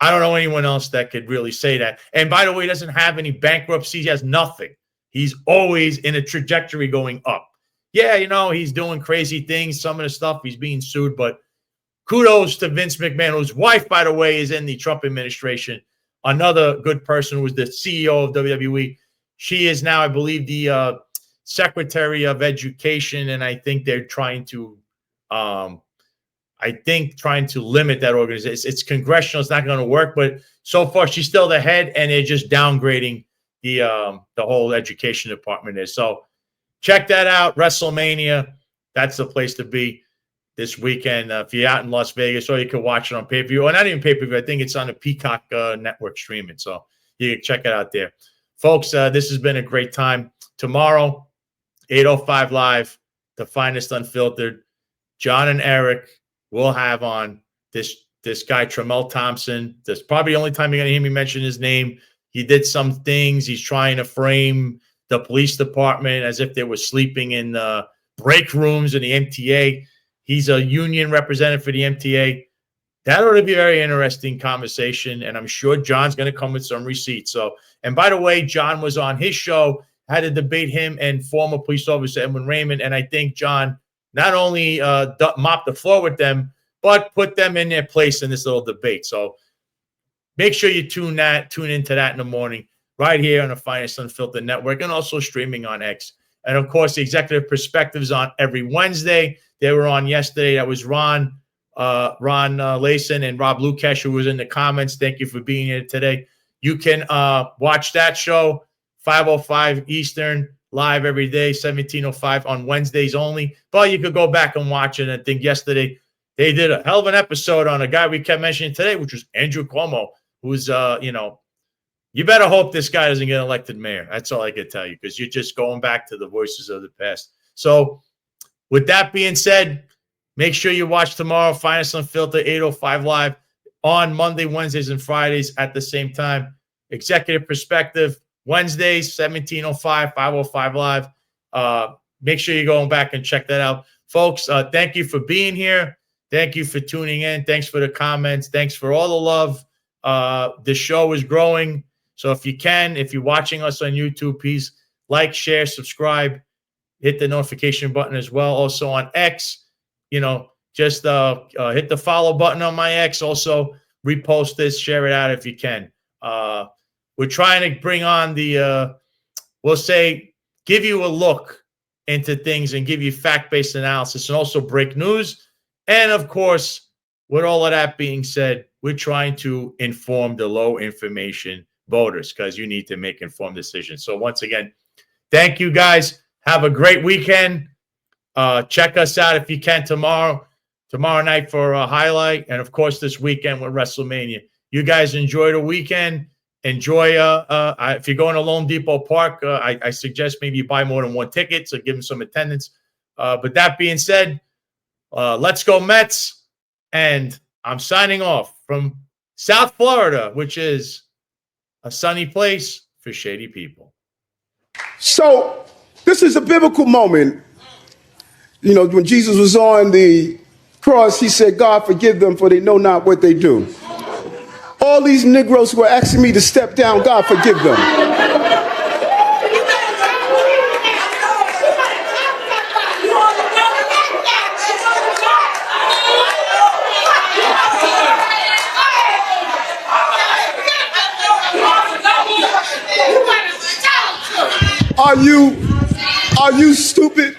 I don't know anyone else that could really say that. And by the way, he doesn't have any bankruptcies. He has nothing. He's always in a trajectory going up. Yeah, he's doing crazy things. Some of the stuff he's being sued, but kudos to Vince McMahon, whose wife, by the way, is in the Trump administration. Another good person who was the CEO of WWE. She is now, I believe, the Secretary of Education, and I think they're trying to limit that organization. It's congressional. It's not going to work, but so far she's still the head, and they're just downgrading the whole education department is. So check that out. WrestleMania. That's the place to be this weekend. If you're out in Las Vegas, or you can watch it on pay-per-view, or not even pay-per-view. I think it's on the Peacock network streaming. So you can check it out there. Folks, this has been a great time. Tomorrow, 8:05 Live, the finest unfiltered. John and Eric will have on this guy, Tremel Thompson. That's probably the only time you're going to hear me mention his name. He did some things. He's trying to frame the police department as if they were sleeping in break rooms in the MTA. He's a union representative for the MTA. That ought to be a very interesting conversation, and I'm sure John's going to come with some receipts. So, and by the way, John was on his show, had to debate him and former police officer Edwin Raymond, and I think John not only mopped the floor with them, but put them in their place in this little debate. So make sure you tune into that in the morning right here on the Finest Unfiltered Network, and also streaming on X. And, of course, the Executive Perspectives on every Wednesday. They were on yesterday. That was Ron Layson and Rob Lukesh, who was in the comments. Thank you for being here today. You can watch that show, 5:05 Eastern, live every day, 17:05 on Wednesdays only. But you could go back and watch it. I think yesterday they did a hell of an episode on a guy we kept mentioning today, which was Andrew Cuomo, who's, you better hope this guy doesn't get elected mayor. That's all I can tell you, because you're just going back to the voices of the past. So with that being said, make sure you watch tomorrow, Finest Unfiltered, 8:05 live on Monday, Wednesdays, and Fridays at the same time. Executive Perspective, Wednesdays, 17:05, 5:05 live. Make sure you're going back and check that out. Folks, thank you for being here. Thank you for tuning in. Thanks for the comments. Thanks for all the love. The show is growing. So if you're watching us on YouTube, please like, share, subscribe, hit the notification button as well. Also on X, just hit the follow button on my X. Also repost this, share it out if you can. We're trying to bring on give you a look into things and give you fact-based analysis and also break news. And of course, with all of that being said, we're trying to inform the low information voters, because you need to make informed decisions. So once again, thank you guys. Have a great weekend. Check us out if you can tomorrow night for a highlight. And of course, this weekend with WrestleMania. You guys enjoy the weekend. Enjoy. If you're going to Lone Depot Park, I suggest maybe you buy more than one ticket, so give them some attendance. But that being said, let's go Mets. And I'm signing off from South Florida, which is a sunny place for shady people. So this is a biblical moment. When Jesus was on the cross, he said, God, forgive them, for they know not what they do. All these Negroes who are asking me to step down, God, forgive them. Are you stupid?